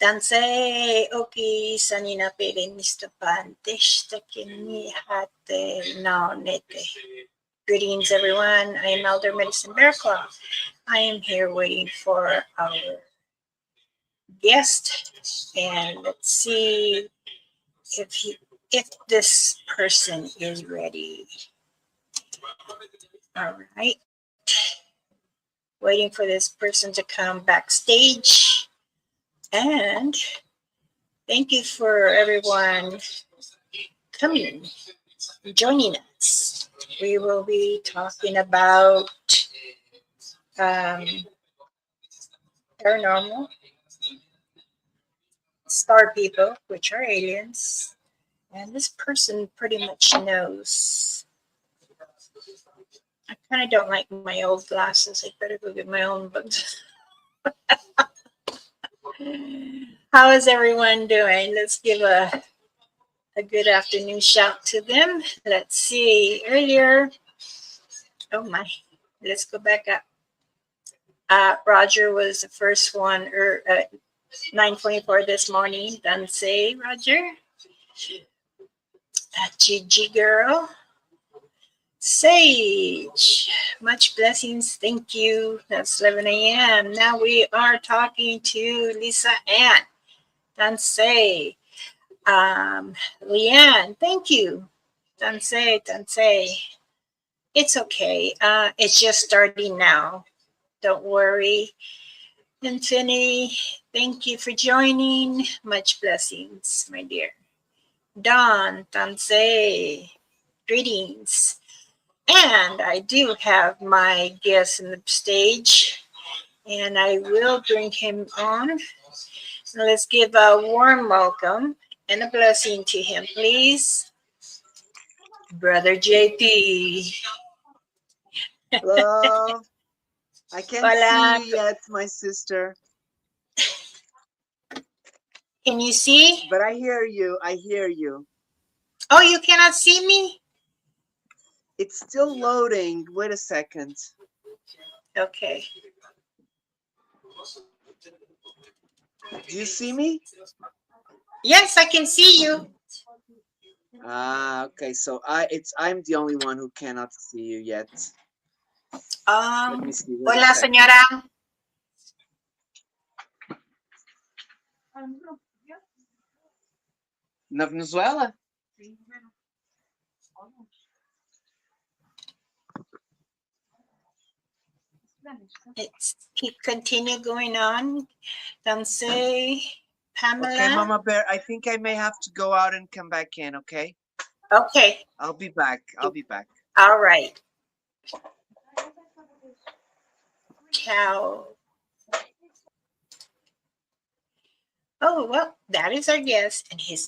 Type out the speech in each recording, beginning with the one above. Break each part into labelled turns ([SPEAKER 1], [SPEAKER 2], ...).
[SPEAKER 1] Tansei oki sanina pere nistapan teshtakini hate naonete. Greetings, everyone. I am Elder Medicine Bear Claw. I am here waiting for our guest, and let's see if this person is ready. All right. Waiting for this person to come backstage. And thank you for everyone coming, joining us. We will be talking about paranormal, star people, which are aliens. And this person pretty much knows. I kind of don't like my old glasses. I better go get my own books. How is everyone doing? Let's give a good afternoon shout to them. Let's see. Earlier, oh my, let's go back up. Roger was the first one, 9:24 this morning. Dansei, Roger. Gigi girl. Sage, much blessings. Thank you. That's 11 a.m. Now we are talking to Lisa Ann. Dansei. Leanne, thank you. Dansei. It's okay. It's just starting now. Don't worry. Infinity, thank you for joining. Much blessings, my dear. Dawn, Dansei, greetings. And I do have my guest on the stage, and I will bring him on. So let's give a warm welcome and a blessing to him, please. Brother JP.
[SPEAKER 2] Hello. I can't see you yet, my sister.
[SPEAKER 1] Can you see?
[SPEAKER 2] But I hear you. I hear you.
[SPEAKER 1] Oh, you cannot see me?
[SPEAKER 2] It's still loading. Wait a second.
[SPEAKER 1] Okay.
[SPEAKER 2] Do you see me?
[SPEAKER 1] Yes, I can see you.
[SPEAKER 2] Okay. So I'm the only one who cannot see you yet. Let me see.
[SPEAKER 1] Hola, señora.
[SPEAKER 2] Na Venezuela?
[SPEAKER 1] It's continue going on. Dansei, Pamela.
[SPEAKER 2] Okay, Mama Bear, I think I may have to go out and come back in, okay?
[SPEAKER 1] Okay.
[SPEAKER 2] I'll be back.
[SPEAKER 1] All right. Ciao. Oh, well, that is our guest, and he's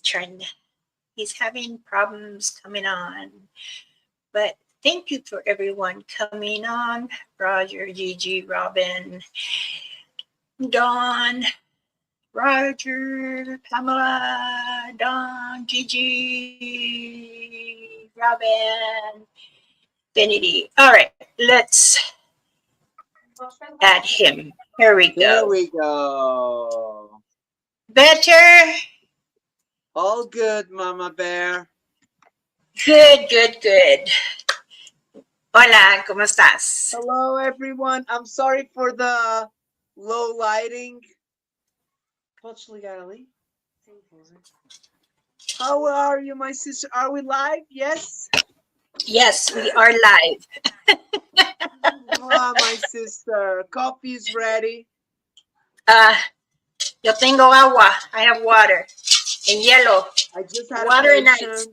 [SPEAKER 1] having problems coming on. But thank you for everyone coming on. Roger, Gigi, Robin, Dawn, Roger, Pamela, Dawn, Gigi, Robin, Benedy. All right, let's add him. Here we
[SPEAKER 2] go.
[SPEAKER 1] Better?
[SPEAKER 2] All good, Mama Bear.
[SPEAKER 1] Good. Hola, ¿cómo estás?
[SPEAKER 2] Hello, everyone. I'm sorry for the low lighting. How are you, my sister? Are we live? Yes?
[SPEAKER 1] Yes, we are live.
[SPEAKER 2] My sister. Coffee is ready.
[SPEAKER 1] Yo tengo agua. I have water. And hielo.
[SPEAKER 2] I just had
[SPEAKER 1] water and ice.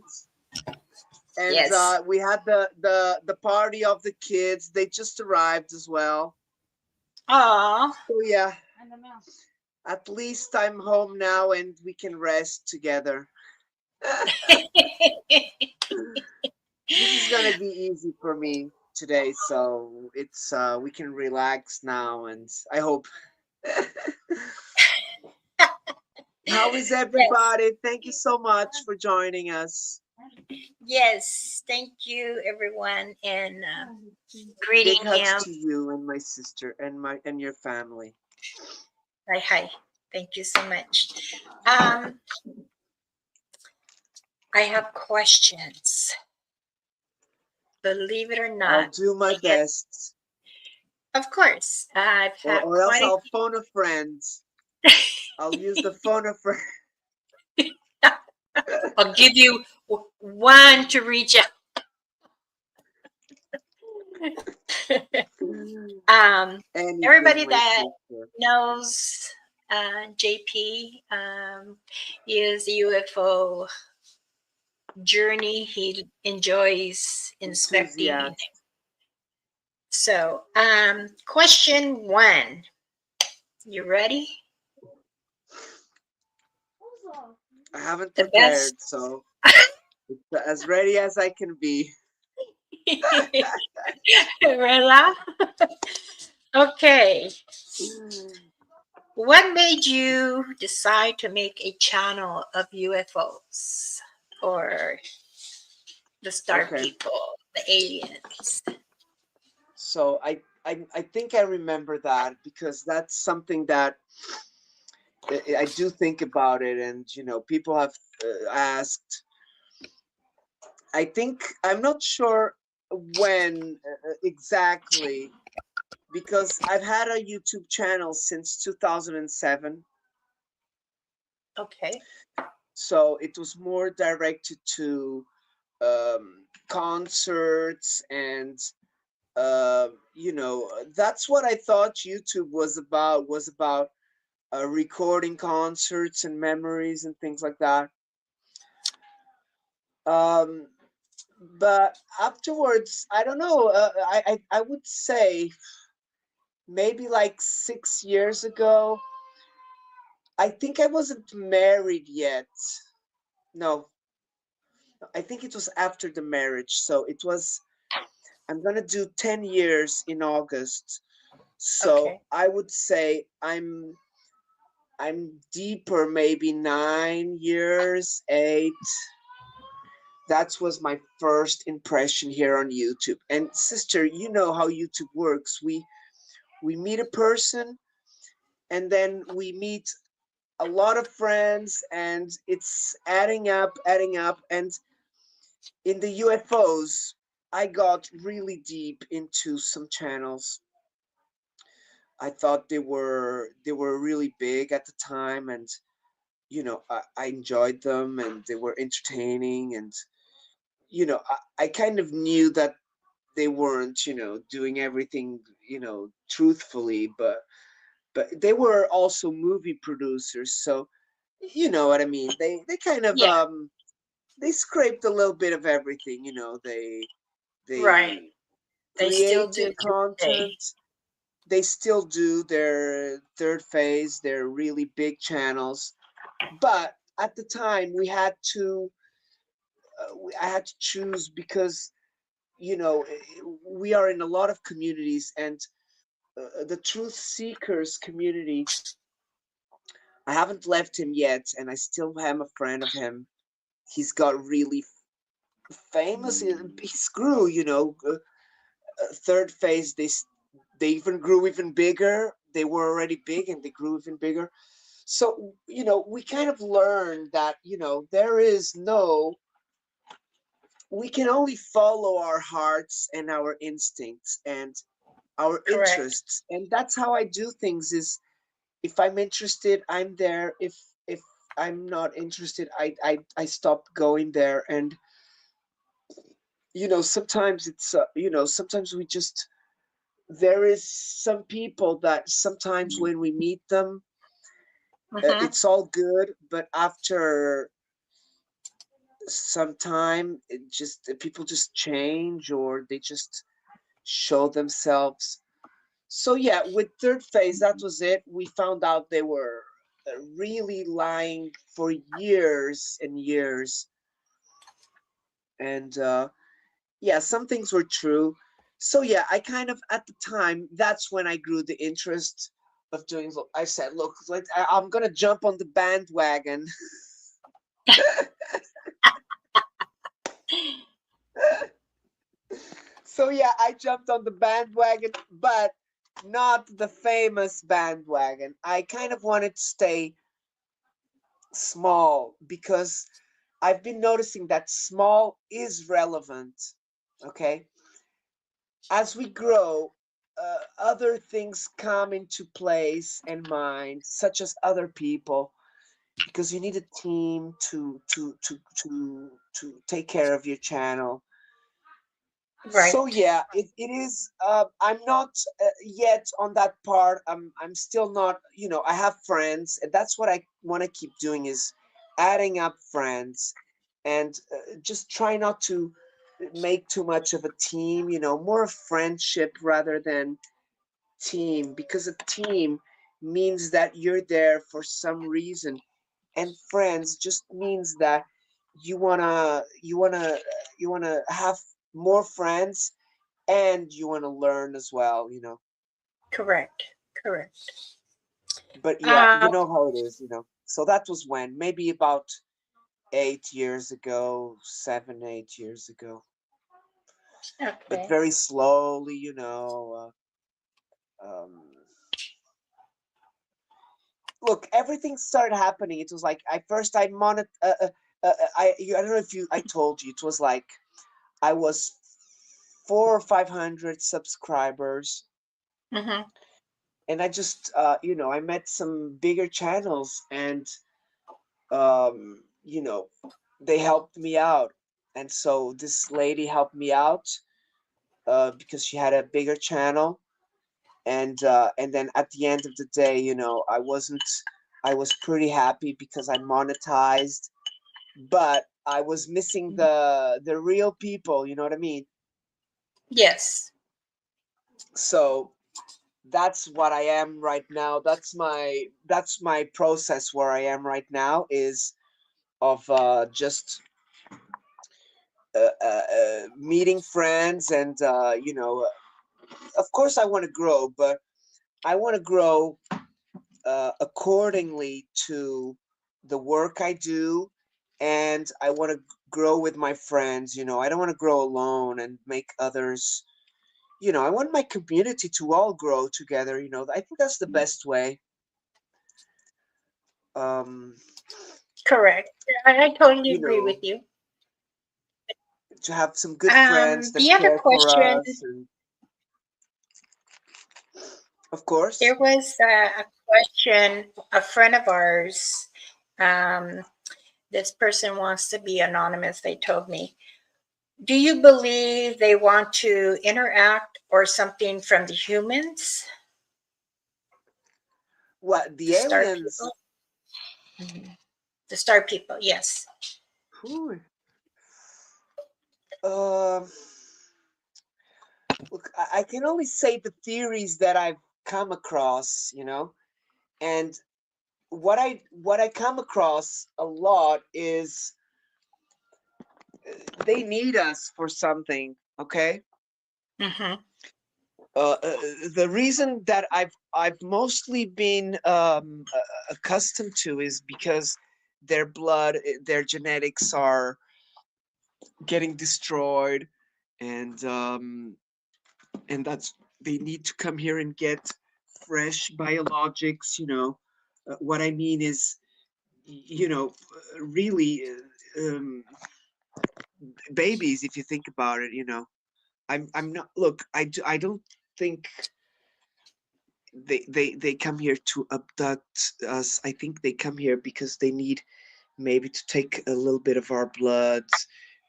[SPEAKER 2] And
[SPEAKER 1] yes.
[SPEAKER 2] We had the party of the kids. They just arrived as well.
[SPEAKER 1] Aww.
[SPEAKER 2] So yeah. At least I'm home now and we can rest together. This is gonna be easy for me today, so it's we can relax now, and I hope. How is everybody? Yes. Thank you so much for joining us.
[SPEAKER 1] Yes, thank you, everyone, and greeting
[SPEAKER 2] Big hugs to you and my sister and your family.
[SPEAKER 1] Hi. Thank you so much. Um, I have questions. Believe it or
[SPEAKER 2] I'll
[SPEAKER 1] not,
[SPEAKER 2] do my
[SPEAKER 1] I get,
[SPEAKER 2] best,
[SPEAKER 1] of course, I've had
[SPEAKER 2] or else
[SPEAKER 1] quite
[SPEAKER 2] I'll phone a friend. I'll use the phone a friend.
[SPEAKER 1] I'll give you one to reach out. um,
[SPEAKER 2] Anything,
[SPEAKER 1] everybody
[SPEAKER 2] my
[SPEAKER 1] that
[SPEAKER 2] sister.
[SPEAKER 1] knows JP is a UFO journey. He enjoys inspecting.
[SPEAKER 2] Enthusiast.
[SPEAKER 1] So, question one. You ready?
[SPEAKER 2] I haven't
[SPEAKER 1] The best.
[SPEAKER 2] prepared, so it's as ready as I can be.
[SPEAKER 1] Rella? Okay. What made you decide to make a channel of UFOs or the star
[SPEAKER 2] Okay,
[SPEAKER 1] people, the aliens?
[SPEAKER 2] so I think I remember that because that's something that I do think about it, and people have asked. I think I'm not sure when exactly because I've had a YouTube channel since 2007,
[SPEAKER 1] Okay.
[SPEAKER 2] so it was more directed to concerts and that's what I thought YouTube was about recording concerts and memories and things like that. Um, but afterwards, I don't know. I would say maybe like 6 years ago. I think I wasn't married yet. No, I think it was after the marriage. So it was. I'm gonna do 10 years in August. So
[SPEAKER 1] Okay.
[SPEAKER 2] I would say I'm deeper, maybe 9 years, eight. That was my first impression here on YouTube. And sister, you know how YouTube works. We meet a person and then we meet a lot of friends and it's adding up. And in the UFOs, I got really deep into some channels. I thought they were really big at the time, and I enjoyed them and they were entertaining, and I kind of knew that they weren't doing everything truthfully, but they were also movie producers, so you know what I mean. They kind of
[SPEAKER 1] Yeah.
[SPEAKER 2] they scraped a little bit of everything.
[SPEAKER 1] Right.
[SPEAKER 2] They
[SPEAKER 1] They still do
[SPEAKER 2] created
[SPEAKER 1] to this day.
[SPEAKER 2] content. They still do their third phase. They're really big channels, but at the time I had to choose because we are in a lot of communities, and the truth seekers community, I haven't left him yet, and I still am a friend of him. He's got really famous. He grew, third phase. They even grew even bigger. They were already big, and they grew even bigger. So we kind of learned that there is no. We can only follow our hearts and our instincts and our
[SPEAKER 1] Correct.
[SPEAKER 2] interests, and that's how I do things. Is if I'm interested, I'm there. If I'm not interested, I stop going there. And sometimes sometimes we just there is some people that sometimes when we meet them,
[SPEAKER 1] Mm-hmm.
[SPEAKER 2] it's all good, but after some time, people just change, or they just show themselves. So yeah, with third phase, that was it. We found out they were really lying for years and years, and yeah, some things were true. So yeah, I kind of at the time, that's when I grew the interest of doing. I said, look, I'm gonna jump on the bandwagon. So yeah, I jumped on the bandwagon, but not the famous bandwagon. I kind of wanted to stay small because I've been noticing that small is relevant. Okay. As we grow, other things come into place and mind, such as other people, because you need a team to take care of your channel.
[SPEAKER 1] Right.
[SPEAKER 2] So yeah, it is. I'm not yet on that part. I'm still not. You know, I have friends, and that's what I want to keep doing is adding up friends, and just try not to make too much of a team. You know, more of friendship rather than team, because a team means that you're there for some reason, and friends just means that you wanna have more friends and you want to learn as well, you know.
[SPEAKER 1] Correct. Correct.
[SPEAKER 2] But yeah, you
[SPEAKER 1] Um,
[SPEAKER 2] know how it is, you know. So that was when, maybe about 8 years ago, 7, 8 years ago. But
[SPEAKER 1] okay.
[SPEAKER 2] very slowly, you know. Look, everything started happening. It was like I first I monet. I don't know if you I told you it was like I was 400 or 500 subscribers,
[SPEAKER 1] Mm-hmm.
[SPEAKER 2] and I just I met some bigger channels, and you know, they helped me out. And so this lady helped me out because she had a bigger channel, and then at the end of the day, you know, I was pretty happy because I monetized, but I was missing the real people, you know what I mean?
[SPEAKER 1] Yes.
[SPEAKER 2] So that's what I am right now. That's my process where I am right now is of just meeting friends, and of course I want to grow, but I want to grow accordingly to the work I do, and I want to grow with my friends. You know, I don't want to grow alone and make others. You know, I want my community to all grow together. You know, I think that's the best way. Um,
[SPEAKER 1] Correct. I totally
[SPEAKER 2] you
[SPEAKER 1] agree with
[SPEAKER 2] know,
[SPEAKER 1] you.
[SPEAKER 2] to have some good friends that
[SPEAKER 1] The other
[SPEAKER 2] care for
[SPEAKER 1] question,
[SPEAKER 2] us, and of course.
[SPEAKER 1] there was a question, a friend of ours, um, this person wants to be anonymous, they told me. Do you believe they want to interact or something from the humans,
[SPEAKER 2] What,
[SPEAKER 1] the
[SPEAKER 2] the
[SPEAKER 1] star
[SPEAKER 2] aliens?
[SPEAKER 1] people? Mhm. The star people, yes.
[SPEAKER 2] Whew. Um, Look, I can only say the theories that I've come across, you know, and what I come across a lot is they need us for something. Okay,
[SPEAKER 1] Mm-hmm.
[SPEAKER 2] the reason that I've mostly been accustomed to is because their blood, their genetics are getting destroyed, and that's they need to come here and get fresh biologics. You know, what I mean is, really, babies. If you think about it, you know, I'm not. Look, I don't think they come here to abduct us. I think they come here because they need maybe to take a little bit of our blood,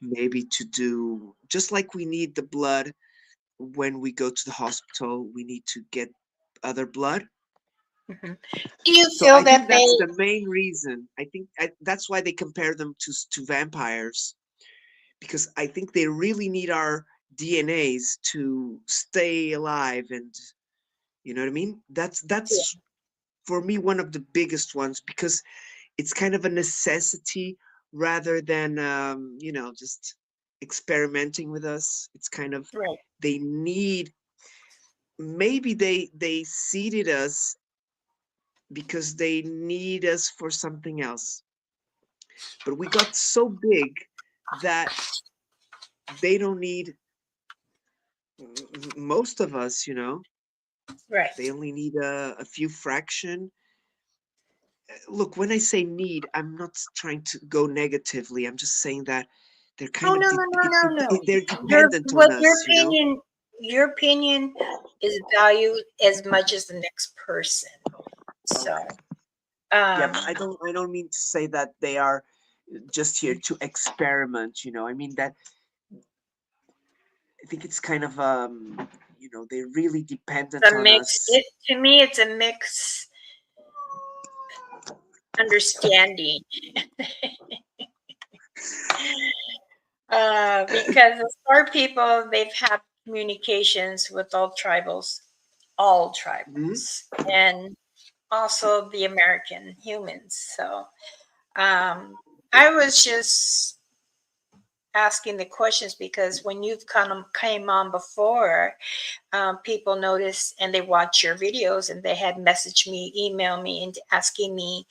[SPEAKER 2] maybe to do just like we need the blood when we go to the hospital, we need to get other blood.
[SPEAKER 1] Mm-hmm. Do you
[SPEAKER 2] So
[SPEAKER 1] feel
[SPEAKER 2] I think
[SPEAKER 1] that they,
[SPEAKER 2] that's the main reason. That's why they compare them to vampires, because I think they really need our DNAs to stay alive, and you know what I mean. That's for me one of the biggest ones, because it's kind of a necessity rather than just experimenting with us. It's kind of
[SPEAKER 1] right?
[SPEAKER 2] they need, maybe they seeded us because they need us for something else. But we got so big that they don't need most of us, you know.
[SPEAKER 1] Right.
[SPEAKER 2] They only need a few fraction. Look, when I say need, I'm not trying to go negatively. I'm just saying that they're
[SPEAKER 1] Oh,
[SPEAKER 2] kind of
[SPEAKER 1] no, no, no, no, no.
[SPEAKER 2] they're
[SPEAKER 1] Your
[SPEAKER 2] dependent on
[SPEAKER 1] what
[SPEAKER 2] us, you know.
[SPEAKER 1] your opinion is valued as much as the next person. So,
[SPEAKER 2] Okay. Yeah,
[SPEAKER 1] um,
[SPEAKER 2] but I don't mean to say that they are just here to experiment, you know. I mean that I think it's kind of you know, they're really dependent
[SPEAKER 1] the
[SPEAKER 2] on
[SPEAKER 1] mix.
[SPEAKER 2] us.
[SPEAKER 1] It to me, it's a mix understanding. Because the Star people, they've had communications with all
[SPEAKER 2] Mhm.
[SPEAKER 1] tribals, and also the American humans. So, I was just asking the questions because when you've came on before, people notice and they watch your videos and they had messaged me, email me, and asking me,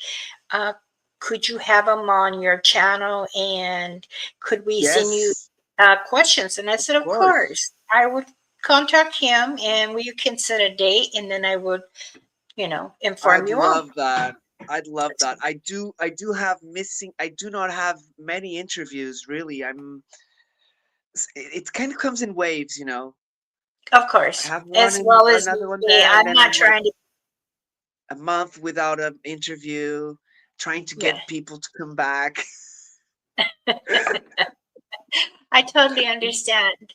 [SPEAKER 1] uh, could you have them on your channel and could we send you
[SPEAKER 2] Yes,
[SPEAKER 1] questions? And I
[SPEAKER 2] of
[SPEAKER 1] said, of
[SPEAKER 2] course.
[SPEAKER 1] course. I would contact him and we can set a date and then I would, inform
[SPEAKER 2] I'd
[SPEAKER 1] you all.
[SPEAKER 2] love that. I'd love that. I do have missing I do not have many interviews really. It kind of comes in waves, you know.
[SPEAKER 1] Of
[SPEAKER 2] I
[SPEAKER 1] course.
[SPEAKER 2] have one
[SPEAKER 1] As
[SPEAKER 2] and
[SPEAKER 1] well as
[SPEAKER 2] another one
[SPEAKER 1] me,
[SPEAKER 2] there, and
[SPEAKER 1] I'm
[SPEAKER 2] then
[SPEAKER 1] not
[SPEAKER 2] I'm like
[SPEAKER 1] trying to,
[SPEAKER 2] a month without an interview, trying to
[SPEAKER 1] yeah.
[SPEAKER 2] get people to come back.
[SPEAKER 1] I totally understand.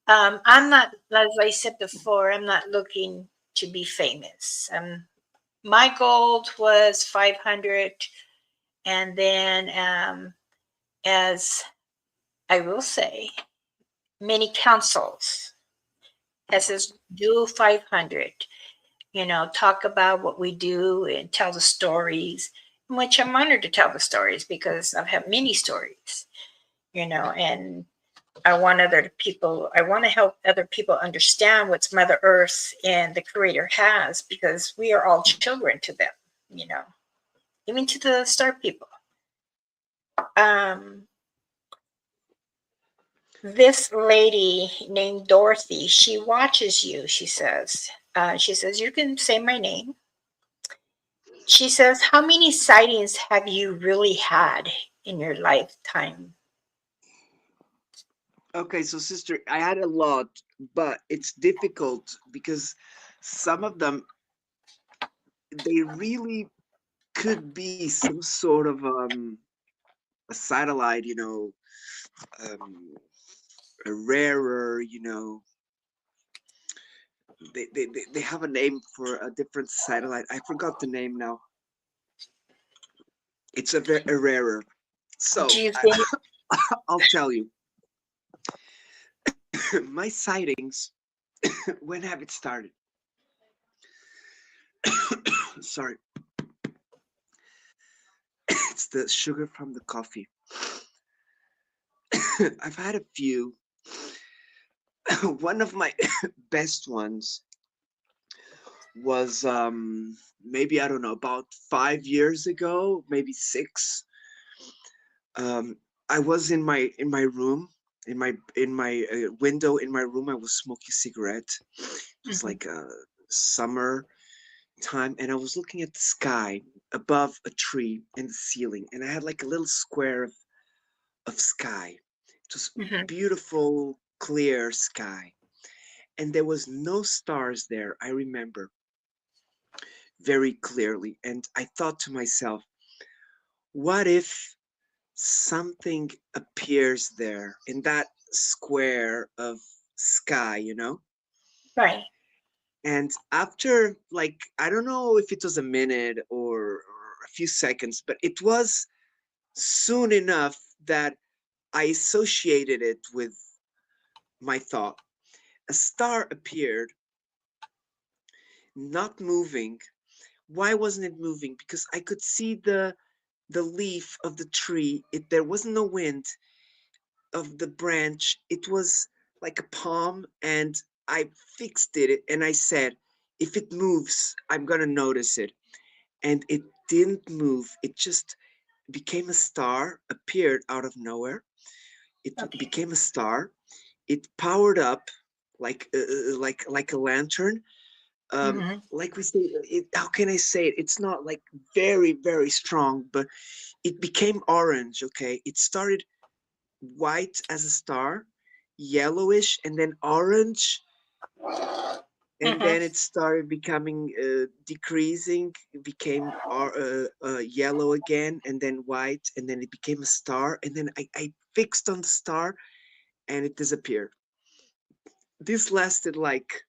[SPEAKER 1] I'm not, as I said before, I'm not looking to be famous. My goal was 500, and then, as I will say, many councils has says do 500. Talk about what we do and tell the stories, which I'm honored to tell the stories because I've had many stories. And I want to help other people understand what Mother Earth and the Creator has because we are all children to them, you know, even to the star people. Um, this lady named Dorothy, she watches you, she says, you can say my name. She says, how many sightings have you really had in your lifetime?
[SPEAKER 2] Okay, so sister, I had a lot, but it's difficult because some of them they really could be some sort of a satellite, you know, um, a rarer, you know. They have a name for a different satellite. I forgot the name now. It's a rarer.
[SPEAKER 1] Do
[SPEAKER 2] So
[SPEAKER 1] you think,
[SPEAKER 2] I'll tell you, my sightings. When have it started? Sorry, it's the sugar from the coffee. I've had a few. One of my best ones was maybe I don't know about 5 years ago, maybe six. Um, I was in my room, in my window in my room. I was smoking a cigarette. It was
[SPEAKER 1] Mhm.
[SPEAKER 2] like a summer time, and I was looking at the sky above a tree in the ceiling, and I had like a little square of sky. It was
[SPEAKER 1] Mhm.
[SPEAKER 2] beautiful, clear sky, and there was no stars there. I remember very clearly, and I thought to myself, what if something appears there in that square of sky, you know?
[SPEAKER 1] Right.
[SPEAKER 2] And after, like, I don't know if it was a minute or a few seconds, but it was soon enough that I associated it with my thought. A star appeared, not moving. Why wasn't it moving? Because I could see the leaf of the tree. There wasn't no wind of the branch. It was like a palm, and I fixed it and I said, if it moves, I'm gonna notice it. And it didn't move. It just became a star, appeared out of nowhere. It
[SPEAKER 1] Okay.
[SPEAKER 2] became a star. It powered up like a lantern,
[SPEAKER 1] Mhm.
[SPEAKER 2] Like we say, how can I say it? It's not like very, very strong, but it became orange. Okay. It started white as a star, yellowish, and then orange. And
[SPEAKER 1] Mhm.
[SPEAKER 2] then it started becoming decreasing. It became yellow again, and then white, and then it became a star. And then I fixed on the star, and it disappeared. This lasted like,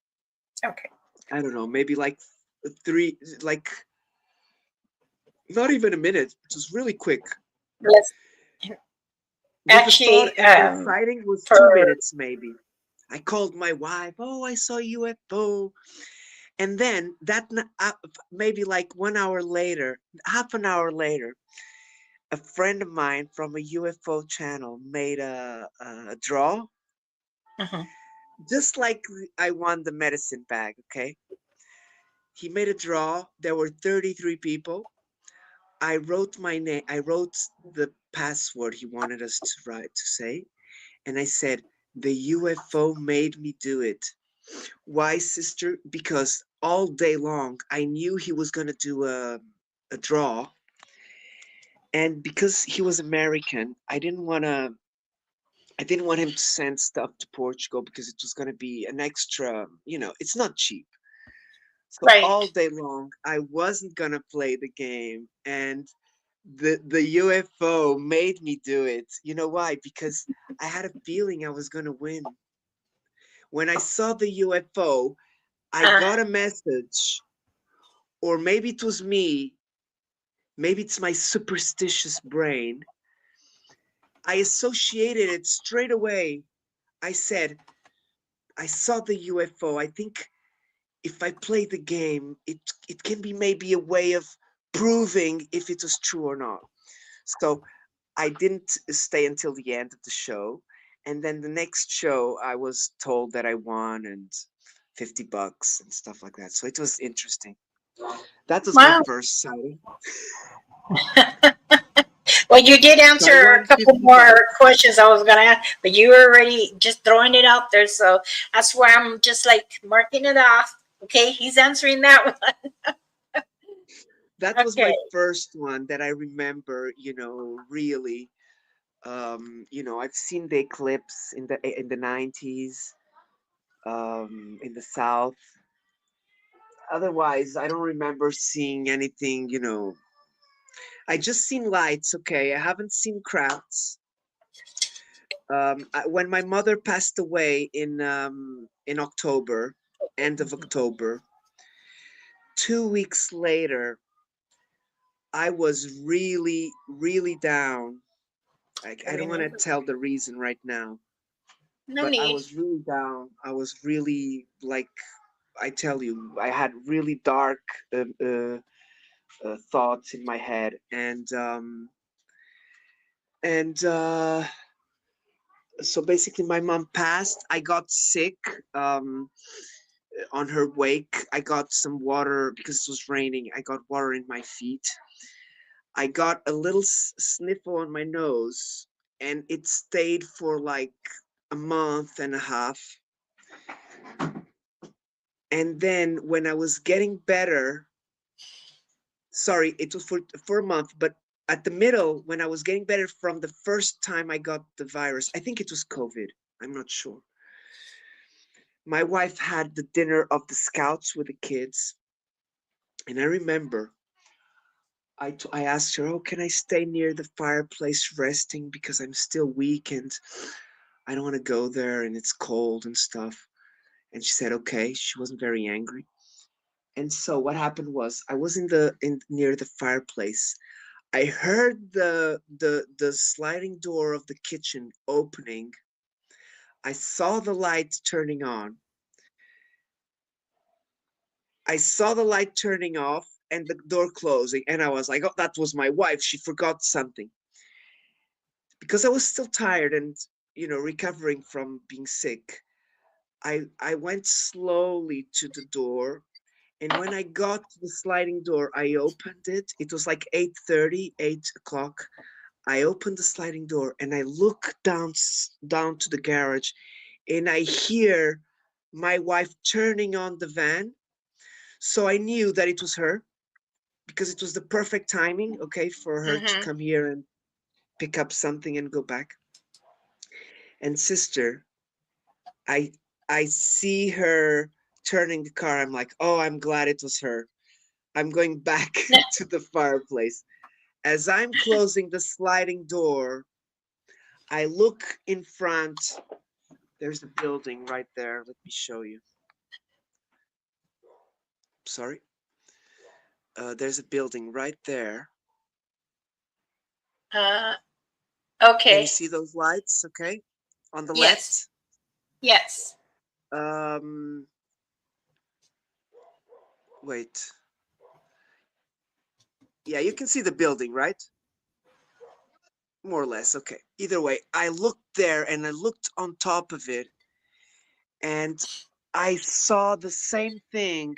[SPEAKER 1] Okay.
[SPEAKER 2] I don't know, maybe like three, like not even a minute. It was really quick.
[SPEAKER 1] Let's
[SPEAKER 2] With the thought,
[SPEAKER 1] actually
[SPEAKER 2] and the sighting was
[SPEAKER 1] for
[SPEAKER 2] 2 minutes maybe. I called my wife. Oh, I saw UFO. And then maybe like 1 hour later, half an hour later, a friend of mine from a UFO channel made a draw,
[SPEAKER 1] Mhm.
[SPEAKER 2] just like I won the medicine bag. Okay, he made a draw. There were 33 people. I wrote my name. I wrote the password he wanted us to write to say, and I said the UFO made me do it. Why, sister? Because all day long I knew he was gonna do a draw, and because he was American, I didn't want him to send stuff to Portugal because it was gonna be an extra, it's not cheap. So all
[SPEAKER 1] right.
[SPEAKER 2] day long I wasn't gonna play the game, and the UFO made me do it. You know why? Because I had a feeling I was gonna win. When I saw the UFO, I
[SPEAKER 1] Uh,
[SPEAKER 2] got a message, or maybe it was me, maybe it's my superstitious brain. I associated it straight away. I said, I saw the UFO. I think if I play the game, it can be maybe a way of proving if it was true or not. So I didn't stay until the end of the show. And then the next show, I was told that I won and $50 and stuff like that. So it was interesting. That was my
[SPEAKER 1] wow.
[SPEAKER 2] first sighting.
[SPEAKER 1] Well, you did
[SPEAKER 2] So I
[SPEAKER 1] answer a
[SPEAKER 2] won
[SPEAKER 1] couple more
[SPEAKER 2] 50 bucks.
[SPEAKER 1] questions I was gonna ask, but you were already just throwing it out there, so that's why I'm just like marking it off. Okay, he's answering that one.
[SPEAKER 2] That was
[SPEAKER 1] Okay.
[SPEAKER 2] my first one that I remember, really. I've seen the eclipse in the 90s, in the South. Otherwise, I don't remember seeing anything, I just seen lights, okay. I haven't seen crowds. When my mother passed away in October, end of October, 2 weeks later, I was really, really down.
[SPEAKER 1] I
[SPEAKER 2] I don't want to
[SPEAKER 1] remember.
[SPEAKER 2] tell the reason right now,
[SPEAKER 1] No
[SPEAKER 2] but I
[SPEAKER 1] need.
[SPEAKER 2] was really down. I was really like, I tell you, I had really dark thoughts in my head, and so basically, my mom passed. I got sick. Um, on her wake, I got some water because it was raining. I got water in my feet. I got a little sniffle on my nose, and it stayed for like a month and a half. And then when I was getting better, sorry, it was for a month, but at the middle, when I was getting better from the first time I got the virus, I think it was COVID. I'm not sure. My wife had the dinner of the scouts with the kids, and I remember I asked her, "Oh, can I stay near the fireplace resting because I'm still weak and I don't want to go there and it's cold and stuff." And she said, "Okay." She wasn't very angry. And so what happened was I was in near the fireplace. I heard the sliding door of the kitchen opening. I saw the light turning on. I saw the light turning off and the door closing, and I was like, "Oh, that was my wife. She forgot something." Because I was still tired and recovering from being sick. I went slowly to the door, and when I got to the sliding door, I opened it. It was like 8:30, 8 o'clock. I opened the sliding door and I look down to the garage, and I hear my wife turning on the van. So I knew that it was her because it was the perfect timing, okay, for her to
[SPEAKER 1] Mm-hmm.
[SPEAKER 2] come here and pick up something and go back. And sister, I I see her turning the car. I'm like, oh, I'm glad it was her. I'm going back to the fireplace. As I'm closing the sliding door, I look in front. There's a building right there. Let me show you. Sorry. There's a building right there.
[SPEAKER 1] Uh,
[SPEAKER 2] Can you
[SPEAKER 1] okay.
[SPEAKER 2] see those lights? Okay. On the
[SPEAKER 1] Yes.
[SPEAKER 2] left.
[SPEAKER 1] Yes.
[SPEAKER 2] Um, wait. Yeah, you can see the building, right? More or less. Okay. Either way, I looked there and I looked on top of it and I saw the same thing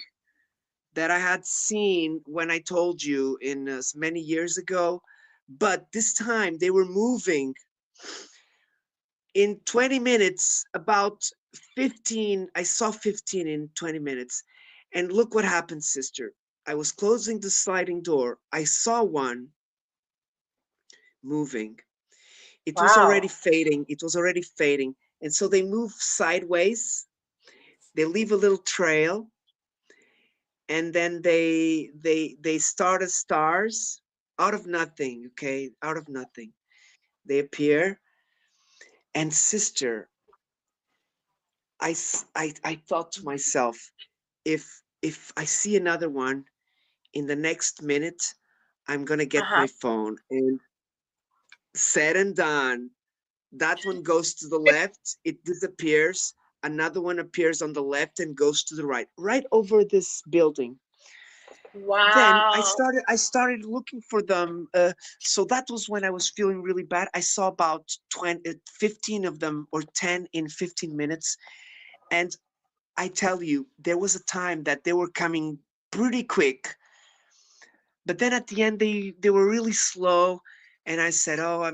[SPEAKER 2] that I had seen when I told you in many years ago. But this time they were moving in 20 minutes, about 15. I saw 15 in 20 minutes. And look what happened, sister. I was closing the sliding door. I saw one moving. It was already
[SPEAKER 1] Wow.
[SPEAKER 2] fading. It was already fading. And so they move sideways. They leave a little trail. And then they start as stars out of nothing, okay? Out of nothing. They appear. And sister, I thought to myself, if I see another one in the next minute, I'm gonna get
[SPEAKER 1] Uh-huh.
[SPEAKER 2] my phone. And said and done, that one goes to the left, it disappears. Another one appears on the left and goes to the right, right over this building. Then
[SPEAKER 1] Wow.
[SPEAKER 2] I started looking for them. So that was when I was feeling really bad. I saw about 20, 15 of them, or 10 in 15 minutes. And I tell you, there was a time that they were coming pretty quick, but then at the end they were really slow. And I said, oh,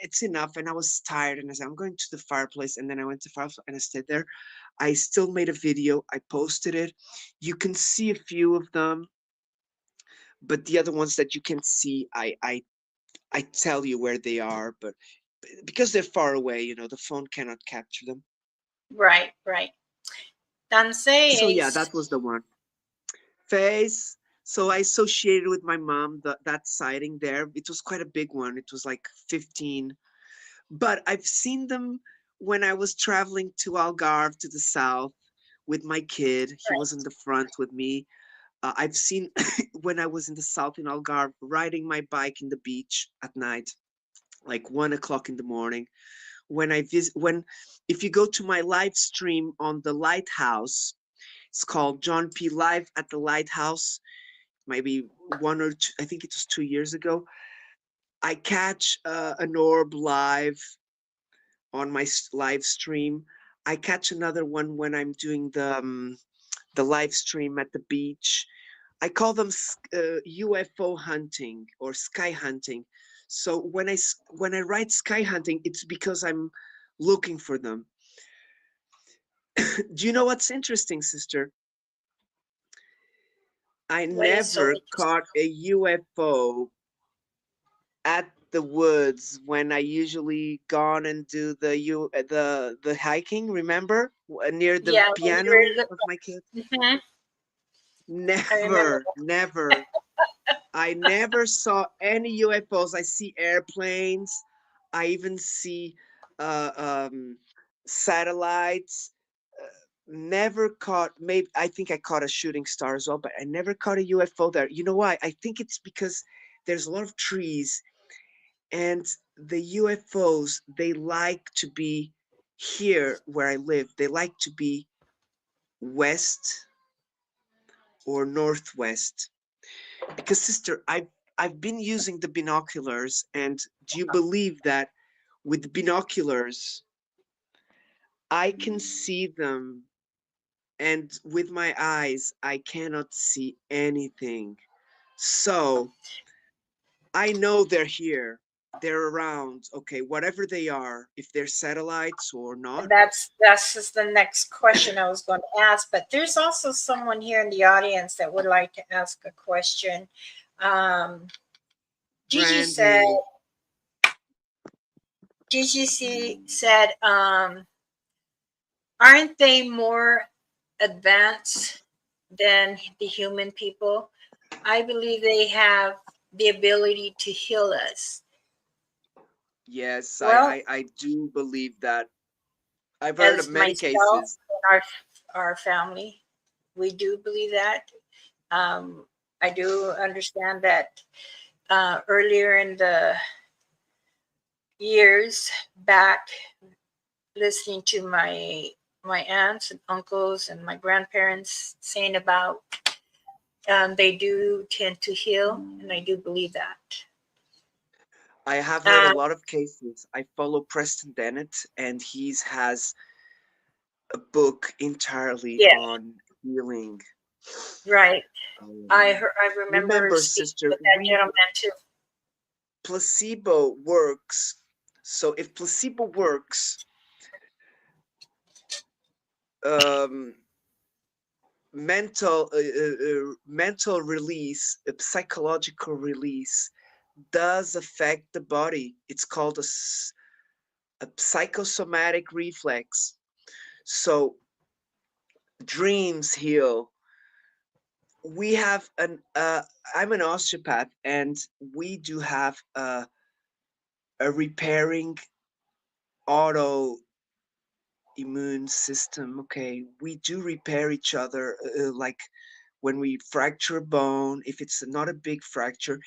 [SPEAKER 2] it's enough. And I was tired, and I said, I'm going to the fireplace. And then I went to the fireplace and I stayed there. I still made a video. I posted it. You can see a few of them, but the other ones that you can see, I tell you where they are, but because they're far away, the phone cannot capture them.
[SPEAKER 1] Right, right.
[SPEAKER 2] So yeah,
[SPEAKER 1] Dances.
[SPEAKER 2] that was the one. Face. So I associated with my mom that sighting there. It was quite a big one. It was like 15. But I've seen them when I was traveling to Algarve to the south with my kid. He was in the front with me. I've seen when I was in the south in Algarve riding my bike in the beach at night, like 1 o'clock in the morning. When I visit, when if you go to my live stream on the lighthouse, it's called John P. Live at the Lighthouse. Maybe one or two, I think it was 2 years ago. I catch an orb live on my live stream. I catch another one when I'm doing the live stream at the beach. I call them UFO hunting or sky hunting. So when I write sky hunting, it's because I'm looking for them. Do you know what's interesting, sister? I
[SPEAKER 1] What is so
[SPEAKER 2] never
[SPEAKER 1] interesting?
[SPEAKER 2] caught a UFO at the woods when I usually gone and do the hiking. Remember, near the
[SPEAKER 1] Yeah, when
[SPEAKER 2] piano
[SPEAKER 1] you're
[SPEAKER 2] of my kid.
[SPEAKER 1] Mhm. I remember
[SPEAKER 2] Never, never. I never saw any UFOs. I see airplanes. I even see uh, um, satellites. Never caught. Maybe I think I caught a shooting star as well, but I never caught a UFO there. You know why? I think it's because there's a lot of trees, and the UFOs, they like to be here where I live. They like to be west or northwest. Because sister, I've been using the binoculars, and do you believe that with binoculars I can see them, and with my eyes I cannot see anything. So I know they're here. they're around. Okay, whatever they are, if they're satellites or not.
[SPEAKER 1] That's just the next question I was going to ask. But there's also someone here in the audience that would like to ask a question. Um, Gigi
[SPEAKER 2] Brand
[SPEAKER 1] said,
[SPEAKER 2] new.
[SPEAKER 1] said, aren't they more advanced than the human people? I believe they have the ability to heal us.
[SPEAKER 2] Yes,
[SPEAKER 1] Well,
[SPEAKER 2] I do believe that. I've heard of
[SPEAKER 1] as
[SPEAKER 2] many
[SPEAKER 1] myself
[SPEAKER 2] cases.
[SPEAKER 1] and our family, we do believe that. Um, I do understand that earlier in the years back, listening to my aunts and uncles and my grandparents saying about they do tend to heal, and I do believe that.
[SPEAKER 2] I have heard a
[SPEAKER 1] Uh,
[SPEAKER 2] lot of cases. I follow Preston Dennett, and he's has a book entirely
[SPEAKER 1] yeah,
[SPEAKER 2] on healing.
[SPEAKER 1] right.
[SPEAKER 2] Um,
[SPEAKER 1] I remember
[SPEAKER 2] remember,
[SPEAKER 1] speaking
[SPEAKER 2] sister,
[SPEAKER 1] with that
[SPEAKER 2] we
[SPEAKER 1] gentleman too.
[SPEAKER 2] placebo works. So if placebo works, um, mental release, psychological release does affect the body. It's called a psychosomatic reflex. So dreams heal. We have I'm an osteopath, and we do have a repairing auto immune system. Okay, we do repair each other, like when we fracture a bone, if it's not a big fracture.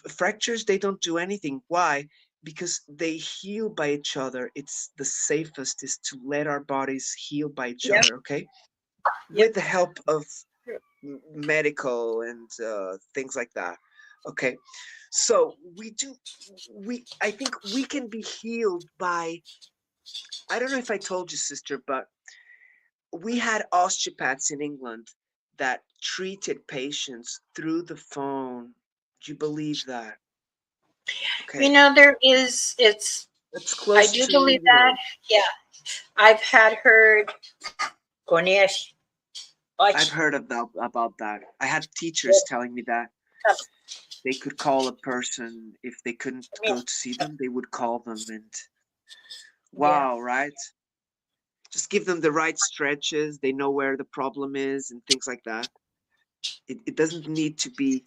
[SPEAKER 2] Fractures, they don't do anything. Why? Because they heal by each other. It's the safest is to let our bodies heal by each
[SPEAKER 1] Yep,
[SPEAKER 2] other. Okay,
[SPEAKER 1] yep.
[SPEAKER 2] with the help of medical and things like that. Okay, so I think we can be healed by, I don't know if I told you, sister, but we had osteopaths in England that treated patients through the phone. Do you believe that?
[SPEAKER 1] You
[SPEAKER 2] Okay,
[SPEAKER 1] know, there is. It's.
[SPEAKER 2] that's
[SPEAKER 1] I
[SPEAKER 2] close
[SPEAKER 1] do
[SPEAKER 2] to,
[SPEAKER 1] believe that. Yeah, I've had heard. Ganesh.
[SPEAKER 2] I've
[SPEAKER 1] Watch.
[SPEAKER 2] heard about that. I had teachers telling me that
[SPEAKER 1] Come
[SPEAKER 2] they could call a person if they couldn't
[SPEAKER 1] here.
[SPEAKER 2] go to see them, they would call them, and
[SPEAKER 1] Yeah.
[SPEAKER 2] wow, right? Just give them the right stretches, they know where the problem is and things like that. It doesn't need to be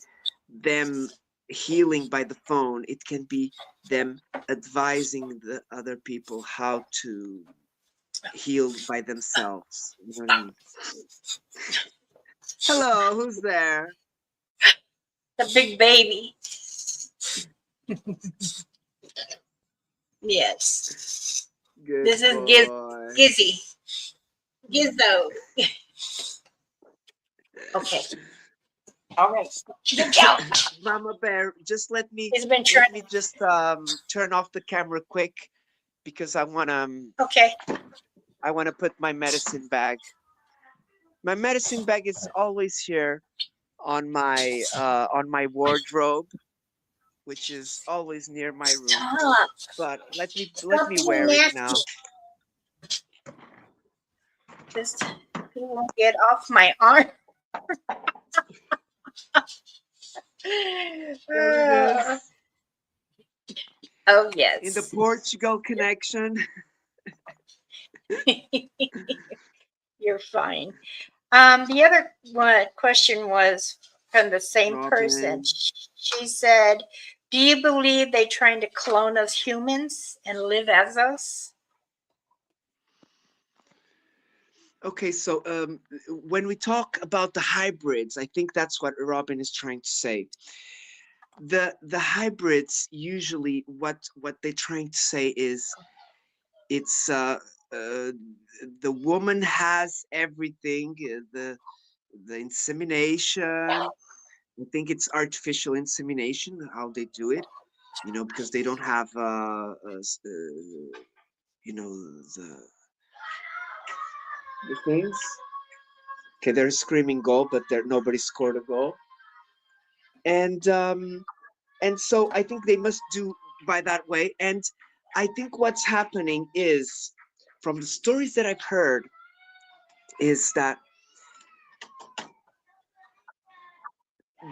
[SPEAKER 2] them healing by the phone. It can be them advising the other people how to heal by themselves. You know what I mean? Hello, who's there?
[SPEAKER 1] The big baby. Yes.
[SPEAKER 2] Good
[SPEAKER 1] This is
[SPEAKER 2] boy.
[SPEAKER 1] Gizzy. Gizzo. Okay. All right. Good job.
[SPEAKER 2] Mama Bear, just
[SPEAKER 1] He's been
[SPEAKER 2] let
[SPEAKER 1] trying.
[SPEAKER 2] me just turn off the camera quick because
[SPEAKER 1] Okay.
[SPEAKER 2] I wanna put my medicine bag. My medicine bag is always here on my wardrobe, which is always near my room.
[SPEAKER 1] Stop.
[SPEAKER 2] But let
[SPEAKER 1] Stop
[SPEAKER 2] me
[SPEAKER 1] being
[SPEAKER 2] wear it
[SPEAKER 1] nasty.
[SPEAKER 2] now.
[SPEAKER 1] Just you won't get off my arm.
[SPEAKER 2] There it
[SPEAKER 1] Uh,
[SPEAKER 2] is.
[SPEAKER 1] oh
[SPEAKER 2] In the
[SPEAKER 1] yes.
[SPEAKER 2] Portugal connection.
[SPEAKER 1] You're fine. The other question was from the same person.
[SPEAKER 2] Robin.
[SPEAKER 1] She said, "Do you believe they trying to clone us humans and live as us?"
[SPEAKER 2] Okay, so when we talk about the hybrids, I think that's what Robin is trying to say. The hybrids usually what they're trying to say is it's uh, the woman has everything, the insemination. I think it's artificial insemination how they do it, because they don't have you know the things. Okay, they're screaming goal, but there nobody scored a goal, and so I think they must do. by that way. And I think what's happening is, from the stories that I've heard, is that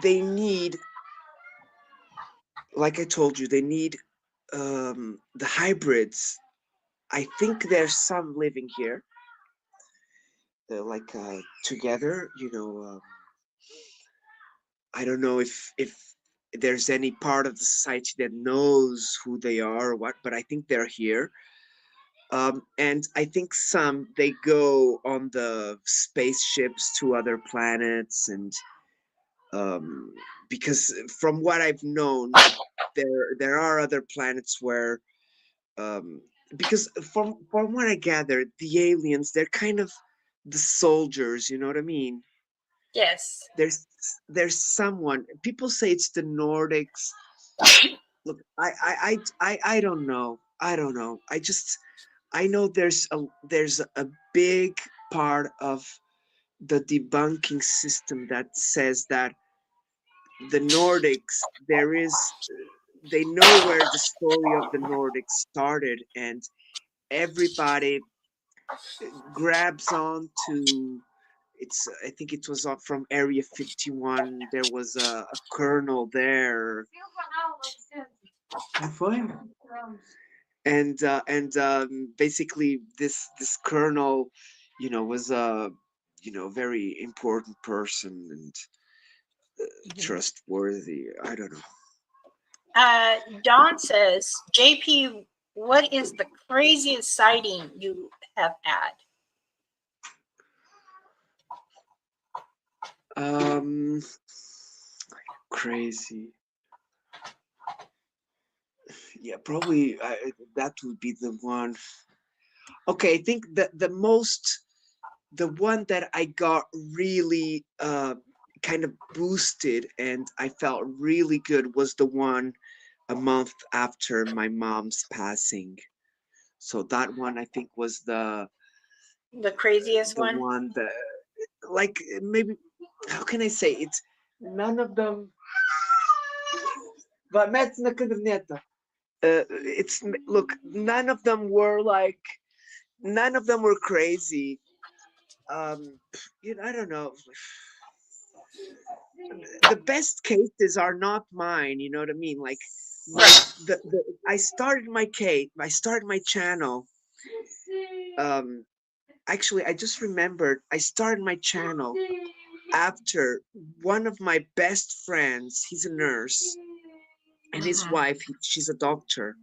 [SPEAKER 2] they need, like I told you, they need the hybrids. I think there's some living here, like together. I don't know if there's any part of the society that knows who they are or what, but I think they're here. And I think some, they go on the spaceships to other planets, and um, because from what I've known, there are other planets where, um, because from what I gather, the aliens, they're kind of the soldiers. You know what I mean?
[SPEAKER 1] Yes.
[SPEAKER 2] There's there's someone. People say it's the Nordics. Look, I don't know. I don't know. I know there's a big part of the debunking system that says that the Nordics, they know where the story of the Nordics started, and everybody grabs on to, I think it was from Area 51. There was a colonel there. And basically this colonel, was a, very important person, and trustworthy. I don't know.
[SPEAKER 1] Don says, JP, what is the craziest sighting you have had?
[SPEAKER 2] Um, Crazy. Yeah, probably that would be the one. Okay, I think the one that I got really kind of boosted and I felt really good was the one a month after my mom's passing. So that one I think was
[SPEAKER 1] The craziest
[SPEAKER 2] the
[SPEAKER 1] one?
[SPEAKER 2] one that, like, maybe, how can I say it? None of them. But na caderneta. It's Look, none of them were crazy. I don't know. The best cases are not mine. You know what I mean? Like, my the I started my channel. Um, Actually, I just remembered I started my channel after one of my best friends. He's a nurse, and his
[SPEAKER 1] Mhm.
[SPEAKER 2] wife, she's a doctor.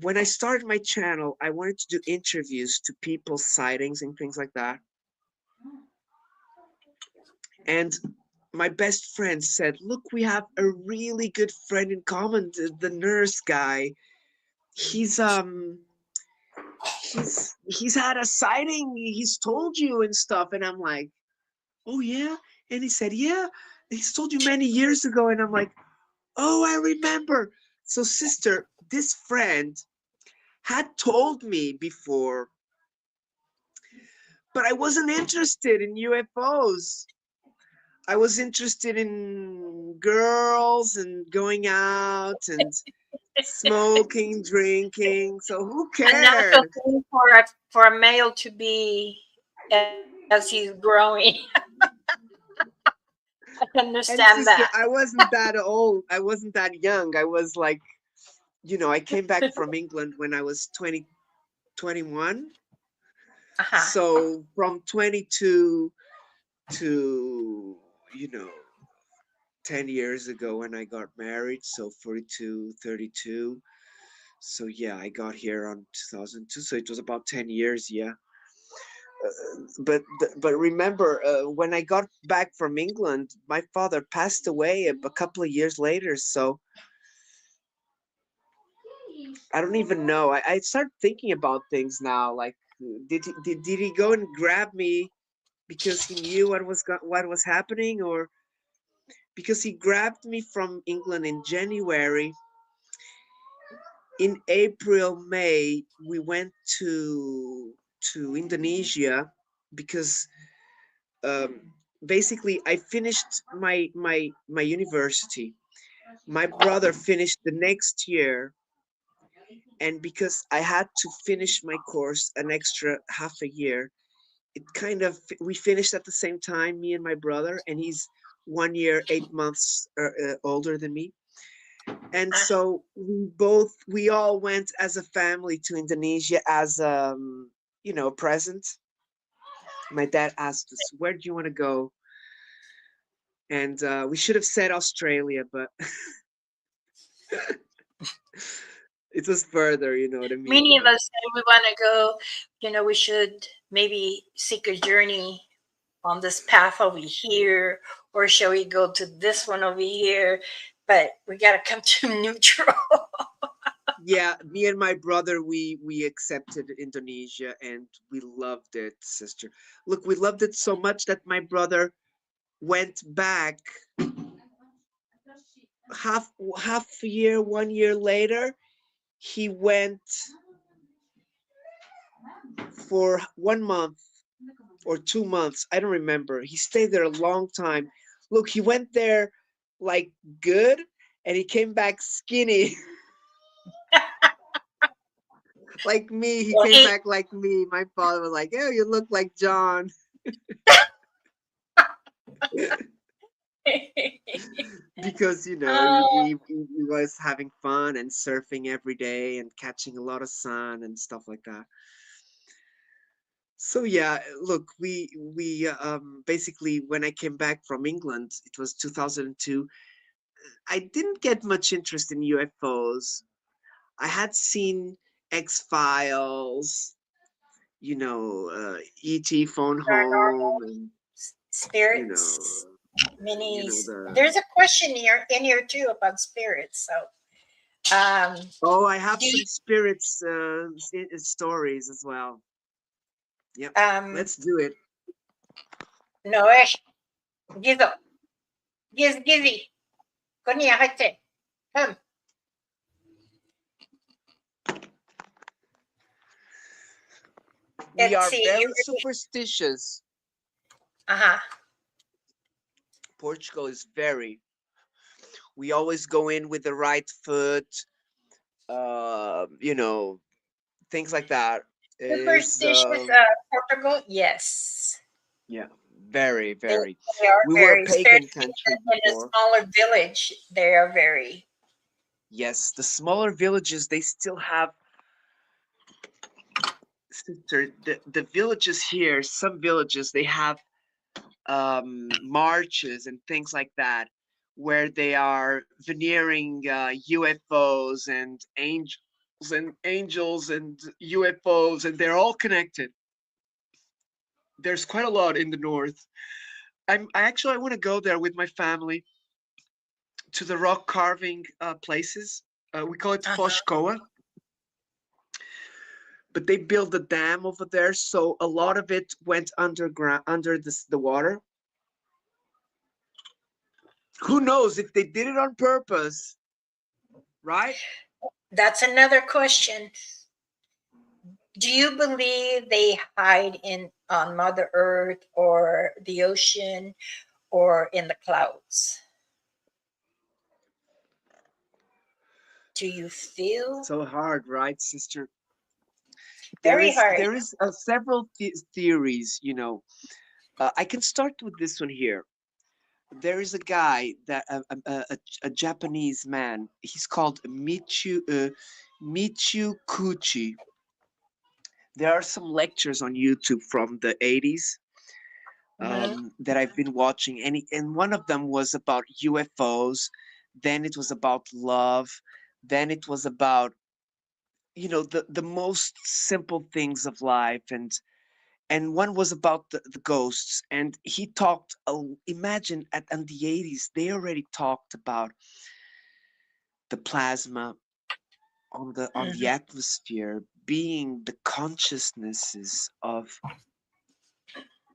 [SPEAKER 2] When I started my channel, I wanted to do interviews to people's sightings and things like that. And my best friend said, "Look, we have a really good friend in common, the nurse guy. He's he's had a sighting. He's told you and stuff." And I'm like, "Oh yeah?" And he said, "Yeah, he's told you many years ago." And I'm like, "Oh, I remember." So, sister, this friend had told me before, but I wasn't interested in UFOs. I was interested in girls and going out and smoking, drinking. So who
[SPEAKER 1] A natural
[SPEAKER 2] cared?
[SPEAKER 1] thing for a male to be as he's growing. I can
[SPEAKER 2] And
[SPEAKER 1] understand that.
[SPEAKER 2] sister, I wasn't that old. I wasn't that young. I was like, I came back from England when I was 21.
[SPEAKER 1] Uh-huh.
[SPEAKER 2] So from 22 to, you know, 10 years ago when I got married. So 42, 32. So yeah, I got here on 2002. So it was about 10 years. Yeah. But remember, when I got back from England, my father passed away a couple of years later. So I don't even know. I start thinking about things now. Like, did he go and grab me because he knew what was happening, or because he grabbed me from England in January? In April, May, we went to Indonesia because um, basically I finished my university. My brother finished the next year, and because I had to finish my course an extra half a year, it kind of we finished at the same time, me and my brother, and he's 1 year 8 months older than me. And
[SPEAKER 1] Uh,
[SPEAKER 2] so we all went as a family to Indonesia as present. My dad asked us, where do you want to go? And we should have said Australia, but it was further, you know what I mean?
[SPEAKER 1] Many of us say we want to go, we should maybe seek a journey on this path over here, or shall we go to this one over here? But we got to come to neutral.
[SPEAKER 2] Yeah, me and my brother, we accepted Indonesia and we loved it, sister. Look, we loved it so much that my brother went back half a year, 1 year later. He went for 1 month or 2 months. I don't remember. He stayed there a long time. Look, he went there like good and he came back skinny. Like me, he
[SPEAKER 1] Well,
[SPEAKER 2] came back like me. My father was like, "Oh, you look like John." Because
[SPEAKER 1] oh,
[SPEAKER 2] he was having fun and surfing every day and catching a lot of sun and stuff like that. So yeah, look, we basically, when I came back from England, it was 2002. I didn't get much interest in UFOs. I had seen X-Files, ET phone home,
[SPEAKER 1] paranormal
[SPEAKER 2] and you know
[SPEAKER 1] spirits, minis.
[SPEAKER 2] the
[SPEAKER 1] There's a question here in here too about spirits. So,
[SPEAKER 2] oh, I have
[SPEAKER 1] do you,
[SPEAKER 2] some spirits stories as well. Yep,
[SPEAKER 1] um,
[SPEAKER 2] let's do it.
[SPEAKER 1] no, Gizo, Gizzy, Konya Hate, come.
[SPEAKER 2] We
[SPEAKER 1] Let's
[SPEAKER 2] are
[SPEAKER 1] see.
[SPEAKER 2] very superstitious.
[SPEAKER 1] Uh huh.
[SPEAKER 2] Portugal is very. We always go in with the right foot. You know, things like that is
[SPEAKER 1] Superstitious Portugal, yes.
[SPEAKER 2] yeah, very,
[SPEAKER 1] They,
[SPEAKER 2] very.
[SPEAKER 1] they are
[SPEAKER 2] We were a
[SPEAKER 1] very,
[SPEAKER 2] pagan
[SPEAKER 1] especially
[SPEAKER 2] country
[SPEAKER 1] in a
[SPEAKER 2] before.
[SPEAKER 1] smaller village, they are very.
[SPEAKER 2] Yes, the smaller villages, they still have, sister, the villages here, some villages, they have marches and things like that, where they are veneering UFOs and angels and UFOs, and they're all connected. There's quite a lot in the north. I want to go there with my family to the rock carving places. We call it
[SPEAKER 1] Uh-huh.
[SPEAKER 2] Foshkoa, but they built a dam over there, so a lot of it went underground, under the water. Who knows if they did it on purpose, right?
[SPEAKER 1] That's another question. Do you believe they hide in on Mother Earth or the ocean or in the clouds? Do you feel
[SPEAKER 2] So hard, right, sister? There
[SPEAKER 1] very
[SPEAKER 2] is
[SPEAKER 1] hard?
[SPEAKER 2] there is several theories. I can start with this one here. There is a guy that a Japanese man. He's called Michio Kuchi. There are some lectures on YouTube from the 80s
[SPEAKER 1] Mhm.
[SPEAKER 2] that I've been watching, and one of them was about UFOs. Then it was about love. Then it was about the most simple things of life, and one was about the ghosts. And he talked. Imagine in the 80s, they already talked about the plasma on the
[SPEAKER 1] Mhm.
[SPEAKER 2] atmosphere being the consciousnesses of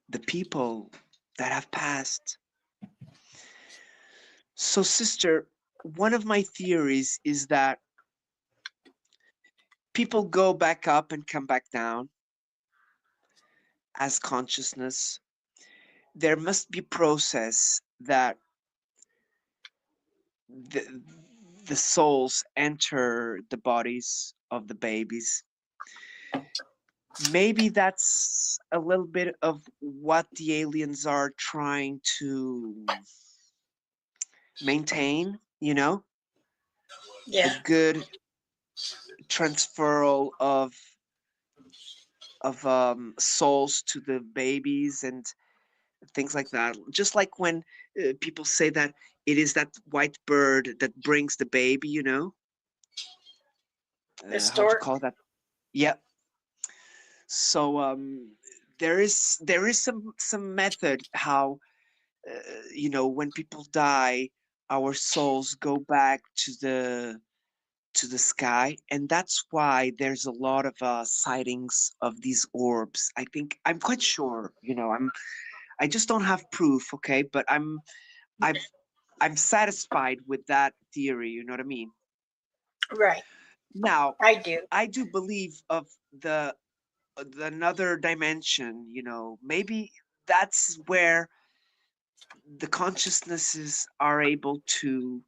[SPEAKER 2] the people that have passed. So, sister, one of my theories is that people go back up and come back down as consciousness. There must be process that the, the souls enter the bodies of the babies. Maybe that's a little bit of what the aliens are trying to maintain, a
[SPEAKER 1] Yeah.
[SPEAKER 2] good transferal of souls to the babies and things like that. Just like when people say that it is that white bird that brings the baby,
[SPEAKER 1] The
[SPEAKER 2] how do you
[SPEAKER 1] stork.
[SPEAKER 2] call that? Yeah. So there is some method how when people die, our souls go back to the sky, and that's why there's a lot of sightings of these orbs. I'm quite sure, I just don't have proof, okay, but I've I'm satisfied with that theory, you know what I mean?
[SPEAKER 1] Right.
[SPEAKER 2] Now,
[SPEAKER 1] I do.
[SPEAKER 2] I do believe of the another dimension, maybe that's where the consciousnesses are able to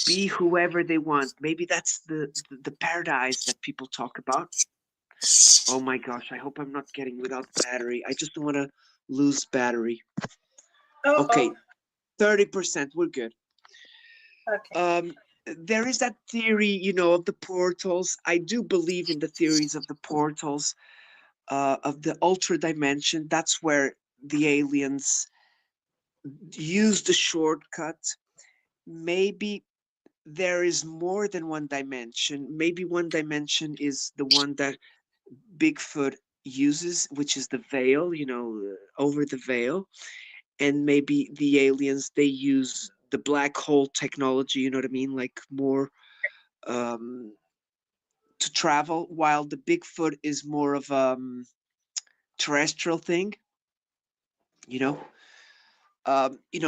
[SPEAKER 2] be whoever they want. Maybe that's the paradise that people talk about. Oh my gosh, I hope I'm not getting without battery. I just don't want to lose battery.
[SPEAKER 1] Oh,
[SPEAKER 2] Okay, 30%, we're good.
[SPEAKER 1] okay.
[SPEAKER 2] Um, there is that theory, of the portals. I do believe in the theories of the portals, of the ultra dimension. That's where the aliens use the shortcut. Maybe there is more than one dimension. Maybe one dimension is the one that Bigfoot uses, which is the veil, over the veil. And maybe the aliens, they use the black hole technology, you know what I mean? Like more um, to travel, while the Bigfoot is more of terrestrial thing, you know?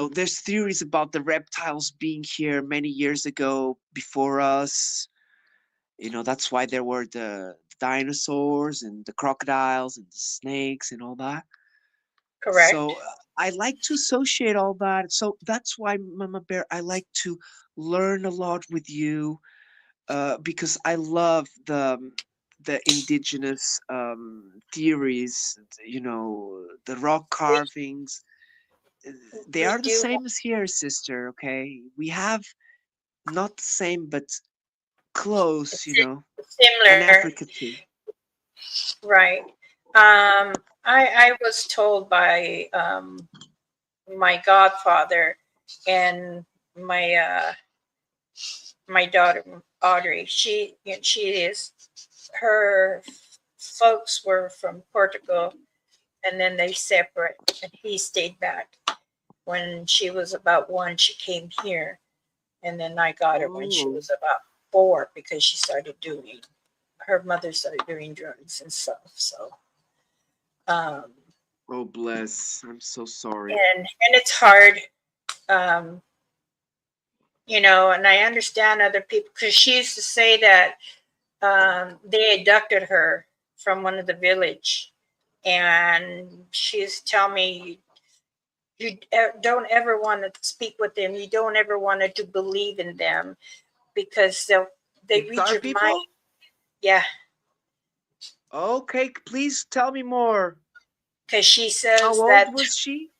[SPEAKER 2] There's theories about the reptiles being here many years ago before us. That's why there were the dinosaurs and the crocodiles and the snakes and all that.
[SPEAKER 1] Correct.
[SPEAKER 2] So I like to associate all that. So that's why, Mama Bear, I like to learn a lot with you, because I love the indigenous theories. The rock
[SPEAKER 1] We,
[SPEAKER 2] carvings. uh, They
[SPEAKER 1] we
[SPEAKER 2] are the
[SPEAKER 1] do
[SPEAKER 2] same as here, sister. Okay, we have not the same, but close. And
[SPEAKER 1] similar.
[SPEAKER 2] Africa too.
[SPEAKER 1] Right. I was told by my godfather and my my daughter Audrey. She is her folks were from Portugal, and then they separate, and he stayed back. When she was about one, she came here, and then I got her when she
[SPEAKER 2] Oh,
[SPEAKER 1] was about four because she started doing her mother started doing drugs and stuff. So, um,
[SPEAKER 2] oh, bless. I'm so sorry.
[SPEAKER 1] and it's hard, um, and I understand other people because she used to say that they abducted her from one of the village, and she used to tell me you don't ever want to speak with them. You don't ever want to believe in them because they read
[SPEAKER 2] Star
[SPEAKER 1] your mind.
[SPEAKER 2] people?
[SPEAKER 1] Yeah,
[SPEAKER 2] Okay, please tell me more.
[SPEAKER 1] because she
[SPEAKER 2] How
[SPEAKER 1] says
[SPEAKER 2] old
[SPEAKER 1] that
[SPEAKER 2] was she?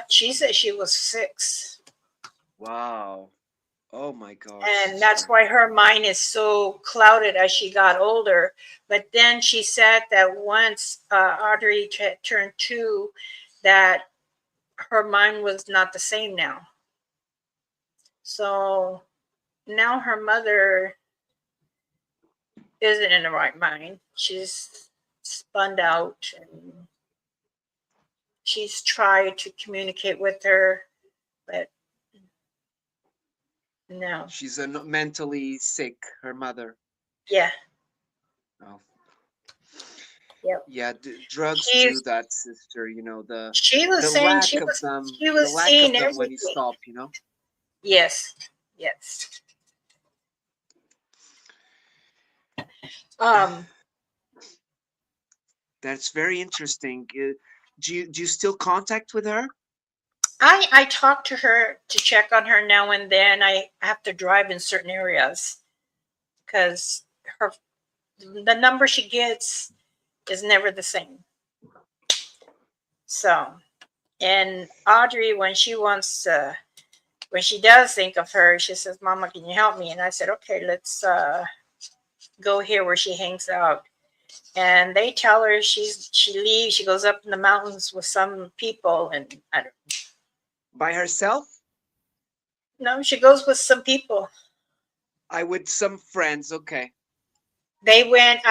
[SPEAKER 1] she said she was 6,
[SPEAKER 2] Wow. Oh my gosh,
[SPEAKER 1] and that's
[SPEAKER 2] sister.
[SPEAKER 1] why her mind is so clouded as she got older. But then she said that once Audrey turned 2, that her mind was not the same now. So now her mother isn't in the right mind. She's spun out, and she's tried to communicate with her, but no.
[SPEAKER 2] She's mentally sick, her mother.
[SPEAKER 1] Yeah,
[SPEAKER 2] Oh,
[SPEAKER 1] yep.
[SPEAKER 2] yeah, drugs do
[SPEAKER 1] She's
[SPEAKER 2] that, sister.
[SPEAKER 1] she was
[SPEAKER 2] The
[SPEAKER 1] saying
[SPEAKER 2] lack of them,
[SPEAKER 1] she
[SPEAKER 2] the
[SPEAKER 1] was
[SPEAKER 2] lack of
[SPEAKER 1] seeing
[SPEAKER 2] them when you
[SPEAKER 1] everything.
[SPEAKER 2] stop.
[SPEAKER 1] Yes, yes. Um,
[SPEAKER 2] That's very interesting. Do you still contact with her?
[SPEAKER 1] I talk to her to check on her now and then. I have to drive in certain areas because her the number she gets is never the same. So, and Audrey, when she does think of her, she says, "Mama, can you help me?" And I said, "Okay, let's go here where she hangs out." And they tell her she leaves. She goes up in the mountains with some people, and I don't
[SPEAKER 2] By herself?
[SPEAKER 1] know. She goes with some people.
[SPEAKER 2] I with some friends. Okay.
[SPEAKER 1] They went.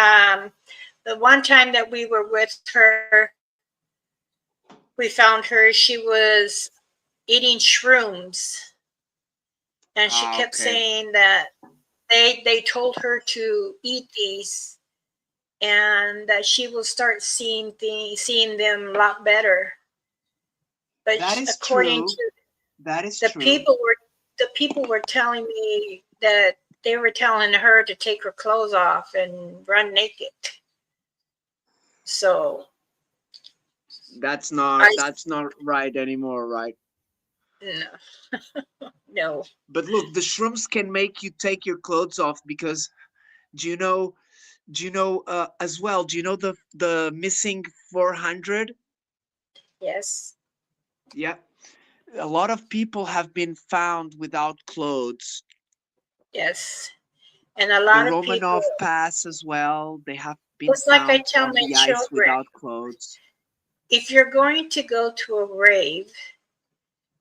[SPEAKER 1] The one time that we were with her, we found her. She was eating shrooms, and she
[SPEAKER 2] Ah,
[SPEAKER 1] kept
[SPEAKER 2] okay.
[SPEAKER 1] saying that they told her to eat these, and that she will start seeing them a lot better. But
[SPEAKER 2] That is
[SPEAKER 1] according
[SPEAKER 2] true.
[SPEAKER 1] to
[SPEAKER 2] That is
[SPEAKER 1] the
[SPEAKER 2] true.
[SPEAKER 1] people were telling me that they were telling her to take her clothes off and run naked. So I
[SPEAKER 2] That's not right anymore, right?
[SPEAKER 1] no, no.
[SPEAKER 2] But look, the shrooms can make you take your clothes off because do you know as well, do you know the missing 400?
[SPEAKER 1] Yes,
[SPEAKER 2] Yeah. A lot of people have been found without clothes.
[SPEAKER 1] yes. And a
[SPEAKER 2] The
[SPEAKER 1] lot of people,
[SPEAKER 2] Romanov Pass as well, they have been
[SPEAKER 1] it's like I
[SPEAKER 2] found
[SPEAKER 1] tell
[SPEAKER 2] on
[SPEAKER 1] my
[SPEAKER 2] the ice
[SPEAKER 1] children,
[SPEAKER 2] without clothes.
[SPEAKER 1] if you're going to go to a rave,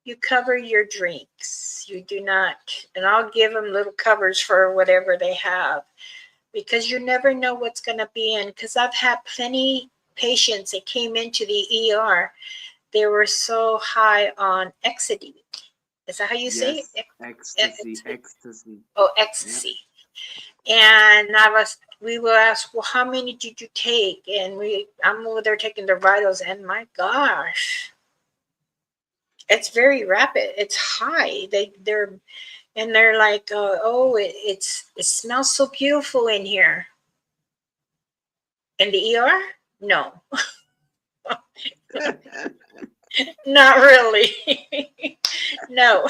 [SPEAKER 1] you cover your drinks. You do not, and I'll give them little covers for whatever they have because you never know what's going to be in. Because I've had plenty patients that came into the ER. They were so high on ecstasy. Is that how you say
[SPEAKER 2] Yes,
[SPEAKER 1] it?
[SPEAKER 2] ecstasy, ecstasy.
[SPEAKER 1] Oh,
[SPEAKER 2] Yeah.
[SPEAKER 1] ecstasy. And we will ask, well, how many did you take? And I'm over there taking their vitals, and my gosh, it's very rapid. It's high. They're like, oh, it smells so beautiful in here. In the ER? No, not really. No.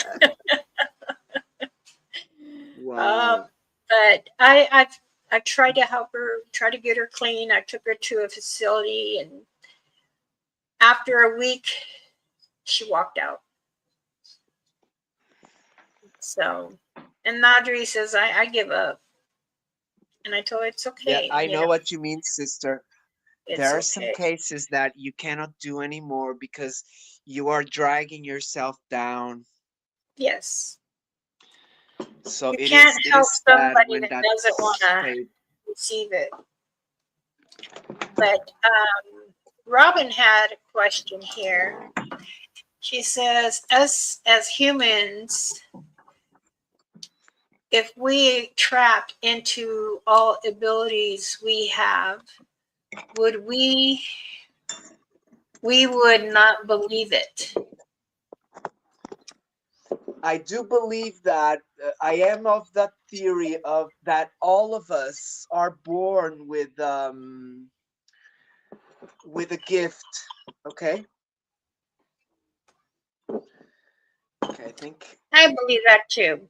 [SPEAKER 1] Uh,
[SPEAKER 2] Wow.
[SPEAKER 1] but I've tried to help her, try to get her clean. I took her to a facility, and after a week, she walked out. So, and Nadri says, I give up. And I told her it's
[SPEAKER 2] Yeah,
[SPEAKER 1] okay.
[SPEAKER 2] I know what you mean, sister. There
[SPEAKER 1] It's
[SPEAKER 2] are some
[SPEAKER 1] okay.
[SPEAKER 2] cases that you cannot do anymore because you are dragging yourself down.
[SPEAKER 1] Yes.
[SPEAKER 2] So
[SPEAKER 1] You
[SPEAKER 2] it
[SPEAKER 1] can't
[SPEAKER 2] is
[SPEAKER 1] help
[SPEAKER 2] sad
[SPEAKER 1] somebody
[SPEAKER 2] when
[SPEAKER 1] that
[SPEAKER 2] that
[SPEAKER 1] doesn't want to
[SPEAKER 2] state.
[SPEAKER 1] receive it. But Robin had a question here. She says, us as humans, if we trapped into all abilities we have, would we would not believe it.
[SPEAKER 2] I do believe that I am of that theory of that all of us are born with a gift. Okay. Okay, I think
[SPEAKER 1] I believe that too.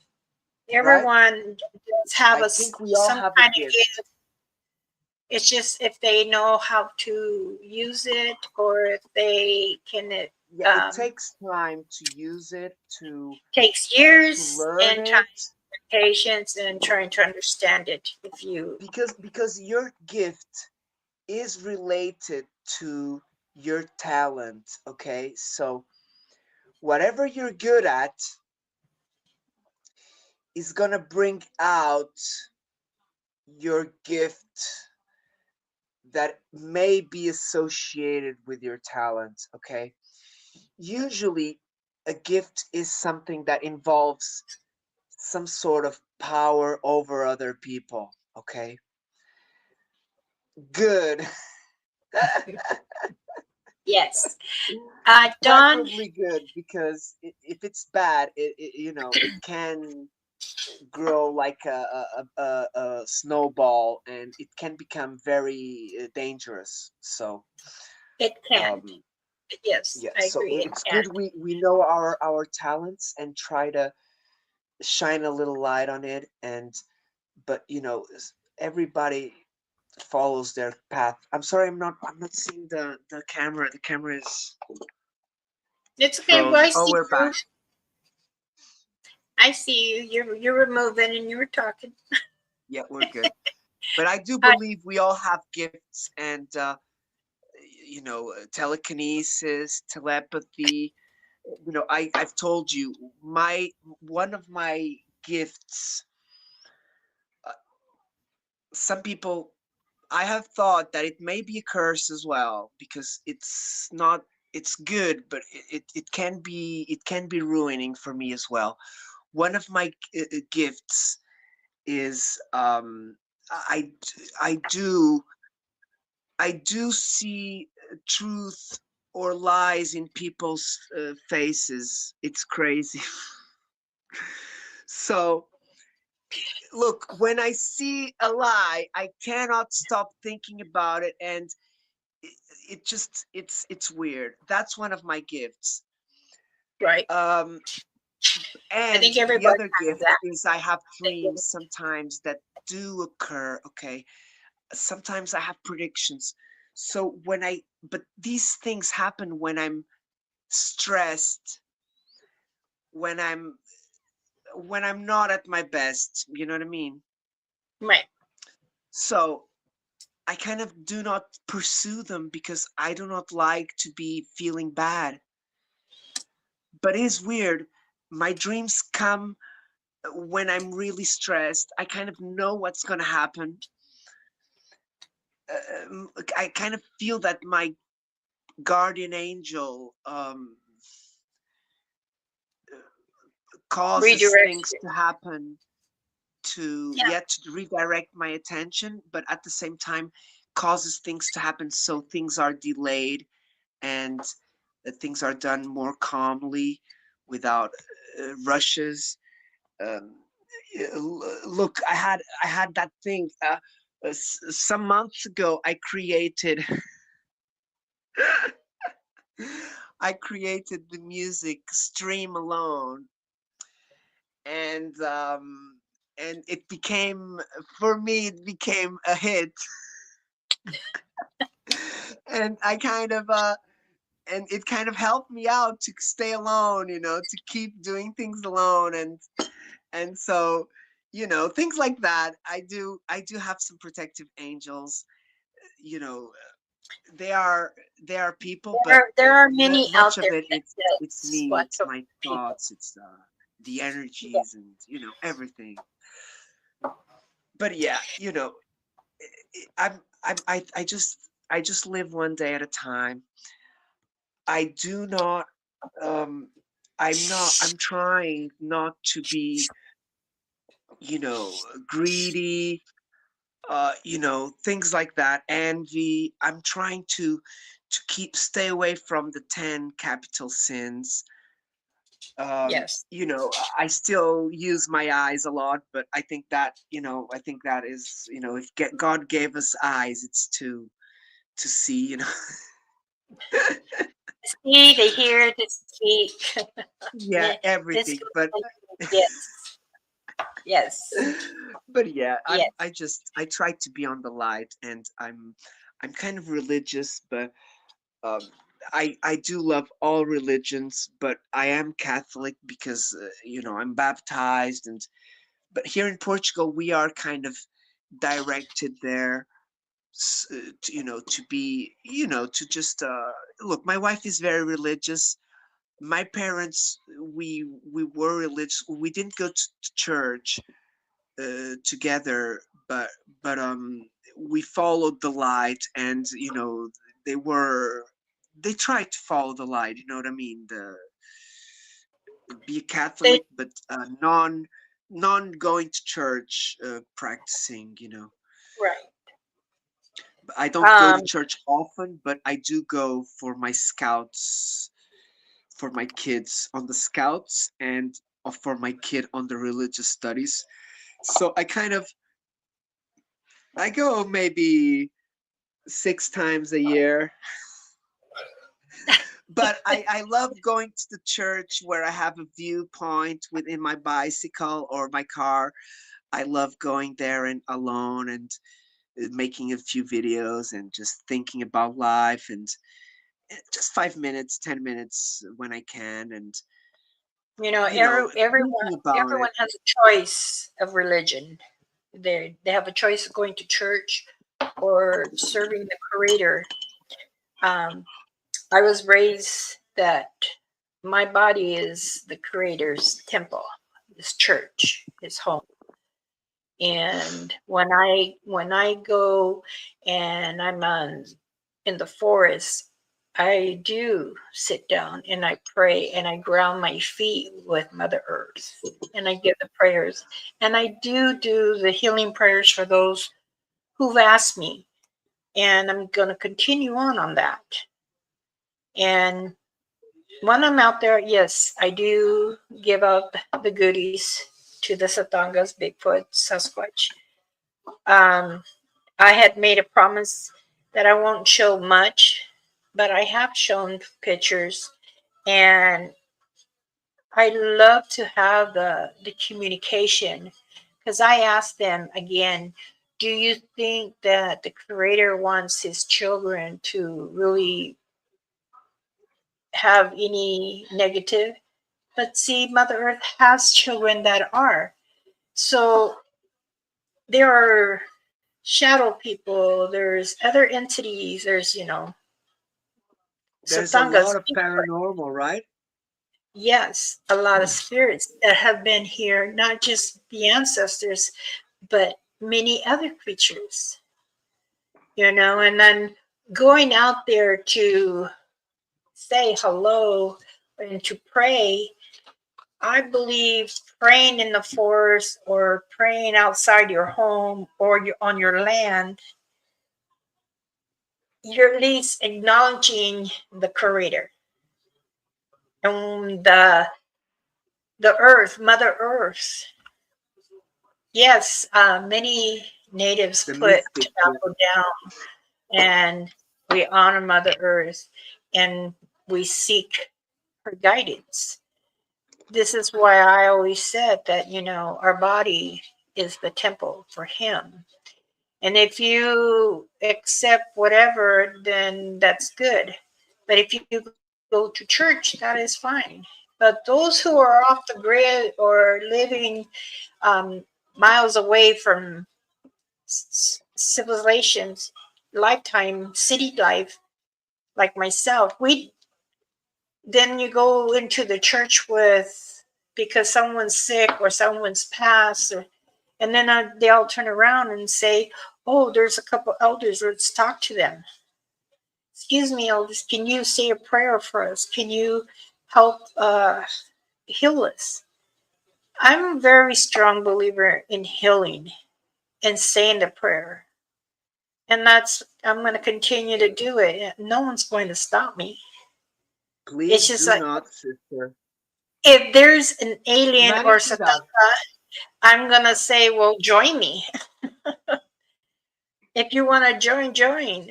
[SPEAKER 2] right.
[SPEAKER 1] Everyone does have
[SPEAKER 2] I think we all
[SPEAKER 1] some
[SPEAKER 2] have a
[SPEAKER 1] kind of
[SPEAKER 2] gift.
[SPEAKER 1] gift. It's just if they know how to use it or if they can.
[SPEAKER 2] Yeah, it
[SPEAKER 1] Um,
[SPEAKER 2] takes time to use it
[SPEAKER 1] takes
[SPEAKER 2] to
[SPEAKER 1] years
[SPEAKER 2] learn
[SPEAKER 1] and time,
[SPEAKER 2] it
[SPEAKER 1] patience, and trying to understand it. If you
[SPEAKER 2] because your gift is related to your talent. Okay, so whatever you're good at is gonna bring out your gift that may be associated with your talent. Okay, usually a gift is something that involves some sort of power over other people. Okay, good.
[SPEAKER 1] yes, Don.
[SPEAKER 2] Preferably good because if it's bad, it can grow like a snowball and it can become very dangerous. So
[SPEAKER 1] It can.
[SPEAKER 2] um,
[SPEAKER 1] Yes,
[SPEAKER 2] Yeah,
[SPEAKER 1] I
[SPEAKER 2] so
[SPEAKER 1] agree. It
[SPEAKER 2] it's
[SPEAKER 1] can.
[SPEAKER 2] good we know our talents and try to shine a little light on it. And but everybody follows their path. I'm sorry, I'm not seeing the camera. The camera is
[SPEAKER 1] It's okay. Well,
[SPEAKER 2] frozen.
[SPEAKER 1] I
[SPEAKER 2] Oh,
[SPEAKER 1] see
[SPEAKER 2] we're
[SPEAKER 1] you.
[SPEAKER 2] back.
[SPEAKER 1] I see you. You were moving and you were talking.
[SPEAKER 2] Yeah, we're good. But I do
[SPEAKER 1] I,
[SPEAKER 2] believe we all have gifts, and telekinesis, telepathy. I've told you, my one of my gifts. Uh, some people, I have thought that it may be a curse as well, because it's not. It's good, but it can be ruining for me as well. One of my gifts is I do I do see truth or lies in people's faces. It's crazy. So, look, when I see a lie, I cannot stop thinking about it, and it, it's weird. That's one of my gifts.
[SPEAKER 1] right.
[SPEAKER 2] Um,
[SPEAKER 1] I
[SPEAKER 2] and
[SPEAKER 1] think
[SPEAKER 2] the
[SPEAKER 1] everybody
[SPEAKER 2] other
[SPEAKER 1] has
[SPEAKER 2] gift
[SPEAKER 1] that.
[SPEAKER 2] is I have dreams sometimes that do occur. Okay, sometimes I have predictions. So but these things happen when I'm stressed, when I'm not at my best, you know what I mean?
[SPEAKER 1] Right.
[SPEAKER 2] So I kind of do not pursue them because I do not like to be feeling bad. But it is weird. My dreams come when I'm really stressed. I kind of know what's going to happen. I kind of feel that my guardian angel causes
[SPEAKER 1] Redirects
[SPEAKER 2] things
[SPEAKER 1] you.
[SPEAKER 2] to happen to
[SPEAKER 1] Yeah.
[SPEAKER 2] yet to redirect my attention, but at the same time causes things to happen so things are delayed, and things are done more calmly without rushes. um, Look, I had that thing some months ago. I created the music Stream Alone, and it became, for me, it became a hit. And I kind of and it kind of helped me out to stay alone, to keep doing things alone. And so, things like that. I do have some protective angels. you know they are people, but
[SPEAKER 1] There are many
[SPEAKER 2] much
[SPEAKER 1] out
[SPEAKER 2] of
[SPEAKER 1] there
[SPEAKER 2] it,
[SPEAKER 1] that
[SPEAKER 2] it's
[SPEAKER 1] does
[SPEAKER 2] me,
[SPEAKER 1] watch
[SPEAKER 2] it's
[SPEAKER 1] over
[SPEAKER 2] my
[SPEAKER 1] people.
[SPEAKER 2] thoughts, it's the
[SPEAKER 1] Yeah.
[SPEAKER 2] energies, and everything. But yeah, I just live one day at a time. I do not um I'm trying not to be, greedy, things like that, envy. I'm trying to stay away from the 10 capital sins.
[SPEAKER 1] Yes.
[SPEAKER 2] I still use my eyes a lot, but I think that is, if God gave us eyes, it's to see,
[SPEAKER 1] See, to hear, to speak.
[SPEAKER 2] yeah,
[SPEAKER 1] This
[SPEAKER 2] everything. But
[SPEAKER 1] goes with gifts. Yes.
[SPEAKER 2] but yeah,
[SPEAKER 1] Yes.
[SPEAKER 2] I try to be on the light, and I'm kind of religious, but um I do love all religions, but I am Catholic because I'm baptized. And but here in Portugal we are kind of directed there, to be, to just look. My wife is very religious. My parents, we were religious. We didn't go to church together, but we followed the light, and they were they tried to follow the light. You know what I mean? Be a
[SPEAKER 1] They,
[SPEAKER 2] Catholic, but non going to church, practicing.
[SPEAKER 1] right.
[SPEAKER 2] I don't go to
[SPEAKER 1] Um,
[SPEAKER 2] church often, but I do go for my scouts, for my kids on the scouts, and for my kid on the religious studies. So I go maybe 6 times a year. But I love going to the church where I have a viewpoint within my bicycle or my car. I love going there and alone and making a few videos and just thinking about life and just 5 minutes, 10 minutes when I can, and
[SPEAKER 1] You know,
[SPEAKER 2] thinking about it.
[SPEAKER 1] everyone has a choice of religion. They have a choice of going to church or serving the Creator. Um, I was raised that my body is the Creator's temple, His church, His home. And when I go and I'm in the forest, I do sit down and I pray and I ground my feet with Mother Earth and I give the prayers and I do the healing prayers for those who've asked me, and I'm going to continue on that. And when I'm out there, yes, I do give out the goodies to the Satangas, Bigfoot, Sasquatch. Um, I had made a promise that I won't show much, but I have shown pictures, and I love to have the communication because I asked them again, do you think that the Creator wants His children to really have any negative? But see, Mother Earth has children that are. So there are shadow people, there's other entities, there's,
[SPEAKER 2] There's a lot
[SPEAKER 1] Satangas,
[SPEAKER 2] of paranormal, right?
[SPEAKER 1] yes, a lot of spirits that have been here, not just the ancestors, but many other creatures, and then going out there to say hello and to pray. I believe praying in the forest or praying outside your home or on your land, you're at least acknowledging the Creator and the Earth, Mother Earth. Yes, many natives
[SPEAKER 2] The
[SPEAKER 1] put
[SPEAKER 2] mystic.
[SPEAKER 1] tobacco down, and we honor Mother Earth, and we seek her guidance. This is why I always said that, our body is the temple for Him. And if you accept whatever, then that's good. But if you go to church, that is fine. But those who are off the grid or living um, miles away from civilizations, lifetime, city life, like myself, then you go into the church with because someone's sick or someone's passed, and then they all turn around and say, "Oh, there's a couple elders. Let's talk to them. Excuse me, elders. Can you say a prayer for us? Can you help heal us?" I'm a very strong believer in healing and saying the prayer, and I'm going to continue to do it. No one's going to stop me. It's
[SPEAKER 2] Please
[SPEAKER 1] just
[SPEAKER 2] do
[SPEAKER 1] like
[SPEAKER 2] not, sister.
[SPEAKER 1] if there's an alien or
[SPEAKER 2] Humanidad.
[SPEAKER 1] Sataka, I'm gonna say, well, join me. If you want to join, join.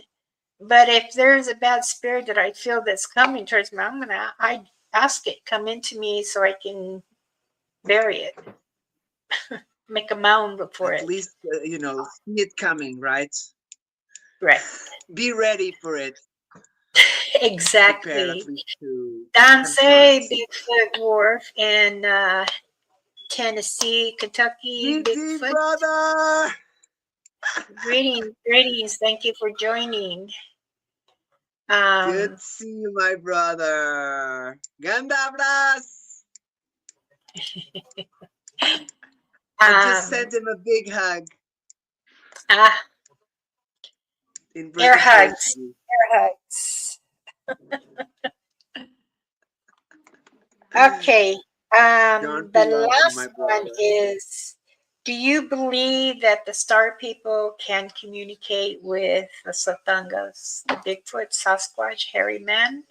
[SPEAKER 1] But if there's a bad spirit that I feel that's coming towards me, I ask it come into me so I can bury it, make a mound before
[SPEAKER 2] At
[SPEAKER 1] it.
[SPEAKER 2] least, see it coming, right?
[SPEAKER 1] Right.
[SPEAKER 2] Be ready for it. Prepare at
[SPEAKER 1] Exactly.
[SPEAKER 2] least to
[SPEAKER 1] Dance,
[SPEAKER 2] confront.
[SPEAKER 1] Bigfoot Wharf in Tennessee, Kentucky,
[SPEAKER 2] GG,
[SPEAKER 1] Bigfoot.
[SPEAKER 2] brother!
[SPEAKER 1] Greetings, greetings. Thank you for joining.
[SPEAKER 2] Good
[SPEAKER 1] Um,
[SPEAKER 2] to see you, my brother. Ganda abras! I just
[SPEAKER 1] um,
[SPEAKER 2] sent him a big hug
[SPEAKER 1] ah,
[SPEAKER 2] in
[SPEAKER 1] air
[SPEAKER 2] in
[SPEAKER 1] hugs,
[SPEAKER 2] Portuguese.
[SPEAKER 1] air hugs. Okay.
[SPEAKER 2] Don't be
[SPEAKER 1] The
[SPEAKER 2] laughing, my
[SPEAKER 1] last one
[SPEAKER 2] brother.
[SPEAKER 1] is, do you believe that the star people can communicate with the Satangas, the Bigfoot, Sasquatch, hairy man?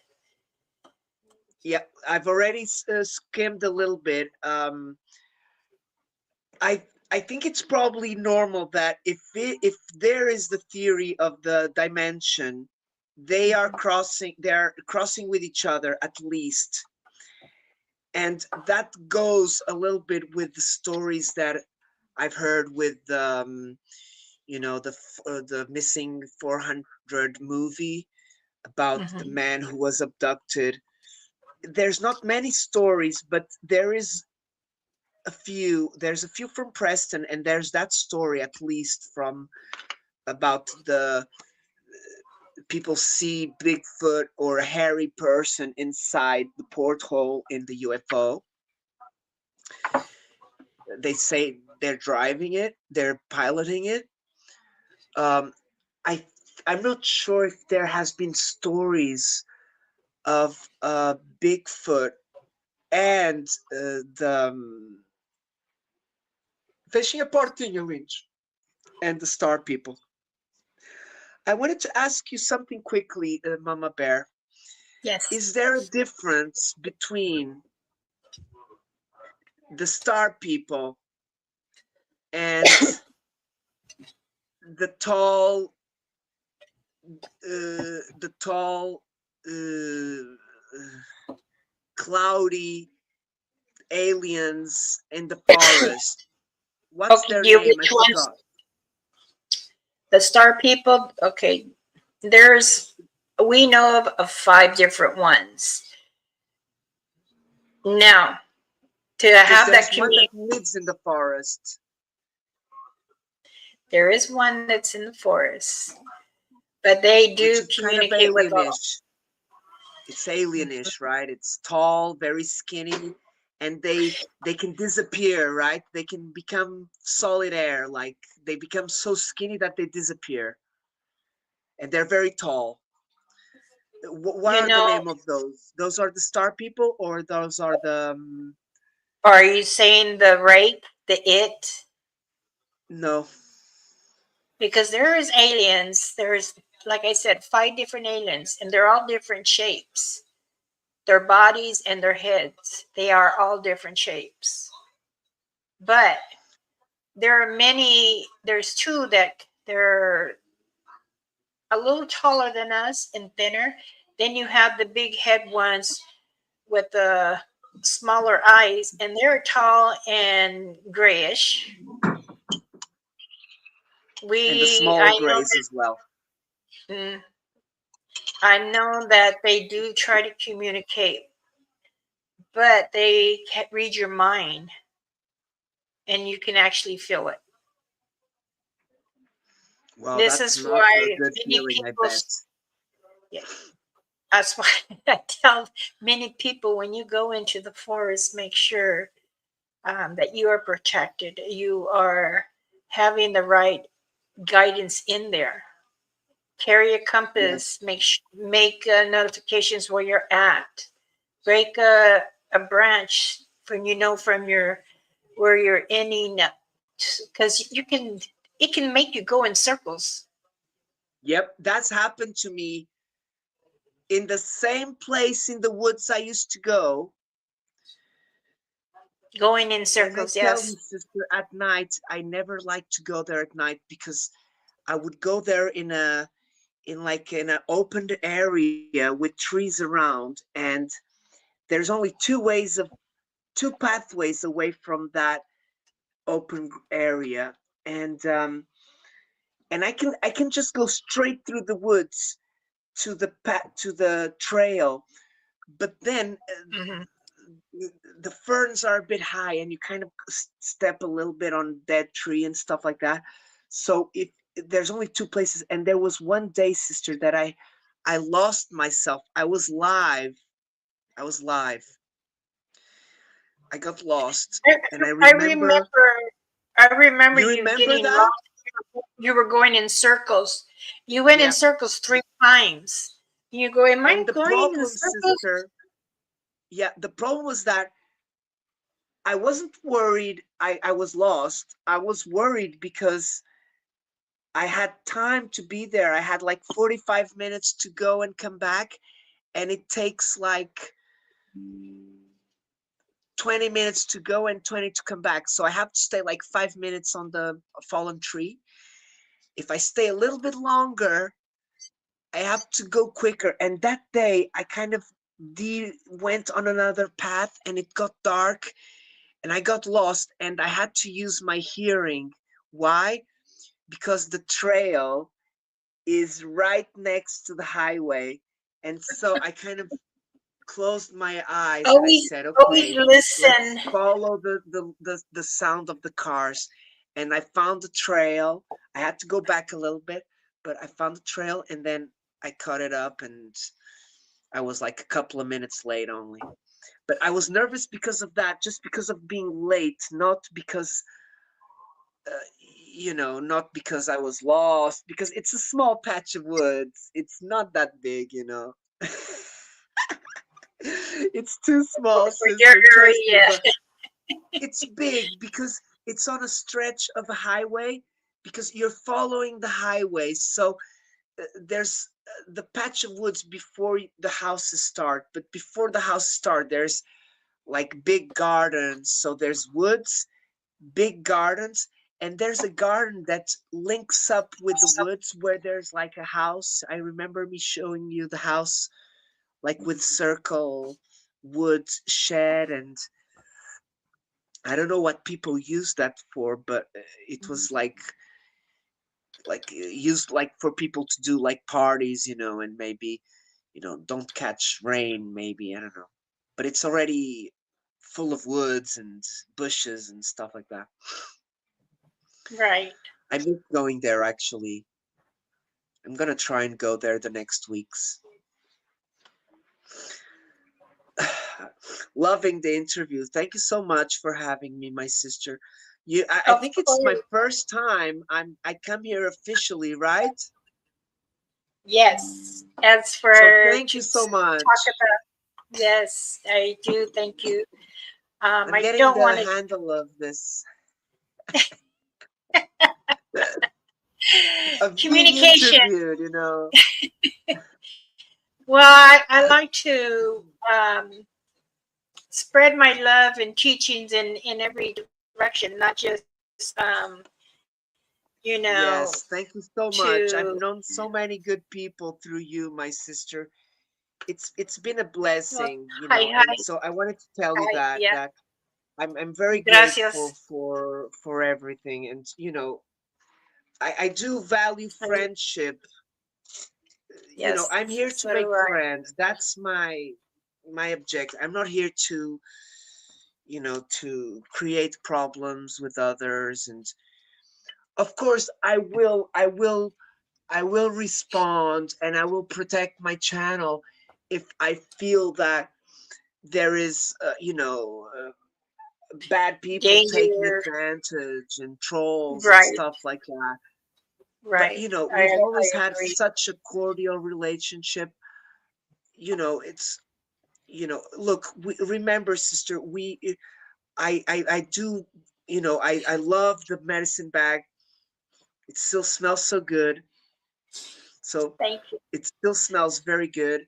[SPEAKER 2] Yeah, I've already skimmed a little bit. I think it's probably normal that if there is the theory of the dimension, they're crossing with each other at least. And that goes a little bit with the stories that I've heard with, the Missing 400 movie about the
[SPEAKER 1] Mhm.
[SPEAKER 2] man who was abducted. There's not many stories, but there's a few from Preston, and there's that story at least from about the people see Bigfoot or a hairy person inside the porthole in the UFO. They say they're driving it, they're piloting it. Um, I I'm not sure if there has been stories of Bigfoot and the Fechei a portinha, Lynch, and the Star People. I wanted to ask you something quickly, Mama Bear.
[SPEAKER 1] Yes.
[SPEAKER 2] Is there a difference between the Star People and the tall, cloudy aliens in the forest? What's
[SPEAKER 1] Okay,
[SPEAKER 2] their
[SPEAKER 1] you
[SPEAKER 2] name? I
[SPEAKER 1] which ones?
[SPEAKER 2] forgot.
[SPEAKER 1] The Star People. Okay, we know of 5 different ones. Now, to
[SPEAKER 2] Because
[SPEAKER 1] have
[SPEAKER 2] there's
[SPEAKER 1] that
[SPEAKER 2] one that
[SPEAKER 1] community,
[SPEAKER 2] lives in the forest,
[SPEAKER 1] there is one that's in the forest, but they
[SPEAKER 2] which
[SPEAKER 1] do
[SPEAKER 2] is kind of
[SPEAKER 1] communicate with all.
[SPEAKER 2] alienish. It's alienish, right? It's tall, very skinny, and they can disappear, right? They can become solid air, like they become so skinny that they disappear, and they're very tall. What
[SPEAKER 1] You
[SPEAKER 2] are the
[SPEAKER 1] know,
[SPEAKER 2] name of those? Those are the Star People, or those are the
[SPEAKER 1] are you saying the rape, the it?
[SPEAKER 2] no?
[SPEAKER 1] Because there is aliens. There's, like I said, 5 different aliens, and they're all different shapes. Their bodies and their heads, they are all different shapes. But there are many. There's 2 that they're a little taller than us and thinner. Then you have the big head ones with the smaller eyes, and they're tall and grayish.
[SPEAKER 2] And the
[SPEAKER 1] We,
[SPEAKER 2] small
[SPEAKER 1] I know
[SPEAKER 2] grays as well.
[SPEAKER 1] that, I know that they do try to communicate, but they can't read your mind, and you can actually feel it.
[SPEAKER 2] Well,
[SPEAKER 1] This
[SPEAKER 2] that's
[SPEAKER 1] is
[SPEAKER 2] not a
[SPEAKER 1] why
[SPEAKER 2] good
[SPEAKER 1] many
[SPEAKER 2] feeling, I
[SPEAKER 1] people.
[SPEAKER 2] bet.
[SPEAKER 1] Yeah, that's why I tell many people, when you go into the forest, make sure that you are protected. You are having the right guidance in there. Carry a compass.
[SPEAKER 2] Yes.
[SPEAKER 1] Make notifications where you're at. Break a branch from from your where you're ending, because you can. It can make you go in circles.
[SPEAKER 2] Yep, that's happened to me in the same place in the woods I used to go.
[SPEAKER 1] Going in
[SPEAKER 2] And I
[SPEAKER 1] circles.
[SPEAKER 2] tell
[SPEAKER 1] Yes.
[SPEAKER 2] you, sister, at night, I never like to go there at night because I would go there in an open area with trees around, and there's only two pathways away from that open area, and I can just go straight through the woods to the trail, but then
[SPEAKER 1] Hmm.
[SPEAKER 2] the ferns are a bit high and you kind of step a little bit on dead tree and stuff like that. So if there's only two places, and there was one day, sister, that I lost myself. I was live. I got lost, and I
[SPEAKER 1] I
[SPEAKER 2] remember.
[SPEAKER 1] remember. I remember
[SPEAKER 2] You
[SPEAKER 1] you
[SPEAKER 2] remember
[SPEAKER 1] getting
[SPEAKER 2] that?
[SPEAKER 1] lost. You were going in circles. You went in
[SPEAKER 2] Yeah.
[SPEAKER 1] circles 3 times. You go, am I
[SPEAKER 2] And the
[SPEAKER 1] going in
[SPEAKER 2] problem,
[SPEAKER 1] circles?
[SPEAKER 2] sister, yeah, the problem was that I wasn't worried I was lost. I was worried because I had time to be there. I had like 45 minutes to go and come back, and it takes like 20 minutes to go and 20 to come back. So I have to stay like 5 minutes on the fallen tree. If I stay a little bit longer, I have to go quicker. And that day I kind of went on another path and it got dark and I got lost and I had to use my hearing. Why? Because the trail is right next to the highway. And so I kind of closed my eyes and I
[SPEAKER 1] Always,
[SPEAKER 2] said,
[SPEAKER 1] always
[SPEAKER 2] okay, let's
[SPEAKER 1] listen.
[SPEAKER 2] follow the sound of the cars. And I found the trail. I had to go back a little bit, but I found the trail and then I cut it up and I was like a couple of minutes late only. But I was nervous because of that, just because of being late, not because, not because I was lost, because it's a small patch of woods. It's not that big. It's too small,
[SPEAKER 1] For your
[SPEAKER 2] sister. Trust me,
[SPEAKER 1] area.
[SPEAKER 2] but it's big because it's on a stretch of a highway because you're following the highway. So there's the patch of woods before the houses start, but before the house start, there's like big gardens. So there's woods, big gardens, and there's a garden that links up with the woods where there's like a house. I remember me showing you the house, like with circle wood shed, and I don't know what people use that for, but it was like used like for people to do like parties, and maybe, don't catch rain, maybe, I don't know. But it's already full of woods and bushes and stuff like that.
[SPEAKER 1] Right.
[SPEAKER 2] I miss going there actually. I'm gonna try and go there the next weeks. Loving the interview. Thank you so much for having me, my sister. I
[SPEAKER 1] Of
[SPEAKER 2] think it's my
[SPEAKER 1] course.
[SPEAKER 2] first time I come here officially, right?
[SPEAKER 1] Yes. As for
[SPEAKER 2] So thank
[SPEAKER 1] to
[SPEAKER 2] you so
[SPEAKER 1] talk
[SPEAKER 2] much.
[SPEAKER 1] about, yes, I do. Thank you.
[SPEAKER 2] I'm
[SPEAKER 1] I
[SPEAKER 2] getting
[SPEAKER 1] don't
[SPEAKER 2] the
[SPEAKER 1] want to.
[SPEAKER 2] handle of this, of being
[SPEAKER 1] Communication.
[SPEAKER 2] interviewed.
[SPEAKER 1] Well, I like to spread my love and teachings in every direction, not just you know
[SPEAKER 2] Yes, thank you so much. I've
[SPEAKER 1] to
[SPEAKER 2] known so many good people through you, my sister. It's been a
[SPEAKER 1] well,
[SPEAKER 2] blessing,
[SPEAKER 1] hi
[SPEAKER 2] and
[SPEAKER 1] hi
[SPEAKER 2] so I wanted to tell you
[SPEAKER 1] hi yeah,
[SPEAKER 2] that I'm very grateful
[SPEAKER 1] gracias.
[SPEAKER 2] for everything, and I do value
[SPEAKER 1] I,
[SPEAKER 2] friendship.
[SPEAKER 1] yes,
[SPEAKER 2] I'm here to
[SPEAKER 1] so do
[SPEAKER 2] make
[SPEAKER 1] I.
[SPEAKER 2] friends. That's my objective. I'm not here to create problems with others. And of course I will respond and I will protect my channel if I feel that there is bad people taking
[SPEAKER 1] Danger.
[SPEAKER 2] advantage and trolls and
[SPEAKER 1] Right,
[SPEAKER 2] stuff like that. But
[SPEAKER 1] right.
[SPEAKER 2] we've
[SPEAKER 1] I
[SPEAKER 2] always had
[SPEAKER 1] agree.
[SPEAKER 2] such a cordial relationship. It's look, remember, sister, I do, I love the medicine bag. It still smells so good. So
[SPEAKER 1] Thank you.
[SPEAKER 2] it still smells very good.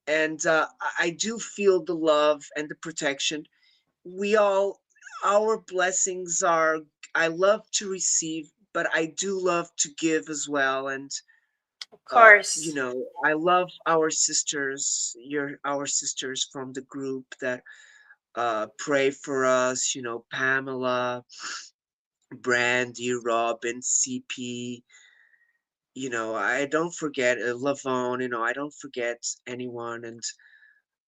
[SPEAKER 2] And I do feel the love and the protection. We all, our blessings are, I love to receive, but I do love to give as well. And
[SPEAKER 1] Of course.
[SPEAKER 2] I love our sisters from the group that pray for us, Pamela, Brandy, Robin, CP, I don't forget Lavone, I don't forget anyone. And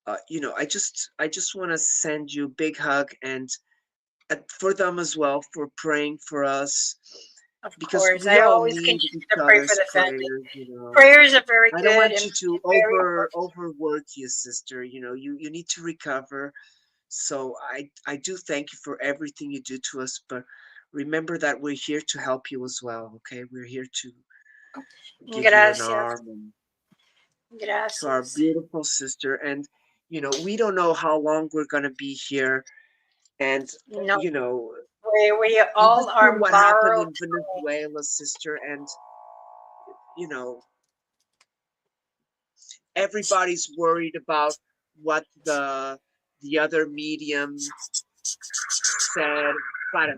[SPEAKER 2] I just want to send you a big hug, and for them as well, for praying for us,
[SPEAKER 1] Of
[SPEAKER 2] because
[SPEAKER 1] course.
[SPEAKER 2] we
[SPEAKER 1] I
[SPEAKER 2] all
[SPEAKER 1] always
[SPEAKER 2] need
[SPEAKER 1] continue
[SPEAKER 2] each
[SPEAKER 1] to pray for
[SPEAKER 2] other's
[SPEAKER 1] the family.
[SPEAKER 2] prayers.
[SPEAKER 1] Prayers are very
[SPEAKER 2] I don't
[SPEAKER 1] good
[SPEAKER 2] want
[SPEAKER 1] and
[SPEAKER 2] you to
[SPEAKER 1] very important.
[SPEAKER 2] overwork you, sister. You need to recover. So I do thank you for everything you do to us, but remember that we're here to help you as well. Okay, we're here to give you an
[SPEAKER 1] Gracias.
[SPEAKER 2] arm, and to our
[SPEAKER 1] Gracias.
[SPEAKER 2] beautiful sister. And we don't know how long we're gonna be here. And
[SPEAKER 1] No,
[SPEAKER 2] you know,
[SPEAKER 1] we
[SPEAKER 2] you
[SPEAKER 1] all
[SPEAKER 2] just seen
[SPEAKER 1] are
[SPEAKER 2] what happened
[SPEAKER 1] borrowed.
[SPEAKER 2] in Venezuela, sister, and you know everybody's worried about what the other medium said. Para,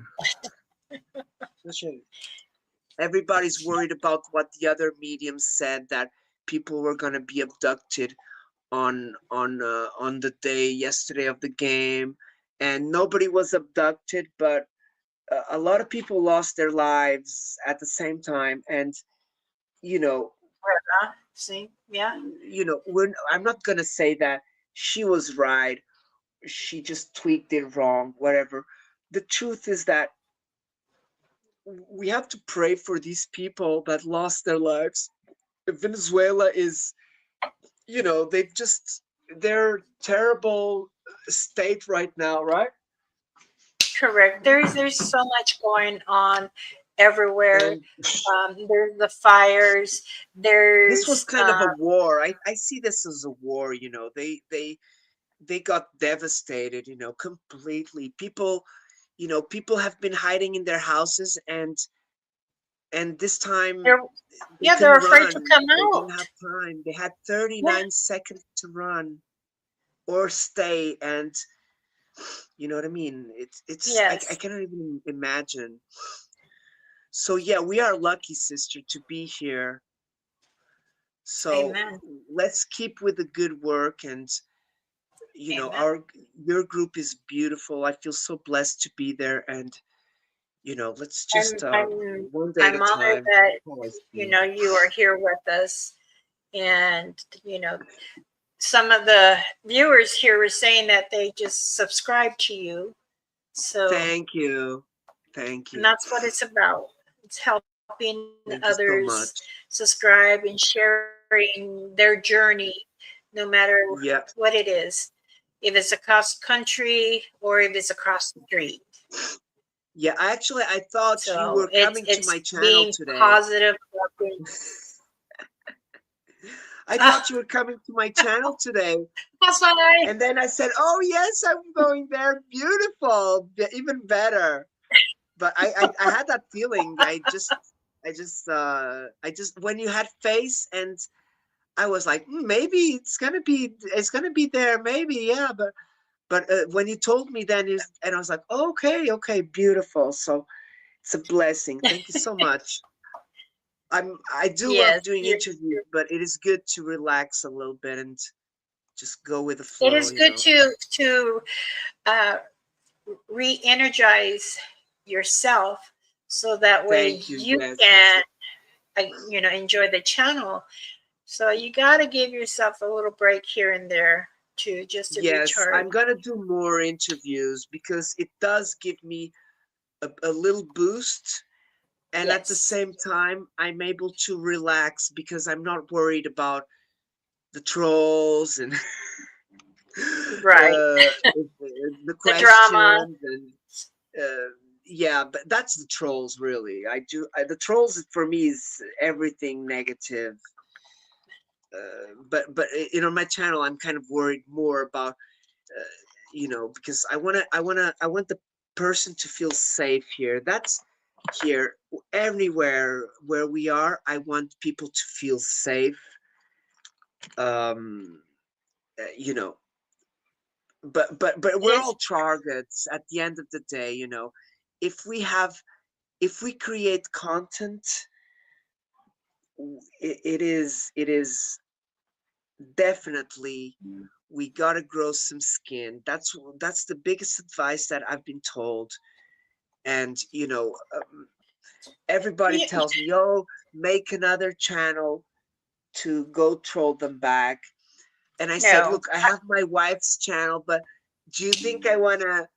[SPEAKER 2] everybody's worried about what the other medium said, that people were gonna be abducted on the day yesterday of the game, and nobody was abducted, but a lot of people lost their lives at the same time. And you know,
[SPEAKER 1] See, yeah,
[SPEAKER 2] I'm not gonna say that she was right, she just tweaked it wrong, whatever. The truth is that we have to pray for these people that lost their lives. Venezuela is, they've just, they're terrible state right now, right?
[SPEAKER 1] correct. There's so much going on everywhere.
[SPEAKER 2] And
[SPEAKER 1] There's the fires.
[SPEAKER 2] this was
[SPEAKER 1] There's
[SPEAKER 2] kind of a war. I see this as a war. They got devastated, completely. People have been hiding in their houses, and this time
[SPEAKER 1] they're
[SPEAKER 2] they
[SPEAKER 1] yeah, they're
[SPEAKER 2] couldn't
[SPEAKER 1] afraid
[SPEAKER 2] run.
[SPEAKER 1] to come
[SPEAKER 2] They didn't
[SPEAKER 1] out.
[SPEAKER 2] have time. They had
[SPEAKER 1] Yeah,
[SPEAKER 2] 39 seconds to run or stay. And you know what I mean? I
[SPEAKER 1] yes,
[SPEAKER 2] cannot even imagine. So yeah, we are lucky, sister, to be here. So
[SPEAKER 1] amen,
[SPEAKER 2] let's keep with the good work. And
[SPEAKER 1] amen.
[SPEAKER 2] our your group is beautiful. I feel so blessed to be there. And let's just
[SPEAKER 1] I'm
[SPEAKER 2] one day at
[SPEAKER 1] I'm
[SPEAKER 2] a
[SPEAKER 1] honored
[SPEAKER 2] time.
[SPEAKER 1] that
[SPEAKER 2] That's how I feel.
[SPEAKER 1] you are here with us, and some of the viewers here were saying that they just subscribe to you. So,
[SPEAKER 2] Thank you. Thank
[SPEAKER 1] and
[SPEAKER 2] you.
[SPEAKER 1] that's what it's about. It's helping
[SPEAKER 2] Thank you so
[SPEAKER 1] others
[SPEAKER 2] much.
[SPEAKER 1] subscribe and sharing their journey, no matter
[SPEAKER 2] Yeah.
[SPEAKER 1] what it is. If it's across country or if it's across the street.
[SPEAKER 2] Yeah, actually, I thought you
[SPEAKER 1] So
[SPEAKER 2] were coming to
[SPEAKER 1] it's
[SPEAKER 2] my channel
[SPEAKER 1] being
[SPEAKER 2] today.
[SPEAKER 1] positive. Helping.
[SPEAKER 2] I
[SPEAKER 1] Ah,
[SPEAKER 2] thought you were coming to my channel today.
[SPEAKER 1] that's why.
[SPEAKER 2] And then I said, oh, yes, I'm going there. Beautiful. Even better. But I had that feeling. When you had face, and I was like, maybe it's gonna be there. Maybe, yeah. But when you told me then, and I was like, okay, beautiful. So it's a blessing. Thank you so much. I do love
[SPEAKER 1] Yes,
[SPEAKER 2] doing interviews, but it is good to relax a little bit and just go with the
[SPEAKER 1] it
[SPEAKER 2] flow,
[SPEAKER 1] is good to uh, re-energize yourself so that way
[SPEAKER 2] Thank you.
[SPEAKER 1] you
[SPEAKER 2] Yes.
[SPEAKER 1] can enjoy the channel. So you got to give yourself a little break here and there to just to
[SPEAKER 2] Yes,
[SPEAKER 1] recharge.
[SPEAKER 2] I'm gonna do more interviews because it does give me a little boost, and at the
[SPEAKER 1] Yes,
[SPEAKER 2] same time, I'm able to relax because I'm not worried about the trolls and
[SPEAKER 1] right.
[SPEAKER 2] the
[SPEAKER 1] The drama.
[SPEAKER 2] questions. And uh, yeah, but that's the trolls, really. The trolls for me is everything negative. But on my channel, I'm kind of worried more about because I want the person to feel safe here. That's here. Everywhere where we are, I want people to feel safe. um you know but we're
[SPEAKER 1] It's
[SPEAKER 2] all targets at the end of the day. If we have if we create content, it is definitely, we gotta grow some skin. That's the biggest advice that I've been told. And everybody
[SPEAKER 1] yeah,
[SPEAKER 2] tells me, "Yo, make another channel to go troll them back." And I said,
[SPEAKER 1] no.
[SPEAKER 2] "Look, I have my wife's channel, but do you think I wanna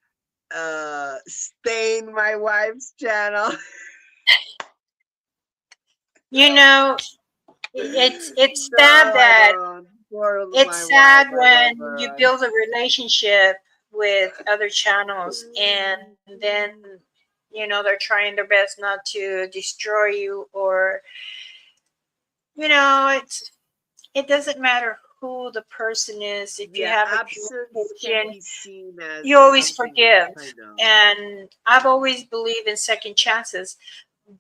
[SPEAKER 2] stain my wife's channel?"
[SPEAKER 1] You know, it's sad
[SPEAKER 2] No, I
[SPEAKER 1] that
[SPEAKER 2] don't. Poor my
[SPEAKER 1] it's
[SPEAKER 2] wife.
[SPEAKER 1] sad
[SPEAKER 2] I love
[SPEAKER 1] when you
[SPEAKER 2] her.
[SPEAKER 1] build a relationship with other channels and then they're trying their best not to destroy you, or it doesn't matter who the person is. If you
[SPEAKER 2] Yeah,
[SPEAKER 1] have a
[SPEAKER 2] absence can
[SPEAKER 1] communication,
[SPEAKER 2] be seen
[SPEAKER 1] you
[SPEAKER 2] as
[SPEAKER 1] always
[SPEAKER 2] something.
[SPEAKER 1] forgive.
[SPEAKER 2] I know.
[SPEAKER 1] And I've always believed in second chances.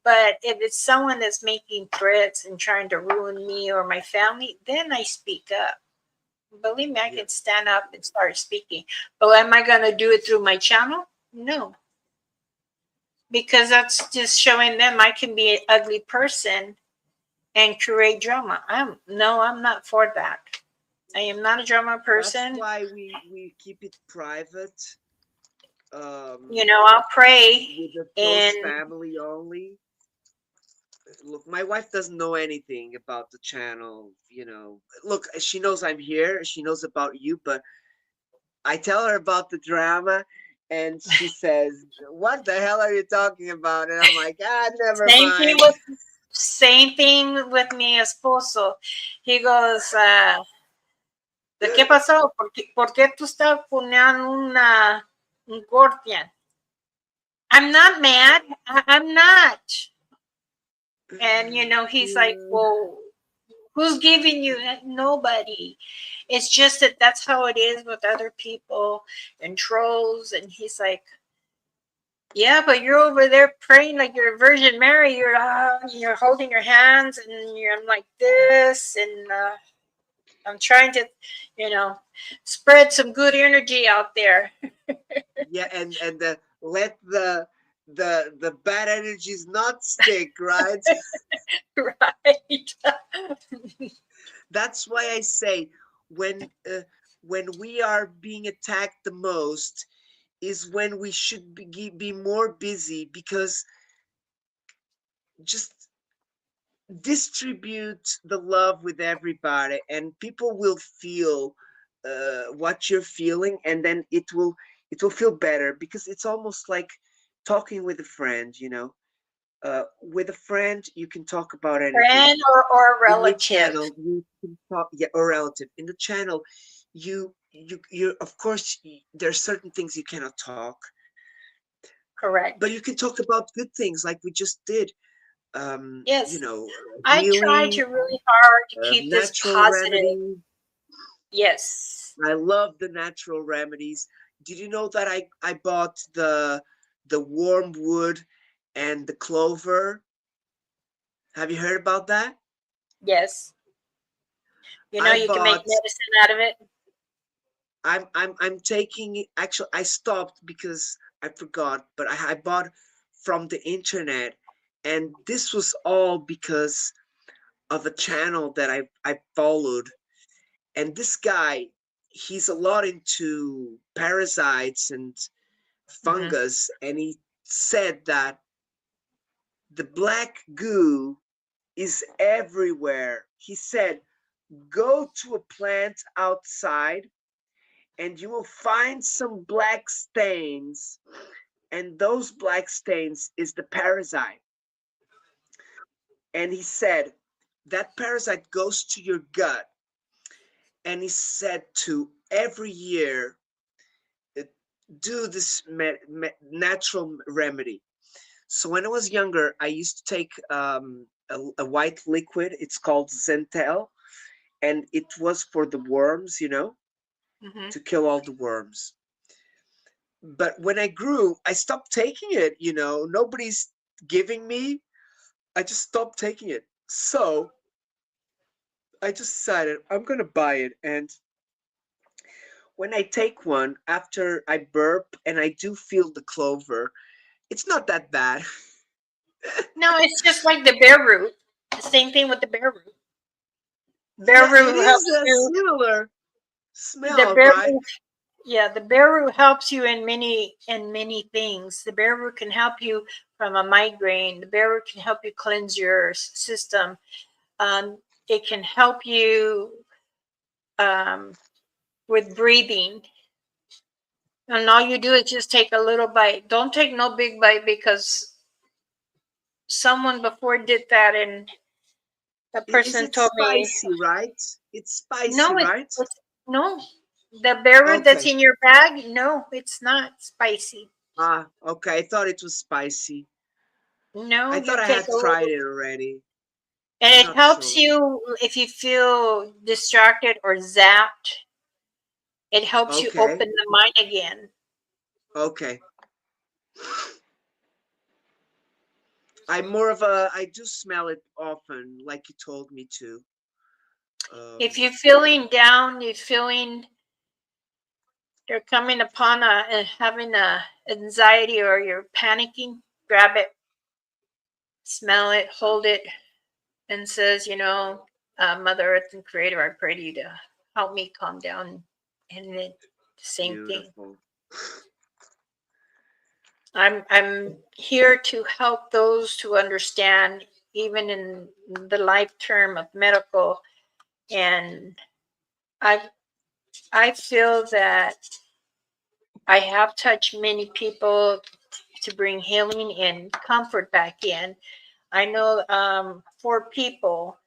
[SPEAKER 1] But if it's someone that's making threats and trying to ruin me or my family, then I speak up. Believe me, I
[SPEAKER 2] Yeah.
[SPEAKER 1] can stand up and start speaking. But am I going to do it through my channel? No, because that's just showing them I can be an ugly person and create drama. I'm not for that. I am not a drama
[SPEAKER 2] That's
[SPEAKER 1] person.
[SPEAKER 2] why we keep it private.
[SPEAKER 1] I'll pray
[SPEAKER 2] With a close
[SPEAKER 1] and
[SPEAKER 2] family only. Look, my wife doesn't know anything about the channel, Look, she knows I'm here, she knows about you, but I tell her about the drama and she says, "What the hell are you talking about?" And I'm like, never
[SPEAKER 1] same thing
[SPEAKER 2] mind.
[SPEAKER 1] with same thing with mi esposo. He goes, ¿de qué pasó? ¿Por qué tú estás poniendo un gordian? I'm not mad. I'm not. And he's like, well, who's giving you that? Nobody. It's just that that's how it is with other people and trolls. And he's like, yeah, but you're over there praying like you're Virgin Mary. You're holding your hands and you're like this, and I'm trying to, spread some good energy out there.
[SPEAKER 2] Yeah, and let the bad energies not stick, right?
[SPEAKER 1] Right.
[SPEAKER 2] That's why I say when we are being attacked the most is when we should be more busy, because just distribute the love with everybody and people will feel what you're feeling, and then it will feel better, because it's almost like talking with a friend, with a friend you can talk about anything.
[SPEAKER 1] Friend or
[SPEAKER 2] In the
[SPEAKER 1] relative.
[SPEAKER 2] channel you can talk, yeah, or relative. In the channel you of course there's certain things you cannot talk, but
[SPEAKER 1] Correct.
[SPEAKER 2] you can talk about good things like we just did.
[SPEAKER 1] Yes. I try
[SPEAKER 2] Healing,
[SPEAKER 1] to really hard to keep this
[SPEAKER 2] natural
[SPEAKER 1] positive.
[SPEAKER 2] remedy.
[SPEAKER 1] Yes.
[SPEAKER 2] I love the natural remedies. Did you know that I bought the wormwood and the clover? Have you heard about that?
[SPEAKER 1] Yes.
[SPEAKER 2] I
[SPEAKER 1] You can make
[SPEAKER 2] bought
[SPEAKER 1] medicine out of it.
[SPEAKER 2] I'm taking it. Actually, I stopped because I forgot, but I bought from the internet, and this was all because of a channel that I followed. And this guy, he's a lot into parasites and
[SPEAKER 1] Hmm.
[SPEAKER 2] fungus, and he said that the black goo is everywhere. He said, go to a plant outside and you will find some black stains, and those black stains is the parasite. And he said that parasite goes to your gut, and he said to every year do this natural remedy. So when I was younger, I used to take a white liquid. It's called Zentel, and it was for the worms,
[SPEAKER 1] Hmm.
[SPEAKER 2] to kill all the worms. But when I grew, I stopped taking it. Nobody's giving me. I just stopped taking it. So I just decided I'm gonna buy it, and when I take one after I burp and I do feel the clover, it's not that bad.
[SPEAKER 1] No, it's just like the bear root. The same thing with the bear root. Bear
[SPEAKER 2] Yeah, it
[SPEAKER 1] root
[SPEAKER 2] is
[SPEAKER 1] helps
[SPEAKER 2] a
[SPEAKER 1] you.
[SPEAKER 2] similar
[SPEAKER 1] The
[SPEAKER 2] smell,
[SPEAKER 1] bear
[SPEAKER 2] right?
[SPEAKER 1] root, yeah, the bear root helps you in many things. The bear root can help you from a migraine. The bear root can help you cleanse your system. It can help you um, with breathing. And all you do is just take a little bite. Don't take no big bite, because someone before did that, and that
[SPEAKER 2] Is
[SPEAKER 1] person
[SPEAKER 2] it
[SPEAKER 1] told me,
[SPEAKER 2] spicy, right? It's spicy,
[SPEAKER 1] no,
[SPEAKER 2] right?
[SPEAKER 1] it's no. The bear root that's
[SPEAKER 2] Okay.
[SPEAKER 1] in your bag, no, it's not spicy.
[SPEAKER 2] Ah, okay. I thought it was spicy.
[SPEAKER 1] No,
[SPEAKER 2] I
[SPEAKER 1] you
[SPEAKER 2] thought I
[SPEAKER 1] take
[SPEAKER 2] had
[SPEAKER 1] a
[SPEAKER 2] tried
[SPEAKER 1] little,
[SPEAKER 2] it already.
[SPEAKER 1] and it
[SPEAKER 2] Not
[SPEAKER 1] helps
[SPEAKER 2] sure.
[SPEAKER 1] you if you feel distracted or zapped. It helps you
[SPEAKER 2] Okay.
[SPEAKER 1] open the mind again.
[SPEAKER 2] Okay. I do smell it often, like you told me to.
[SPEAKER 1] If
[SPEAKER 2] Um,
[SPEAKER 1] you're feeling down, you're coming upon having a anxiety, or you're panicking, grab it, smell it, hold it. and says, Mother Earth and Creator, I pray to you to help me calm down. And then the same thing.
[SPEAKER 2] Beautiful.
[SPEAKER 1] I'm here to help those to understand, even in the life term of medical. And I I feel that I have touched many people to bring healing and comfort back in. I know 4 people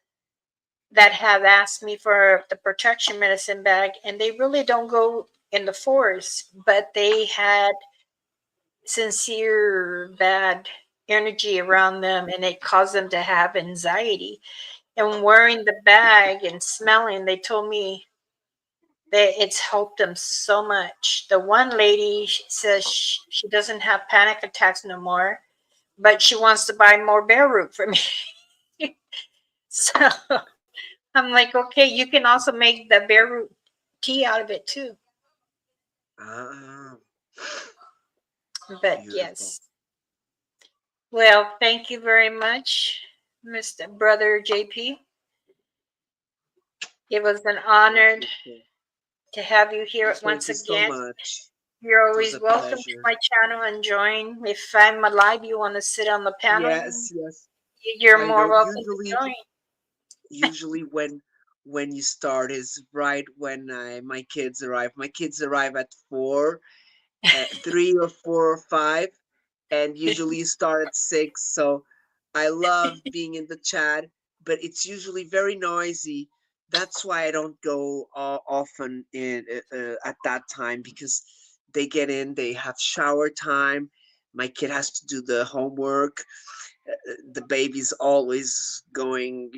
[SPEAKER 1] that have asked me for the protection medicine bag, and they really don't go in the forest, but they had sincere bad energy around them, and it caused them to have anxiety. And wearing the bag and smelling, they told me that it's helped them so much. The one lady says she doesn't have panic attacks no more, but she wants to buy more bear root for me. So I'm like, okay, you can also make the bear root tea out of it too.
[SPEAKER 2] Ah,
[SPEAKER 1] But
[SPEAKER 2] beautiful.
[SPEAKER 1] yes. Well, thank you very much, Mr. Brother JP. It was an
[SPEAKER 2] Thank
[SPEAKER 1] honor
[SPEAKER 2] you. Sir.
[SPEAKER 1] to have you here
[SPEAKER 2] Thank
[SPEAKER 1] once
[SPEAKER 2] you so
[SPEAKER 1] again.
[SPEAKER 2] much.
[SPEAKER 1] You're
[SPEAKER 2] It was
[SPEAKER 1] always
[SPEAKER 2] a
[SPEAKER 1] welcome to
[SPEAKER 2] pleasure.
[SPEAKER 1] my channel and join. If I'm alive, you want to sit on the panel,
[SPEAKER 2] Yes, yes.
[SPEAKER 1] you're
[SPEAKER 2] I
[SPEAKER 1] more
[SPEAKER 2] know.
[SPEAKER 1] welcome to join.
[SPEAKER 2] Usually when you start is right when my kids arrive. My kids arrive at 4, 3 or 4 or 5, and usually start at 6. So I love being in the chat, but it's usually very noisy. That's why I don't go often in at that time, because they get in, they have shower time. My kid has to do the homework. The baby's always going,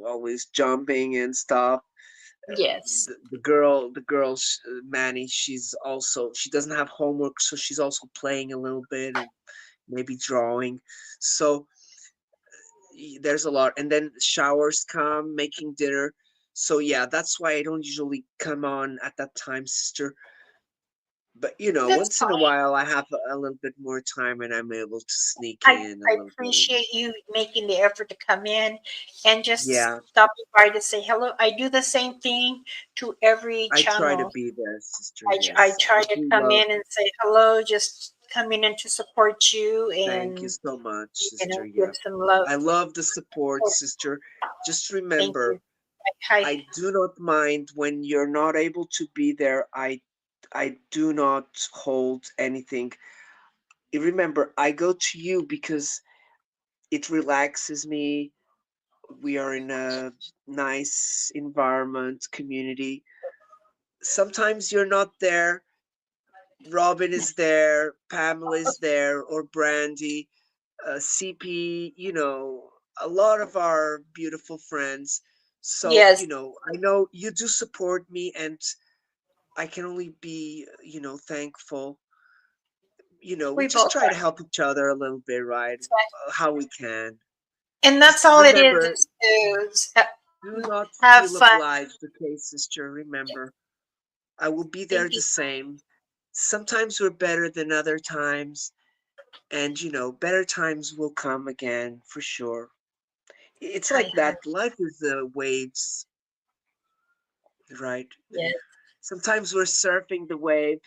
[SPEAKER 2] always jumping and stuff.
[SPEAKER 1] Yes.
[SPEAKER 2] The girl, Manny, she doesn't have homework, so she's also playing a little bit and maybe drawing. So there's a lot, and then showers come, making dinner. So yeah, that's why I don't usually come on at that time, sister. But
[SPEAKER 1] That's
[SPEAKER 2] once in a
[SPEAKER 1] fine.
[SPEAKER 2] while I have a little bit more time and I'm able to sneak
[SPEAKER 1] I,
[SPEAKER 2] in a
[SPEAKER 1] I
[SPEAKER 2] little bit.
[SPEAKER 1] appreciate you making the effort to come in and just
[SPEAKER 2] Yeah,
[SPEAKER 1] stopping by to say hello. I do the same thing to every
[SPEAKER 2] I try to
[SPEAKER 1] channel.
[SPEAKER 2] be there, sister.
[SPEAKER 1] I
[SPEAKER 2] Yes,
[SPEAKER 1] try
[SPEAKER 2] I
[SPEAKER 1] to
[SPEAKER 2] do
[SPEAKER 1] come
[SPEAKER 2] love.
[SPEAKER 1] in and say hello, just coming in to support you
[SPEAKER 2] Thank you
[SPEAKER 1] and
[SPEAKER 2] so much, sister.
[SPEAKER 1] give
[SPEAKER 2] Yeah,
[SPEAKER 1] some love.
[SPEAKER 2] I love the support,
[SPEAKER 1] Oh,
[SPEAKER 2] sister. Just
[SPEAKER 1] thank you.
[SPEAKER 2] remember,
[SPEAKER 1] Hi.
[SPEAKER 2] I do not mind when you're not able to be there. I do not hold anything. Remember, I go to you because it relaxes me. We are in a nice environment, community. Sometimes you're not there. Robin is there, Pamela is there, or Brandy, CP, a lot of our beautiful friends. So,
[SPEAKER 1] Yes,
[SPEAKER 2] I know you do support me, and I can only be, thankful. We
[SPEAKER 1] we
[SPEAKER 2] just
[SPEAKER 1] both
[SPEAKER 2] try to help each other a little bit, right?
[SPEAKER 1] are.
[SPEAKER 2] How we can.
[SPEAKER 1] And that's
[SPEAKER 2] Just
[SPEAKER 1] all it
[SPEAKER 2] remember,
[SPEAKER 1] is
[SPEAKER 2] do not
[SPEAKER 1] have
[SPEAKER 2] feel
[SPEAKER 1] fun.
[SPEAKER 2] obliged, okay, sister? Remember, I will be there
[SPEAKER 1] Thank
[SPEAKER 2] the
[SPEAKER 1] you.
[SPEAKER 2] same. Sometimes we're better than other times, and better times will come again for sure. It's
[SPEAKER 1] I
[SPEAKER 2] like
[SPEAKER 1] have.
[SPEAKER 2] that. Life is the waves, right?
[SPEAKER 1] Yes.
[SPEAKER 2] Sometimes we're surfing the wave.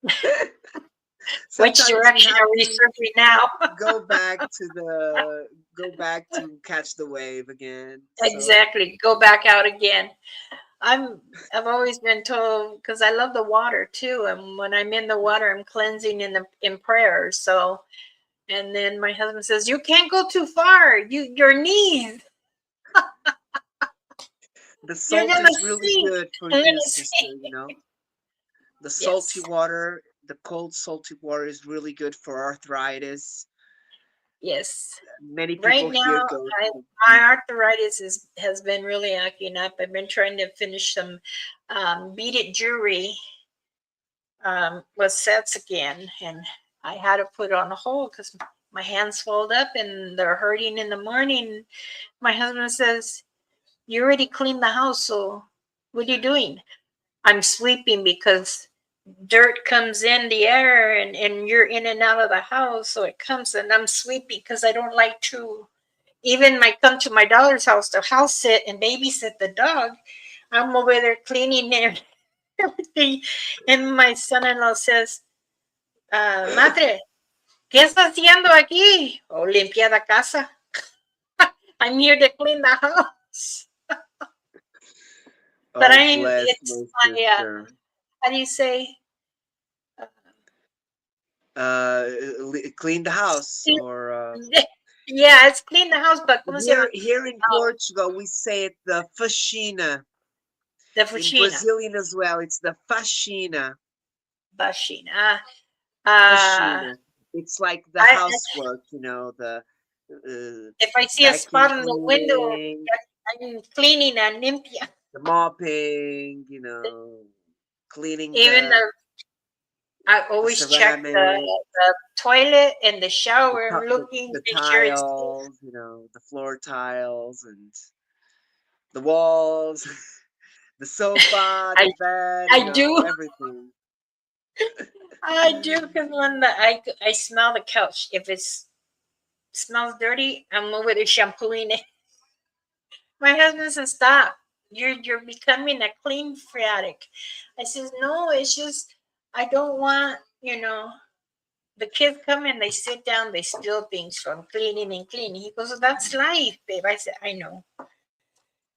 [SPEAKER 1] Which
[SPEAKER 2] Sometimes we
[SPEAKER 1] direction
[SPEAKER 2] have
[SPEAKER 1] are we
[SPEAKER 2] to
[SPEAKER 1] surfing now?
[SPEAKER 2] go back to the go back to catch the wave again. So
[SPEAKER 1] Exactly. Go back out again. I'm I've always been told because I love the water too, and when I'm in the water, I'm cleansing in prayer. So, and then my husband says, "You can't go too far. Your knees.
[SPEAKER 2] the
[SPEAKER 1] You're
[SPEAKER 2] salt
[SPEAKER 1] gonna
[SPEAKER 2] is really
[SPEAKER 1] sink.
[SPEAKER 2] good for
[SPEAKER 1] You're
[SPEAKER 2] you,
[SPEAKER 1] gonna
[SPEAKER 2] sister.
[SPEAKER 1] sink."
[SPEAKER 2] The salty
[SPEAKER 1] Yes,
[SPEAKER 2] water, the cold salty water is really good for arthritis.
[SPEAKER 1] yes.
[SPEAKER 2] Many
[SPEAKER 1] Right
[SPEAKER 2] people here
[SPEAKER 1] now,
[SPEAKER 2] go
[SPEAKER 1] I
[SPEAKER 2] to
[SPEAKER 1] my arthritis has been really acting up. I've been trying to finish some beaded jewelry with sets again, and I had to put it on hold because my hands swelled up and they're hurting in the morning. My husband says, "You already cleaned the house, so what are you doing?" I'm sweeping because dirt comes in the air and you're in and out of the house, so it comes, and I'm sweeping because I don't like to even my come to my daughter's house to house sit and babysit the dog. I'm over there cleaning everything, and my son-in-law says, "Madre, ¿qué está haciendo aquí?" Oh, limpia la casa. I'm here to clean the house. But
[SPEAKER 2] Oh, bless
[SPEAKER 1] it's
[SPEAKER 2] my
[SPEAKER 1] my,
[SPEAKER 2] sister.
[SPEAKER 1] how do you say? Uh,
[SPEAKER 2] Uh, clean the house, or
[SPEAKER 1] yeah, it's clean the house, but ¿cómo se llama?
[SPEAKER 2] here in
[SPEAKER 1] Oh,
[SPEAKER 2] Portugal we say it the faxina.
[SPEAKER 1] the
[SPEAKER 2] In
[SPEAKER 1] fushina.
[SPEAKER 2] Brazilian as well, it's the faxina.
[SPEAKER 1] Bashina.
[SPEAKER 2] Faxina. It's like the
[SPEAKER 1] I
[SPEAKER 2] housework, the
[SPEAKER 1] if I see a
[SPEAKER 2] vacuum
[SPEAKER 1] spot on the window,
[SPEAKER 2] cleaning,
[SPEAKER 1] I'm cleaning and limpia.
[SPEAKER 2] the mopping, cleaning
[SPEAKER 1] Even though I
[SPEAKER 2] the
[SPEAKER 1] always check
[SPEAKER 2] ceramic,
[SPEAKER 1] the toilet and the
[SPEAKER 2] the,
[SPEAKER 1] shower. I'm
[SPEAKER 2] ti- the
[SPEAKER 1] looking,
[SPEAKER 2] the
[SPEAKER 1] make sure it's clean.
[SPEAKER 2] tiles, the floor tiles and the walls, the sofa,
[SPEAKER 1] I
[SPEAKER 2] the bed,
[SPEAKER 1] I do
[SPEAKER 2] everything.
[SPEAKER 1] I do because when I smell the couch, if it smells dirty, I'm over there shampooing it. My husband says, "Stop! You're becoming a clean freatic." I says, "No, it's just I don't want the kids come and they sit down, they steal things from cleaning and cleaning." He goes, "That's life, babe." I said, "I know.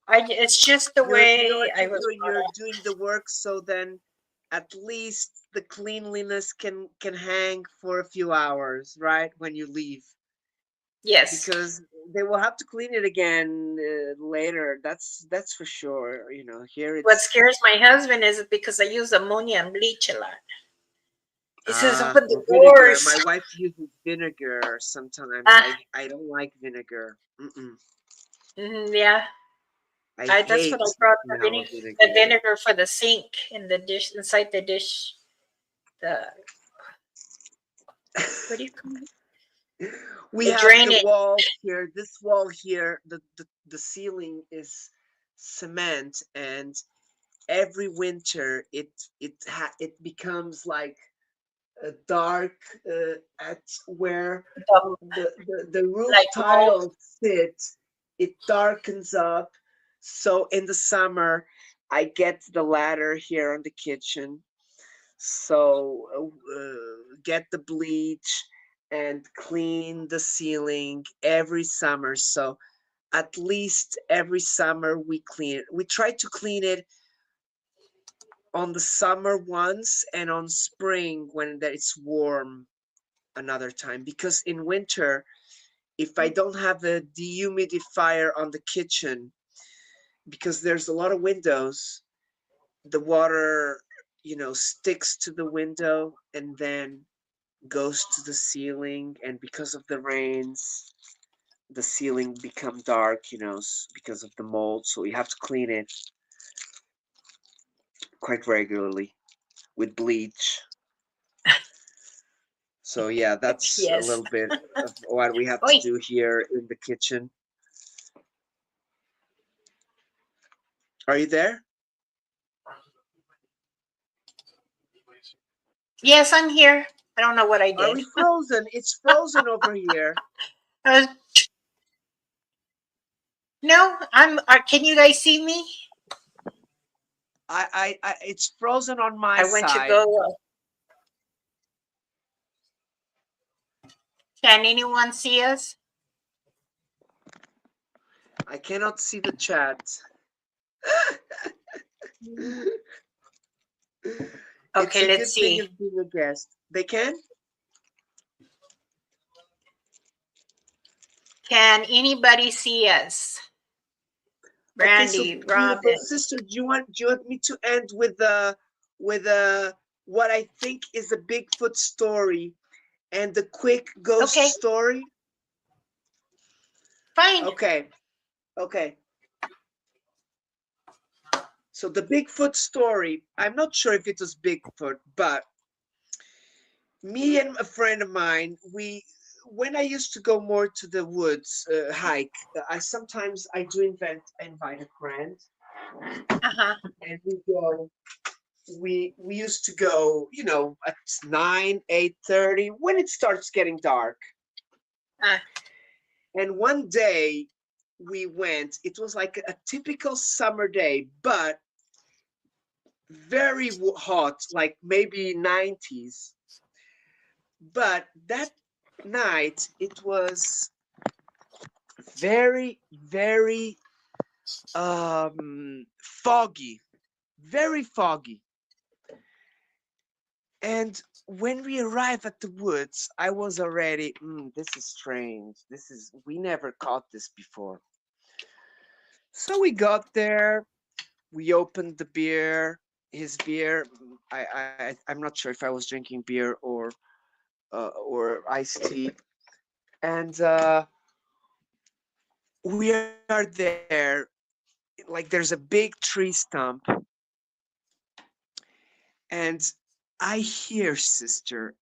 [SPEAKER 1] It's just the
[SPEAKER 2] You know
[SPEAKER 1] way
[SPEAKER 2] what
[SPEAKER 1] I
[SPEAKER 2] you're
[SPEAKER 1] was
[SPEAKER 2] doing?
[SPEAKER 1] brought
[SPEAKER 2] You're
[SPEAKER 1] up."
[SPEAKER 2] doing the work, so then at least the cleanliness can hang for a few hours, right? When you leave,
[SPEAKER 1] Yes.
[SPEAKER 2] because they will have to clean it again later. That's for sure. Here
[SPEAKER 1] What
[SPEAKER 2] it's
[SPEAKER 1] scares my husband is because I use ammonia and bleach a lot. He says, "Open the
[SPEAKER 2] or vinegar.
[SPEAKER 1] doors."
[SPEAKER 2] My wife uses vinegar sometimes.
[SPEAKER 1] Ah,
[SPEAKER 2] I don't like vinegar. Mm-mm.
[SPEAKER 1] yeah.
[SPEAKER 2] I
[SPEAKER 1] That's what
[SPEAKER 2] hate
[SPEAKER 1] I
[SPEAKER 2] the
[SPEAKER 1] brought
[SPEAKER 2] smell of
[SPEAKER 1] the
[SPEAKER 2] vinegar.
[SPEAKER 1] vinegar for the sink in the dish inside the dish. The what do you call it?
[SPEAKER 2] We
[SPEAKER 1] The
[SPEAKER 2] have the
[SPEAKER 1] drainage.
[SPEAKER 2] walls here. This wall here, the ceiling is cement, and every winter it becomes like a dark at where the roof
[SPEAKER 1] Like mold.
[SPEAKER 2] tiles sit. It darkens up. So in the summer, I get the ladder here on the kitchen. So get the bleach and clean the ceiling every summer. So at least every summer we clean it. We try to clean it on the summer once, and on spring when it's warm another time, because in winter, if I don't have a dehumidifier on the kitchen, because there's a lot of windows, the water sticks to the window and then goes to the ceiling, and because of the rains the ceiling become dark, because of the mold, so you have to clean it quite regularly with bleach. So yeah, that's a
[SPEAKER 1] Yes.
[SPEAKER 2] little bit of what we have to
[SPEAKER 1] Oi.
[SPEAKER 2] do here in the kitchen. Are you there?
[SPEAKER 1] Yes, I'm here. I don't know what I
[SPEAKER 2] Are
[SPEAKER 1] did.
[SPEAKER 2] we frozen? It's frozen over here.
[SPEAKER 1] Uh, no, I'm. Can you guys see me?
[SPEAKER 2] It's frozen on my
[SPEAKER 1] I went to
[SPEAKER 2] side.
[SPEAKER 1] go. Can anyone see us?
[SPEAKER 2] I cannot see the chat. It's
[SPEAKER 1] Okay,
[SPEAKER 2] a
[SPEAKER 1] let's
[SPEAKER 2] good thing
[SPEAKER 1] see.
[SPEAKER 2] of being a guest. They can?
[SPEAKER 1] Can anybody see us?
[SPEAKER 2] Okay, so
[SPEAKER 1] Brandy,
[SPEAKER 2] beautiful
[SPEAKER 1] Robin.
[SPEAKER 2] sister, do you want me to end with what I think is a Bigfoot story and the quick ghost
[SPEAKER 1] Okay,
[SPEAKER 2] story?
[SPEAKER 1] fine.
[SPEAKER 2] Okay, okay. So the Bigfoot story, I'm not sure if it was Bigfoot, but me and a friend of mine, when I used to go more to the woods hike, I do invite a friend,
[SPEAKER 1] Uh-huh.
[SPEAKER 2] and we used to go, at 9, 8:30 when it starts getting dark.
[SPEAKER 1] Uh,
[SPEAKER 2] And one day we went, it was like a typical summer day, but very hot, like maybe 90s. But that night it was very, very foggy, very foggy. And when we arrived at the woods, I was already, this is strange. We never caught this before. So we got there, we opened the beer, his beer. I'm not sure if I was drinking beer or iced tea. And we are there, like there's a big tree stump, and I hear, sister,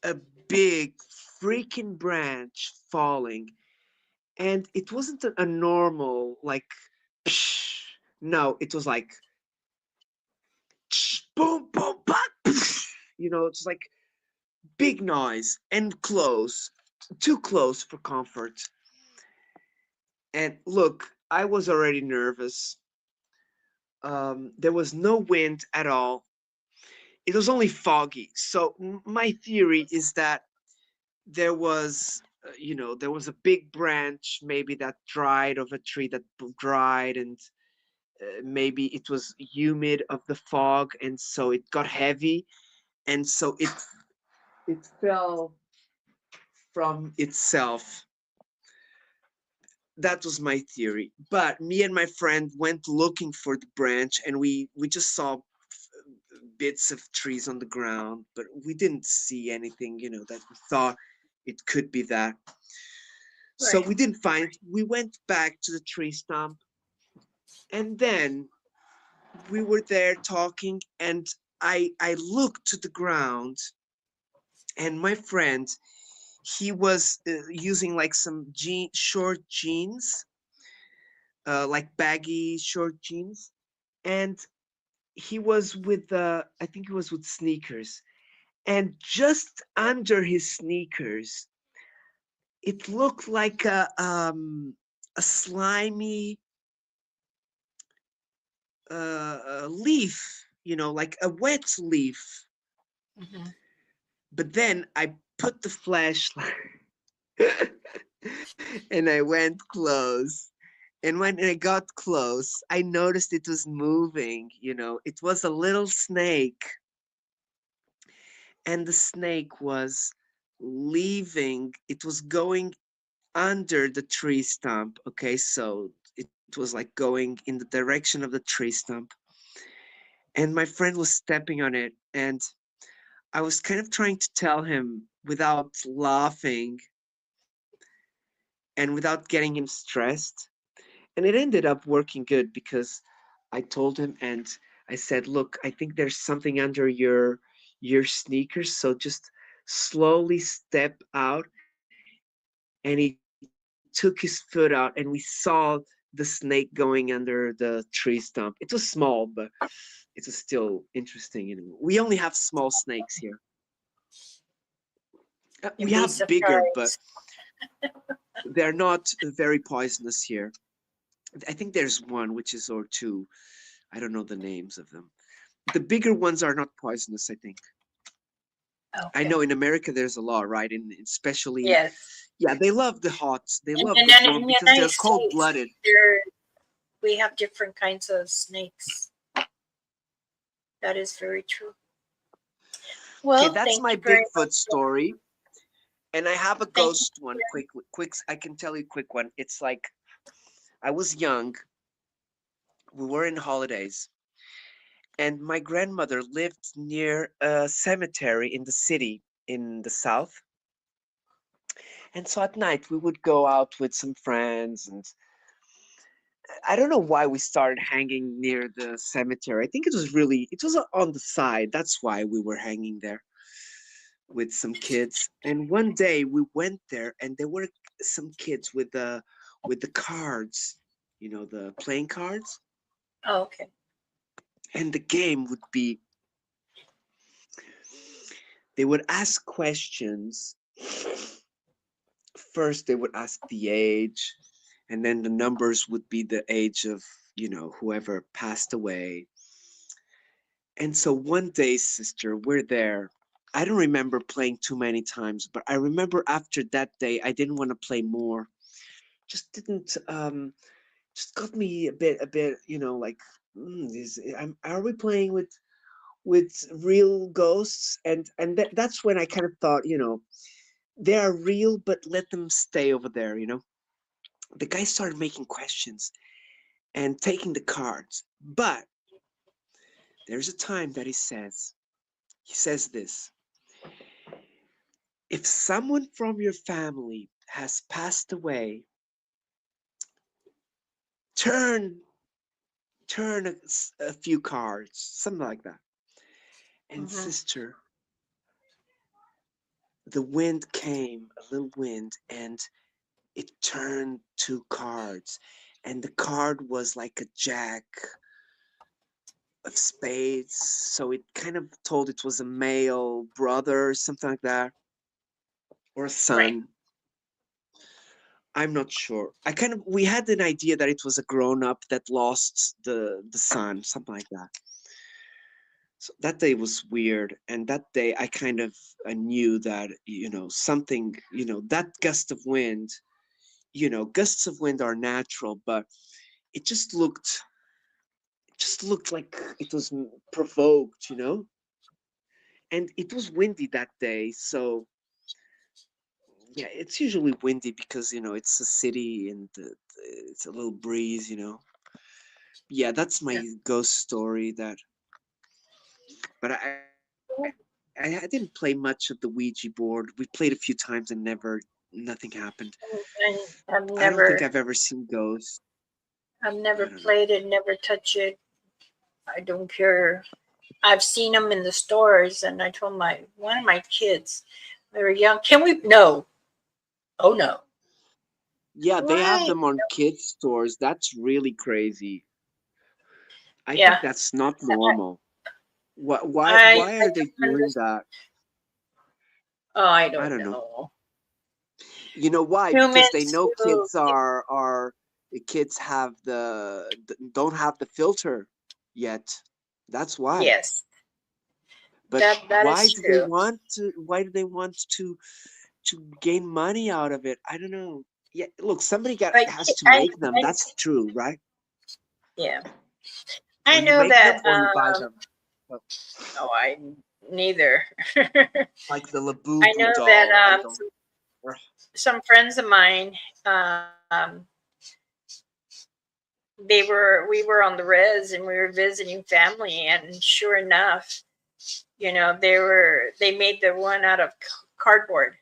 [SPEAKER 2] a big freaking branch falling. And it wasn't a normal, like, psh, no, it was like, boom, boom, boom, it's like big noise and close, too close for comfort. And look, I was already nervous. There was no wind at all. It was only foggy. So my theory is that there was, there was a big branch, maybe that dried of a tree that dried, and maybe it was humid of the fog, and so it got heavy, and so it fell from itself. That was my theory. But me and my friend went looking for the branch, and we just saw bits of trees on the ground, but we didn't see anything, that we thought it could be that. So
[SPEAKER 1] Right.
[SPEAKER 2] we didn't find. We went back to the tree stump, and then we were there talking, and I looked to the ground, and my friend, he was using like some short jeans, like baggy short jeans, and he was with I think he was with sneakers, and just under his sneakers, it looked like a slimy leaf, like a wet leaf.
[SPEAKER 1] Mhm.
[SPEAKER 2] But then I put the flashlight and I went close. And when I got close, I noticed it was moving, it was a little snake. And the snake was leaving, it was going under the tree stump. Okay, so it was like going in the direction of the tree stump. And my friend was stepping on it. And I was kind of trying to tell him without laughing and without getting him stressed. And it ended up working good because I told him and I said, look, I think there's something under your sneakers. So just slowly step out. And he took his foot out and we saw the snake going under the tree stump. It was small, but it was still interesting. We only have small snakes here. We
[SPEAKER 1] You'd be
[SPEAKER 2] have bigger, but
[SPEAKER 1] surprised.
[SPEAKER 2] they're not very poisonous here. I think there's one, which is, or two. I don't know the names of them. The bigger ones are not poisonous, I think. I
[SPEAKER 1] Okay.
[SPEAKER 2] know in America there's a law, right? And especially,
[SPEAKER 1] Yes.
[SPEAKER 2] yeah, they love the hot, they
[SPEAKER 1] And
[SPEAKER 2] love
[SPEAKER 1] then
[SPEAKER 2] the
[SPEAKER 1] in
[SPEAKER 2] warm
[SPEAKER 1] the
[SPEAKER 2] because
[SPEAKER 1] United
[SPEAKER 2] they're
[SPEAKER 1] States,
[SPEAKER 2] cold-blooded.
[SPEAKER 1] there we have different kinds of snakes. That is very true.
[SPEAKER 2] Okay,
[SPEAKER 1] Well,
[SPEAKER 2] that's
[SPEAKER 1] thank
[SPEAKER 2] my
[SPEAKER 1] you very
[SPEAKER 2] Bigfoot
[SPEAKER 1] much.
[SPEAKER 2] story. And I have a
[SPEAKER 1] Thank you.
[SPEAKER 2] ghost one, quick, I can tell you a quick one. It's like, I was young, we were in holidays, and my grandmother lived near a cemetery in the city in the south. And so at night we would go out with some friends, and I don't know why we started hanging near the cemetery. I think it was on the side. That's why we were hanging there with some kids. And one day we went there, and there were some kids with the cards, the playing cards.
[SPEAKER 1] Oh, okay.
[SPEAKER 2] And the game would be, they would ask questions first they would ask the age, and then the numbers would be the age of, whoever passed away. And so one day, sister, we're there. I don't remember playing too many times, but I remember after that day, I didn't want to play more. Just didn't, just got me a bit, like, are we playing with real ghosts? And that's when I kind of thought, they are real, but let them stay over there. The guy started making questions and taking the cards. But there's a time that he says this: if someone from your family has passed away, turn a few cards, something like that. And
[SPEAKER 1] Mhm.
[SPEAKER 2] sister, the wind came, a little wind, and it turned two cards. And the card was like a jack of spades. So it kind of told it was a male brother, something like that, or a
[SPEAKER 1] Right.
[SPEAKER 2] son. I'm not sure. We had an idea that it was a grown up that lost the son, something like that. So that day was weird, and that day I kind of knew that something, that gust of wind. Gusts of wind are natural, but it just looked like it was provoked. And it was windy that day, so yeah, it's usually windy because it's a city and it's a little breeze. Yeah, that's
[SPEAKER 1] Yeah.
[SPEAKER 2] my ghost story. But I didn't play much of the Ouija board. We played a few times and nothing happened.
[SPEAKER 1] And I've
[SPEAKER 2] I don't think
[SPEAKER 1] never,
[SPEAKER 2] I've ever seen ghosts.
[SPEAKER 1] I've
[SPEAKER 2] I
[SPEAKER 1] never
[SPEAKER 2] don't know.
[SPEAKER 1] played it, never touched it. I don't care. I've seen them in the stores, and I told one of my kids, they were young. Can we? No. Oh no.
[SPEAKER 2] Yeah, they have
[SPEAKER 1] Why?
[SPEAKER 2] them on kids stores. That's really crazy. I think
[SPEAKER 1] Yeah.
[SPEAKER 2] that's not normal. What? Why?
[SPEAKER 1] I
[SPEAKER 2] Why
[SPEAKER 1] I
[SPEAKER 2] are they
[SPEAKER 1] don't
[SPEAKER 2] doing
[SPEAKER 1] understand.
[SPEAKER 2] that?
[SPEAKER 1] Oh, I
[SPEAKER 2] I
[SPEAKER 1] don't
[SPEAKER 2] don't know.
[SPEAKER 1] know.
[SPEAKER 2] You know why? Because they
[SPEAKER 1] Humans
[SPEAKER 2] know
[SPEAKER 1] who,
[SPEAKER 2] kids don't have the filter yet. That's why.
[SPEAKER 1] yes,
[SPEAKER 2] But
[SPEAKER 1] that is true.
[SPEAKER 2] why do they want to gain money out of it? I don't know. Yeah, look, somebody
[SPEAKER 1] But
[SPEAKER 2] has to make them.
[SPEAKER 1] I
[SPEAKER 2] That's true, right?
[SPEAKER 1] yeah,
[SPEAKER 2] Or
[SPEAKER 1] I
[SPEAKER 2] you
[SPEAKER 1] know
[SPEAKER 2] make
[SPEAKER 1] that.
[SPEAKER 2] them or you buy them. Well,
[SPEAKER 1] Oh, I neither.
[SPEAKER 2] like the
[SPEAKER 1] I
[SPEAKER 2] Labubu
[SPEAKER 1] know that
[SPEAKER 2] doll. I don't. Or,
[SPEAKER 1] some friends of mine, we were on the res and we were visiting family, and sure enough, they made the one out of cardboard,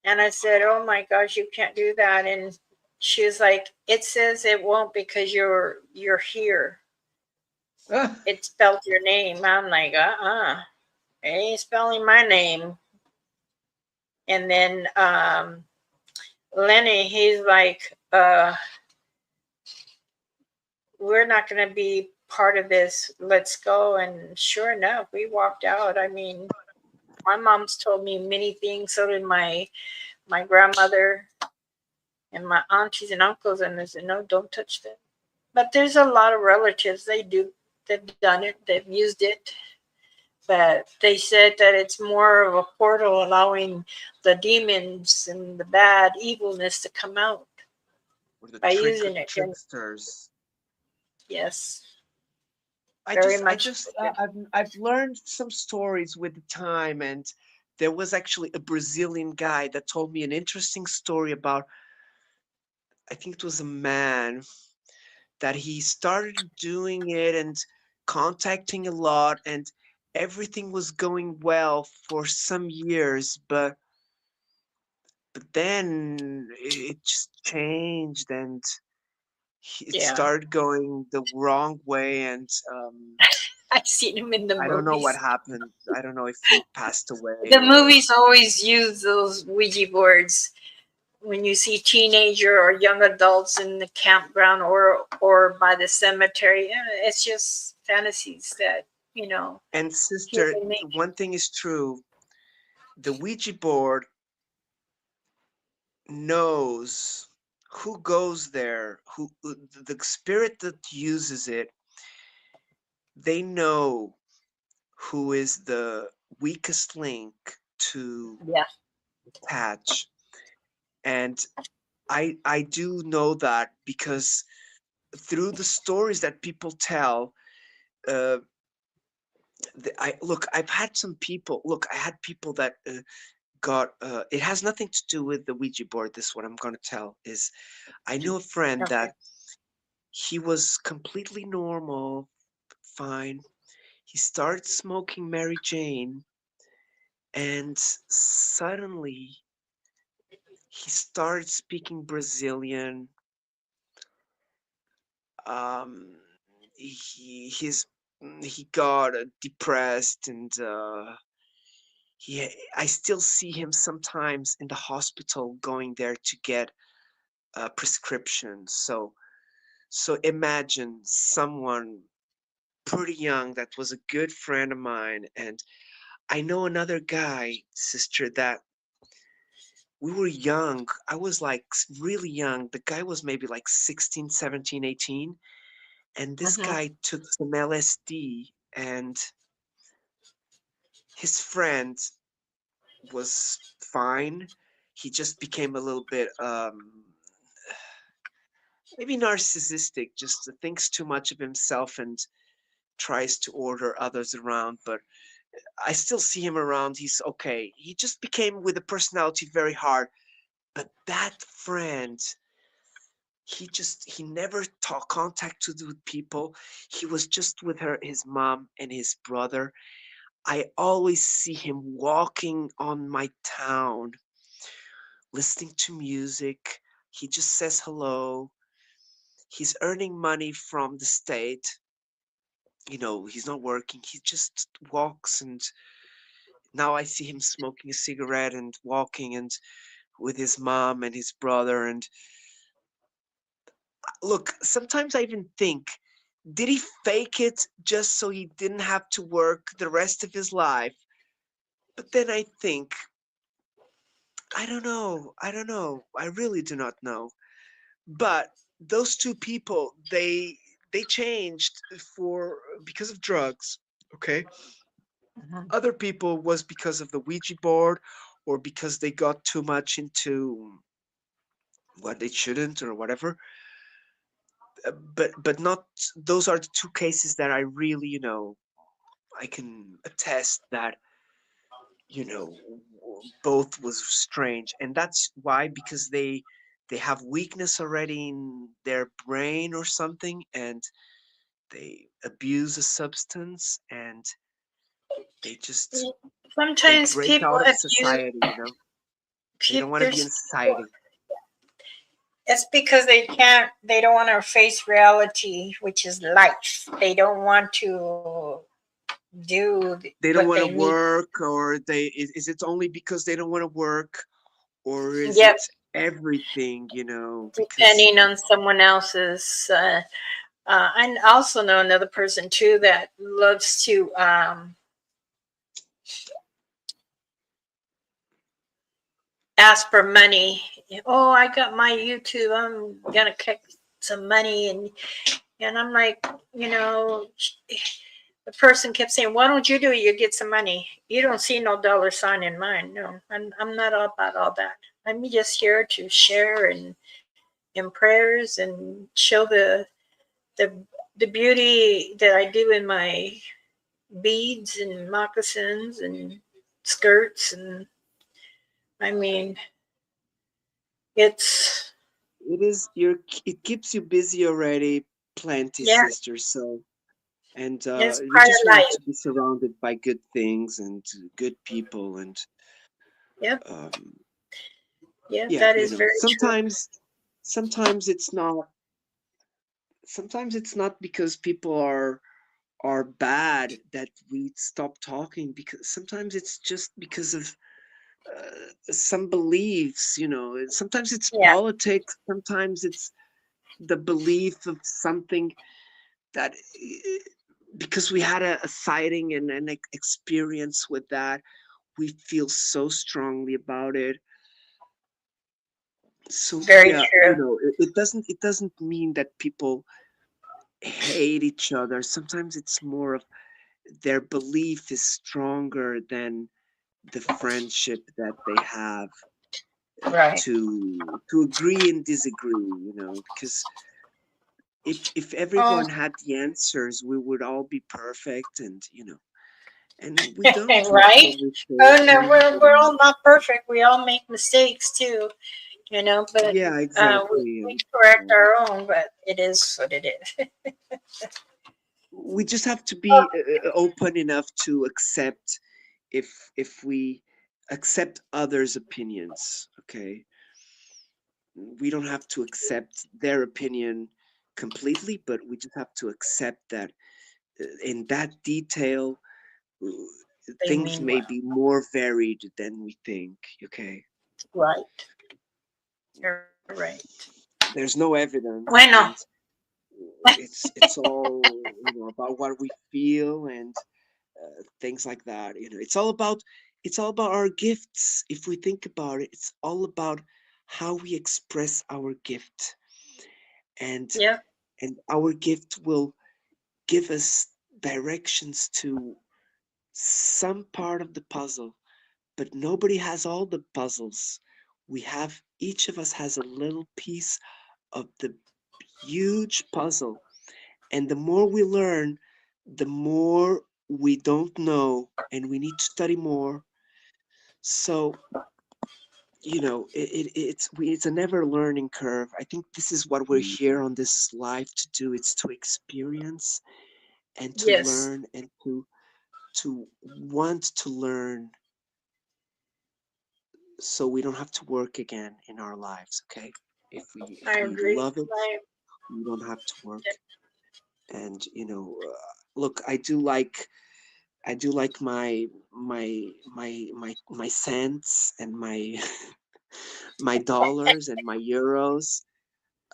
[SPEAKER 1] and I said, "Oh my gosh, you can't do that." And she was like, "It says it won't because you're here. It spelled your name." I'm like, it ain't spelling my name. And then Lenny, he's like, we're not going to be part of this. Let's go. And sure enough, we walked out. I mean, my mom's told me many things. So did my grandmother and my aunties and uncles. And they said, no, don't touch them. But there's a lot of relatives. They've done it. They've used it. But they said that it's more of a portal allowing the demons and the bad evilness to come out
[SPEAKER 2] or the
[SPEAKER 1] by using it. And
[SPEAKER 2] tricksters.
[SPEAKER 1] yes,
[SPEAKER 2] I
[SPEAKER 1] very
[SPEAKER 2] just, I
[SPEAKER 1] much
[SPEAKER 2] just,
[SPEAKER 1] so.
[SPEAKER 2] I've learned some stories with the time, and there was actually a Brazilian guy that told me an interesting story about. I think it was a man that he started doing it and contacting a lot, and everything was going well for some years, but then it just changed, and it
[SPEAKER 1] Yeah.
[SPEAKER 2] started going the wrong way, and
[SPEAKER 1] I've seen him in the
[SPEAKER 2] I don't know what
[SPEAKER 1] movies.
[SPEAKER 2] happened. I don't know if he passed away
[SPEAKER 1] The
[SPEAKER 2] or.
[SPEAKER 1] movies always use those Ouija boards when you see teenager or young adults in the campground or by the cemetery. It's just fantasies that
[SPEAKER 2] And sister,
[SPEAKER 1] people make.
[SPEAKER 2] one thing is true: the Ouija board knows who goes there, who the spirit that uses it, they know who is the weakest link to
[SPEAKER 1] Yeah.
[SPEAKER 2] attach. And I do know that because through the stories that people tell, uh, I've had some people, I had people that got, it has nothing to do with the Ouija board. This, what I'm going to tell is, I knew a friend
[SPEAKER 1] Okay.
[SPEAKER 2] that he was completely normal, fine. He started smoking Mary Jane, and suddenly he started speaking Brazilian. Um, his he got depressed, and he I still see him sometimes in the hospital going there to get a prescription. So imagine someone pretty young that was a good friend of mine. And I know another guy, sister, that we were young. I was like really young. The guy was maybe like 16, 17, 18. And this
[SPEAKER 1] Hmm.
[SPEAKER 2] guy took some LSD, and his friend was fine. He just became a little bit maybe narcissistic, just thinks too much of himself and tries to order others around. But I still see him around. He's okay. He just became with a personality very hard. But that friend, he never talk contacted with people. He was just with his mom and his brother. I always see him walking on my town, listening to music. He just says hello. He's earning money from the state. He's not working. He just walks, and now I see him smoking a cigarette and walking and with his mom and his brother. And look, sometimes I even think, did he fake it just so he didn't have to work the rest of his life? But then I think, I don't know. I don't know. I really do not know. But those two people, they changed for because of drugs. Okay.
[SPEAKER 1] Hmm.
[SPEAKER 2] Other people was because of the Ouija board, or because they got too much into what they shouldn't or whatever. But not, those are the two cases that I really, I can attest that, you know both was strange. And that's why, because they have weakness already in their brain or something, and they abuse a substance, and they just they
[SPEAKER 1] Sometimes
[SPEAKER 2] break
[SPEAKER 1] people
[SPEAKER 2] out of
[SPEAKER 1] abuse
[SPEAKER 2] society. They don't
[SPEAKER 1] people.
[SPEAKER 2] want to be in society.
[SPEAKER 1] It's because they don't want to face reality, which is life. They don't want to do
[SPEAKER 2] They
[SPEAKER 1] what
[SPEAKER 2] don't want
[SPEAKER 1] they
[SPEAKER 2] to
[SPEAKER 1] need.
[SPEAKER 2] work, or is it only because they don't want to work, or is
[SPEAKER 1] Yep,
[SPEAKER 2] it everything, because
[SPEAKER 1] depending on someone else's. I also know another person too that loves to ask for money. Oh, I got my YouTube. I'm gonna kick some money, and I'm like, you know, the person kept saying, "Why don't you do it? You get some money." You don't see no dollar sign in mine. No, I'm not all about all that. I'm just here to share and in prayers and show the the beauty that I do in my beads and moccasins and skirts, and I mean it's
[SPEAKER 2] it is your it keeps you busy already, plenty,
[SPEAKER 1] yeah,
[SPEAKER 2] sister. So, and
[SPEAKER 1] it's
[SPEAKER 2] we
[SPEAKER 1] part
[SPEAKER 2] just
[SPEAKER 1] of
[SPEAKER 2] want
[SPEAKER 1] life.
[SPEAKER 2] to be surrounded by good things and good people. And
[SPEAKER 1] Yep,
[SPEAKER 2] um
[SPEAKER 1] yep,
[SPEAKER 2] yeah,
[SPEAKER 1] that is very true.
[SPEAKER 2] sometimes it's not, because people are bad that we stop talking, because sometimes it's just because of some beliefs. Sometimes it's
[SPEAKER 1] Yeah,
[SPEAKER 2] politics, sometimes it's the belief of something that, because we had a sighting and an experience with that, we feel so strongly about it. So
[SPEAKER 1] Very
[SPEAKER 2] yeah,
[SPEAKER 1] true.
[SPEAKER 2] it doesn't mean that people hate each other. Sometimes it's more of their belief is stronger than the friendship that they have,
[SPEAKER 1] Right.
[SPEAKER 2] to agree and disagree, because if
[SPEAKER 1] Oh,
[SPEAKER 2] everyone had the answers, we would all be perfect, and we don't. We make
[SPEAKER 1] right. Oh no,
[SPEAKER 2] mistakes,
[SPEAKER 1] we're all not perfect. We all make mistakes too, but
[SPEAKER 2] yeah,
[SPEAKER 1] we
[SPEAKER 2] exactly.
[SPEAKER 1] correct
[SPEAKER 2] Um,
[SPEAKER 1] our own, but it is what it is.
[SPEAKER 2] we just have to
[SPEAKER 1] Oh,
[SPEAKER 2] be open enough to accept, if we accept others' opinions. Okay, we don't have to accept their opinion completely, but we just have to accept that in that detail, uh,
[SPEAKER 1] they
[SPEAKER 2] things
[SPEAKER 1] mean
[SPEAKER 2] may
[SPEAKER 1] well.
[SPEAKER 2] be more varied than we think. Okay,
[SPEAKER 1] Right. You're right.
[SPEAKER 2] there's no evidence,
[SPEAKER 1] Bueno.
[SPEAKER 2] and it's all about what we feel, and things like that. It's all about our gifts. If we think about it, it's all about how we express our gift, and
[SPEAKER 1] Yep.
[SPEAKER 2] our gift will give us directions to some part of the puzzle, but nobody has all the puzzles. Each of us has a little piece of the huge puzzle. And the more we learn, the more we don't know, and we need to study more. So, it's a never learning curve. I think this is what we're here on this life to do. It's to experience and to
[SPEAKER 1] Yes,
[SPEAKER 2] learn, and to want to learn, so we don't have to work again in our lives. Okay, if
[SPEAKER 1] I
[SPEAKER 2] we
[SPEAKER 1] agree.
[SPEAKER 2] love it,
[SPEAKER 1] I,
[SPEAKER 2] we don't have to work. And look, I do like my cents and my my dollars and my euros.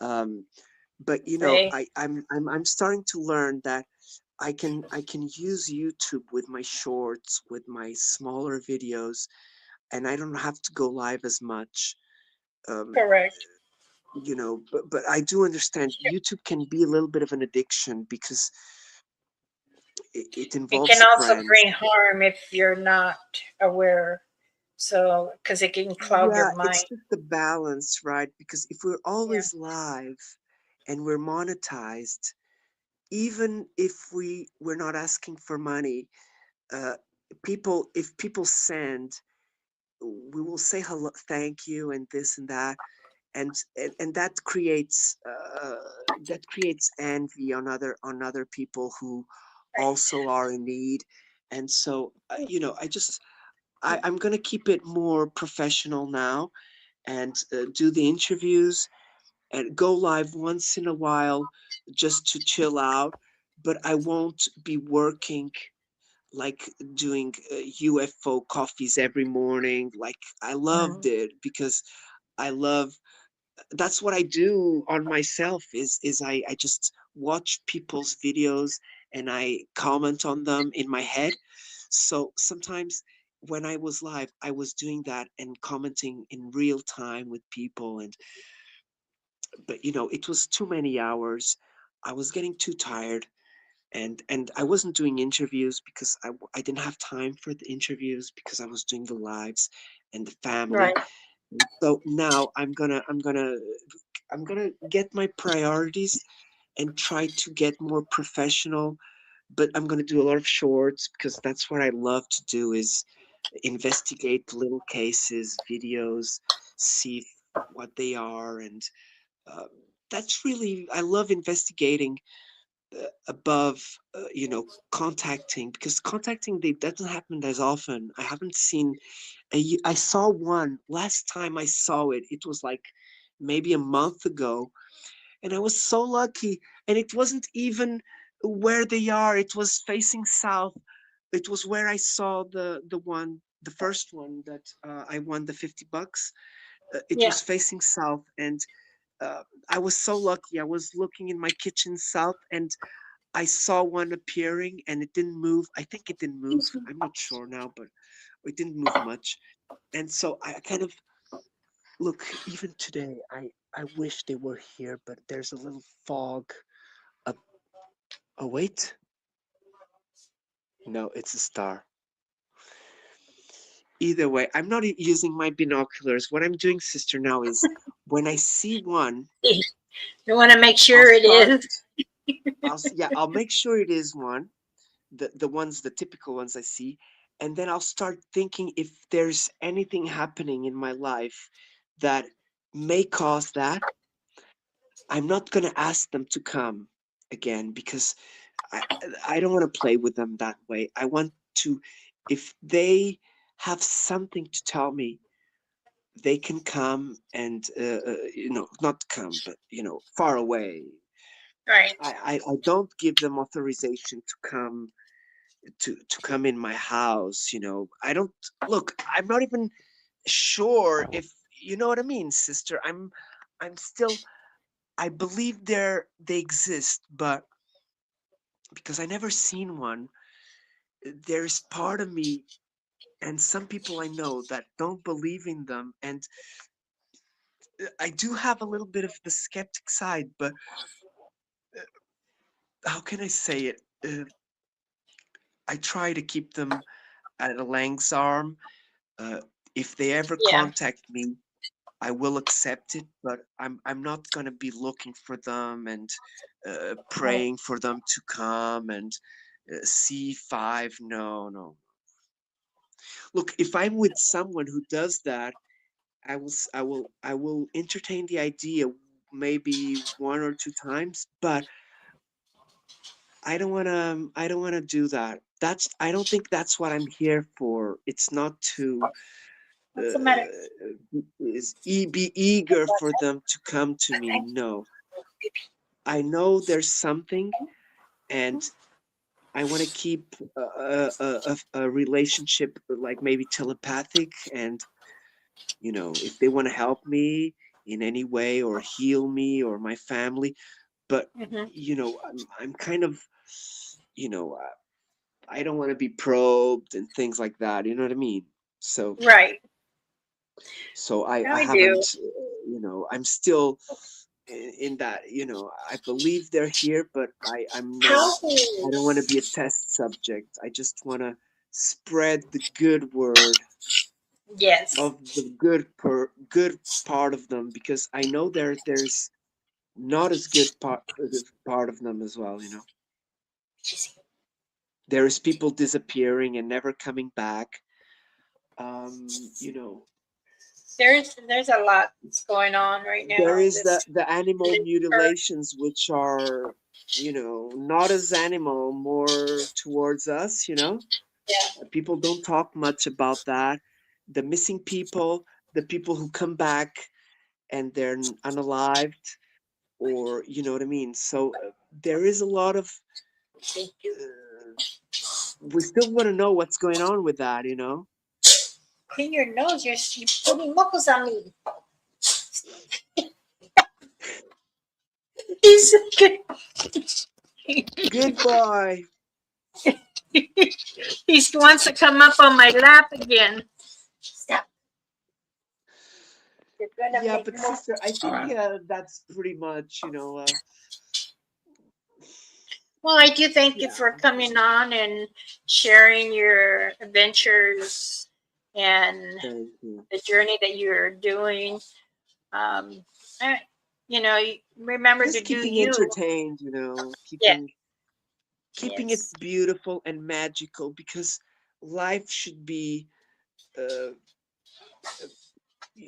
[SPEAKER 2] um but
[SPEAKER 1] say
[SPEAKER 2] I'm starting to learn that I can use YouTube with my shorts, with my smaller videos, and I don't have to go live as much. um
[SPEAKER 1] correct.
[SPEAKER 2] but I do understand YouTube can be a little bit of an addiction, because it
[SPEAKER 1] It can
[SPEAKER 2] involves
[SPEAKER 1] also
[SPEAKER 2] friends.
[SPEAKER 1] bring harm if you're not aware. So, because it can cloud your
[SPEAKER 2] Yeah, it's
[SPEAKER 1] mind.
[SPEAKER 2] just the balance, right? Because if we're
[SPEAKER 1] Yeah.
[SPEAKER 2] always live and we're monetized, even if we're not asking for money, uh, if people send, we will say hello, thank you, and this and that, and that creates envy on other people who
[SPEAKER 1] Right.
[SPEAKER 2] also are in need. And so, I'm gonna keep it more professional now, and do the interviews and go live once in a while, just to chill out. But I won't be working, like doing UFO coffees every morning. Like, I loved
[SPEAKER 1] Mhm.
[SPEAKER 2] it, because I love that's what I do on myself, is I just watch people's videos, and I comment on them in my head. So sometimes when I was live, I was doing that and commenting in real time with people. But it was too many hours. I was getting too tired, and I wasn't doing interviews, because I didn't have time for the interviews, because I was doing the lives and the family.
[SPEAKER 1] Right.
[SPEAKER 2] So now I'm gonna get my priorities and try to get more professional. But I'm gonna do a lot of shorts, because that's what I love to do, is investigate little cases, videos, see what they are. And uh, that's really, I love investigating, above contacting, because contacting, they doesn't happen as often. I haven't seen I saw one last time. I saw it, it was like maybe a month ago, and I was so lucky. And it wasn't even where they are, it was facing south. It was where I saw the first one that I won the $50. It
[SPEAKER 1] Yeah.
[SPEAKER 2] was facing south, and I was so lucky. I was looking in my kitchen south, and I saw one appearing, and it didn't move. I think it didn't move. I'm not sure now, but it didn't move much. And so I kind of Look, even today, I wish they were here, but there's a little fog up. Oh, wait. No, it's a star. Either way, I'm not using my binoculars. What I'm doing, sister, now is when I see one,
[SPEAKER 1] You want to make
[SPEAKER 2] I'll
[SPEAKER 1] sure it
[SPEAKER 2] start.
[SPEAKER 1] is.
[SPEAKER 2] Yeah, I'll make sure it is one. The typical ones I see, and then I'll start thinking if there's anything happening in my life that may cause that. I'm not gonna ask them to come again because I I don't want to play with them that way. I want to, if they have something to tell me, they can come and not come, but far away.
[SPEAKER 1] Right.
[SPEAKER 2] I don't give them authorization to come in my house. I don't look. I'm not even sure if you know what I mean, sister. I'm still. I believe they exist, but because I never seen one, there's part of me and some people I know that don't believe in them, and I do have a little bit of the skeptic side, but how can I say it? I try to keep them at a length's arm. Uh, if they ever
[SPEAKER 1] Yeah.
[SPEAKER 2] contact me, I will accept it, but I'm not gonna be looking for them and praying for them to come and C5. No, no. Look, if I'm with someone who does that, I will entertain the idea maybe one or two times, but I don't wanna do that. I don't think that's what I'm here for. It's not to
[SPEAKER 1] What's the matter?
[SPEAKER 2] be eager for them to come to me. No, I know there's something, and I want to keep a relationship like maybe telepathic, and if they want to help me in any way or heal me or my family, but
[SPEAKER 1] Hmm.
[SPEAKER 2] I'm kind of you know uh, I don't want to be probed and things like that. You know what I mean? So
[SPEAKER 1] Right.
[SPEAKER 2] I
[SPEAKER 1] I do.
[SPEAKER 2] haven't, I'm still in that, I believe they're here, but I'm not, I don't want to be a test subject. I just want to spread the good word
[SPEAKER 1] Yes.
[SPEAKER 2] of the good part of them, because I know there's not as part of them as well. There is people disappearing and never coming back. You know,
[SPEAKER 1] There's a lot that's going on right
[SPEAKER 2] there
[SPEAKER 1] now in
[SPEAKER 2] is
[SPEAKER 1] this.
[SPEAKER 2] the animal
[SPEAKER 1] Earth.
[SPEAKER 2] mutilations, which are not as animal, more towards us.
[SPEAKER 1] Yeah.
[SPEAKER 2] People don't talk much about that. The missing people, the people who come back and they're unalived, or you know what I mean. So there is a lot of
[SPEAKER 1] Thank you.
[SPEAKER 2] uh, we still want to know what's going on with that.
[SPEAKER 1] Clean your nose. You're putting muckles on me. He's so good.
[SPEAKER 2] Good boy.
[SPEAKER 1] He wants to come up on my lap again. Stop. You're gonna
[SPEAKER 2] Yeah,
[SPEAKER 1] make
[SPEAKER 2] but
[SPEAKER 1] more.
[SPEAKER 2] sister, I think that's pretty much,
[SPEAKER 1] Well, I do thank you
[SPEAKER 2] yeah.
[SPEAKER 1] for coming on and sharing your adventures and
[SPEAKER 2] Thank you.
[SPEAKER 1] the journey that you're doing. Um, I, remember to
[SPEAKER 2] Just
[SPEAKER 1] do
[SPEAKER 2] keeping
[SPEAKER 1] you.
[SPEAKER 2] entertained,
[SPEAKER 1] Yeah.
[SPEAKER 2] keeping it
[SPEAKER 1] Yes.
[SPEAKER 2] beautiful and magical, because life should be uh,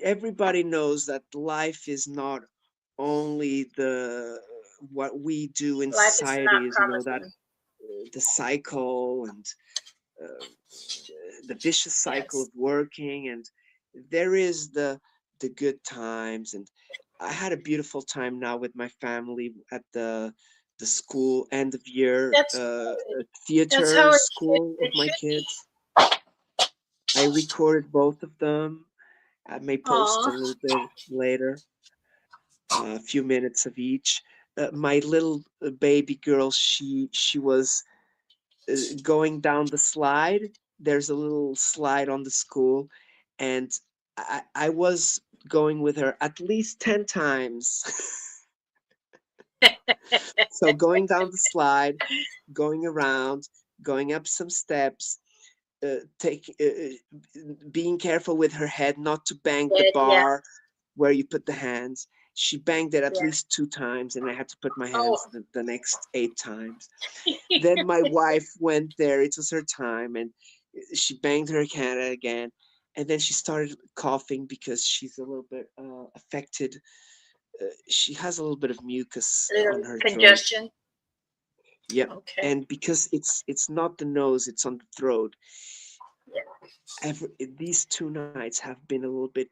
[SPEAKER 2] everybody knows that life is not only the what we do in
[SPEAKER 1] Life is not
[SPEAKER 2] society is that
[SPEAKER 1] promising.
[SPEAKER 2] the cycle and uh, the vicious cycle
[SPEAKER 1] Yes.
[SPEAKER 2] of working, and there is the good times. And I had a beautiful time now with my family at the school end of year
[SPEAKER 1] That's good. That's
[SPEAKER 2] theater
[SPEAKER 1] how it should.
[SPEAKER 2] school of
[SPEAKER 1] It
[SPEAKER 2] my
[SPEAKER 1] should be.
[SPEAKER 2] kids. I recorded both of them. I may post a
[SPEAKER 1] Oh.
[SPEAKER 2] little bit later, a few minutes of each. My little baby girl, she was going down the slide. There's a little slide on the school, and I was going with her at least 10 times. So going down the slide, going around, going up some steps, being careful with her head not to bang the
[SPEAKER 1] Yeah.
[SPEAKER 2] bar where you put the hands. She banged it at
[SPEAKER 1] Yeah.
[SPEAKER 2] least 2 times, and I had to put my
[SPEAKER 1] Oh.
[SPEAKER 2] hands the next 8 times. Then my wife went there. It was her time, and she banged her can again. And then she started coughing because she's a little bit affected. She has a little bit of mucus on
[SPEAKER 1] Little
[SPEAKER 2] her throat.
[SPEAKER 1] congestion.
[SPEAKER 2] Yep.
[SPEAKER 1] Okay.
[SPEAKER 2] And because it's not the nose, it's on the throat.
[SPEAKER 1] Yeah.
[SPEAKER 2] These 2 nights have been a little bit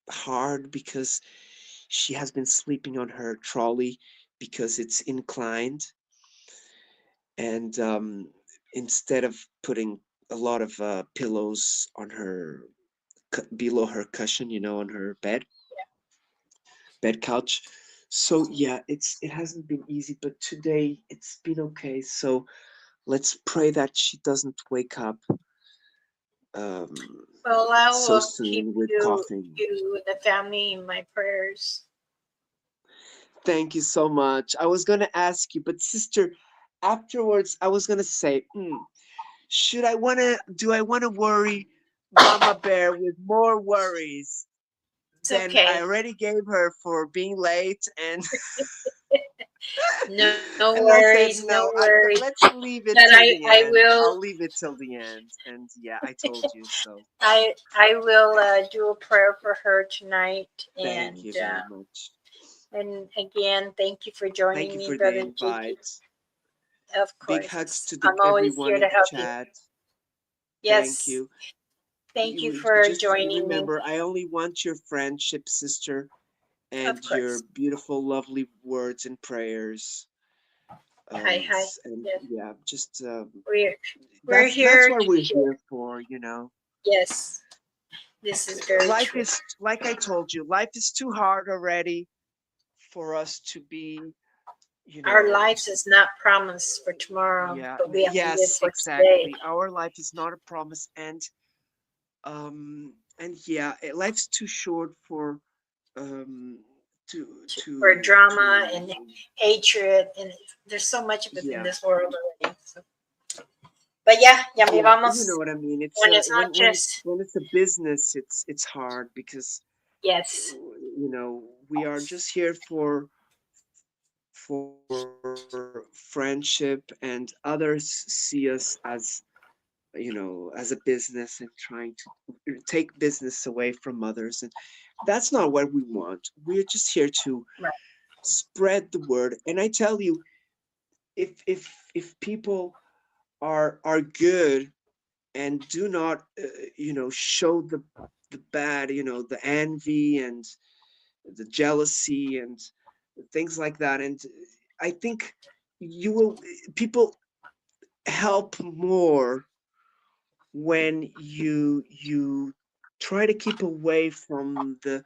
[SPEAKER 2] hard because she has been sleeping on her trolley because it's inclined, and instead of putting a lot of pillows on her below her cushion, on her bed couch. So yeah, it hasn't been easy, but today it's been okay. So let's pray that she doesn't wake up um,
[SPEAKER 1] Well, I
[SPEAKER 2] so
[SPEAKER 1] will keep
[SPEAKER 2] soon with
[SPEAKER 1] you,
[SPEAKER 2] coughing.
[SPEAKER 1] the family, in my prayers.
[SPEAKER 2] Thank you so much. I was gonna ask you, but sister, afterwards I was gonna say, do I wanna worry Mama Bear with more worries
[SPEAKER 1] It's
[SPEAKER 2] than I
[SPEAKER 1] okay.
[SPEAKER 2] already gave her for being late and
[SPEAKER 1] No
[SPEAKER 2] and I said
[SPEAKER 1] worries, no
[SPEAKER 2] no.
[SPEAKER 1] worries.
[SPEAKER 2] Let's leave it
[SPEAKER 1] But
[SPEAKER 2] till the
[SPEAKER 1] I
[SPEAKER 2] end.
[SPEAKER 1] will
[SPEAKER 2] I'll leave it till the end. And yeah, I told you so.
[SPEAKER 1] I will do a prayer for her tonight,
[SPEAKER 2] Thank you very much.
[SPEAKER 1] and again, thank you for
[SPEAKER 2] Thank
[SPEAKER 1] joining
[SPEAKER 2] you
[SPEAKER 1] me,
[SPEAKER 2] for the
[SPEAKER 1] brother Gigi.
[SPEAKER 2] invite.
[SPEAKER 1] Of
[SPEAKER 2] Big hugs
[SPEAKER 1] course,
[SPEAKER 2] to
[SPEAKER 1] I'm always
[SPEAKER 2] everyone
[SPEAKER 1] here to
[SPEAKER 2] in the
[SPEAKER 1] help you.
[SPEAKER 2] chat. Thank
[SPEAKER 1] Yes,
[SPEAKER 2] you.
[SPEAKER 1] thank you for
[SPEAKER 2] Just
[SPEAKER 1] joining me.
[SPEAKER 2] remember, I only want your friendship, sister, and
[SPEAKER 1] Of
[SPEAKER 2] your
[SPEAKER 1] course.
[SPEAKER 2] beautiful, lovely words and prayers.
[SPEAKER 1] Hi, hi.
[SPEAKER 2] And
[SPEAKER 1] Yes,
[SPEAKER 2] yeah, just
[SPEAKER 1] we're we're
[SPEAKER 2] that's
[SPEAKER 1] here
[SPEAKER 2] what
[SPEAKER 1] to
[SPEAKER 2] we're
[SPEAKER 1] share.
[SPEAKER 2] here for.
[SPEAKER 1] Yes, this is very
[SPEAKER 2] Life
[SPEAKER 1] true.
[SPEAKER 2] is, like I told you, life is too hard already for us to be, you
[SPEAKER 1] Our
[SPEAKER 2] know,
[SPEAKER 1] lives is not promised for tomorrow,
[SPEAKER 2] yeah,
[SPEAKER 1] but we have to live
[SPEAKER 2] yes,
[SPEAKER 1] for today.
[SPEAKER 2] exactly. Our life is not a promise, and yeah, life's too short for um
[SPEAKER 1] For drama
[SPEAKER 2] to
[SPEAKER 1] and hatred, and there's so much of it in
[SPEAKER 2] yeah.
[SPEAKER 1] this world already. So. But yeah, ya me
[SPEAKER 2] Yeah, you know
[SPEAKER 1] vamos.
[SPEAKER 2] what I mean. It's
[SPEAKER 1] Buenas noches.
[SPEAKER 2] when it's a business, it's hard because
[SPEAKER 1] Yes,
[SPEAKER 2] we are just here for friendship, and others see us as as a business and trying to take business away from others, and that's not what we want. We're just here to
[SPEAKER 1] right.
[SPEAKER 2] spread the word. And I tell you, if people are good and do not show the bad, the envy and the jealousy and things like that, and I think people help more when you try to keep away from the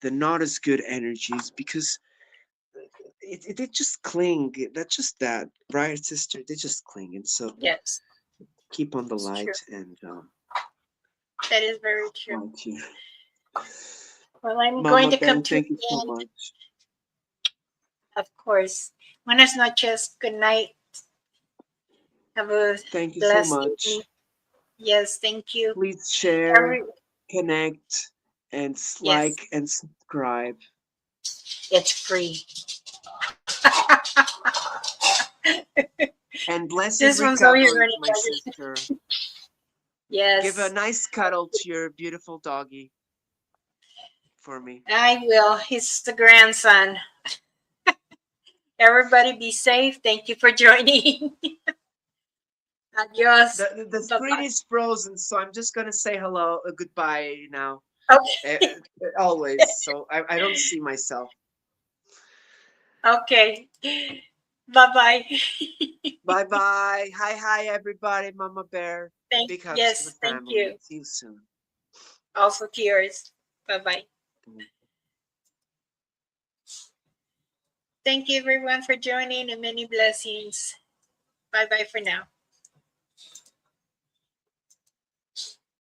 [SPEAKER 2] not as good energies, because they just cling. That's just that, right, sister? They just cling. And so
[SPEAKER 1] Yes,
[SPEAKER 2] keep on the
[SPEAKER 1] it's true.
[SPEAKER 2] light. And
[SPEAKER 1] That is very true.
[SPEAKER 2] thank you.
[SPEAKER 1] Well, I'm going
[SPEAKER 2] Mama
[SPEAKER 1] to come
[SPEAKER 2] Bear,
[SPEAKER 1] to
[SPEAKER 2] thank you
[SPEAKER 1] an
[SPEAKER 2] so
[SPEAKER 1] end,
[SPEAKER 2] much.
[SPEAKER 1] of course. Buenas noches. Good night. Have a
[SPEAKER 2] Thank you so
[SPEAKER 1] blessed evening.
[SPEAKER 2] much.
[SPEAKER 1] Yes, thank you.
[SPEAKER 2] Please share,
[SPEAKER 1] Every,
[SPEAKER 2] connect, and
[SPEAKER 1] yes,
[SPEAKER 2] like and subscribe.
[SPEAKER 1] it's free.
[SPEAKER 2] And blessed
[SPEAKER 1] This one's always
[SPEAKER 2] recovery,
[SPEAKER 1] running.
[SPEAKER 2] my sister. Give a
[SPEAKER 1] Yes,
[SPEAKER 2] nice cuddle to your beautiful doggy for me.
[SPEAKER 1] I will. He's the grandson. Everybody be safe. Thank you for joining. Adios.
[SPEAKER 2] The
[SPEAKER 1] Bye
[SPEAKER 2] screen
[SPEAKER 1] bye.
[SPEAKER 2] is frozen, so I'm just gonna say hello, goodbye now.
[SPEAKER 1] Okay.
[SPEAKER 2] Always. So I don't see myself.
[SPEAKER 1] Okay. Bye bye.
[SPEAKER 2] Bye bye. Hi everybody. Mama Bear. Big hugs to the
[SPEAKER 1] Thank
[SPEAKER 2] family.
[SPEAKER 1] you.
[SPEAKER 2] See you soon.
[SPEAKER 1] Also to yours. Bye bye. Thank you everyone for joining, and many blessings. Bye bye for now.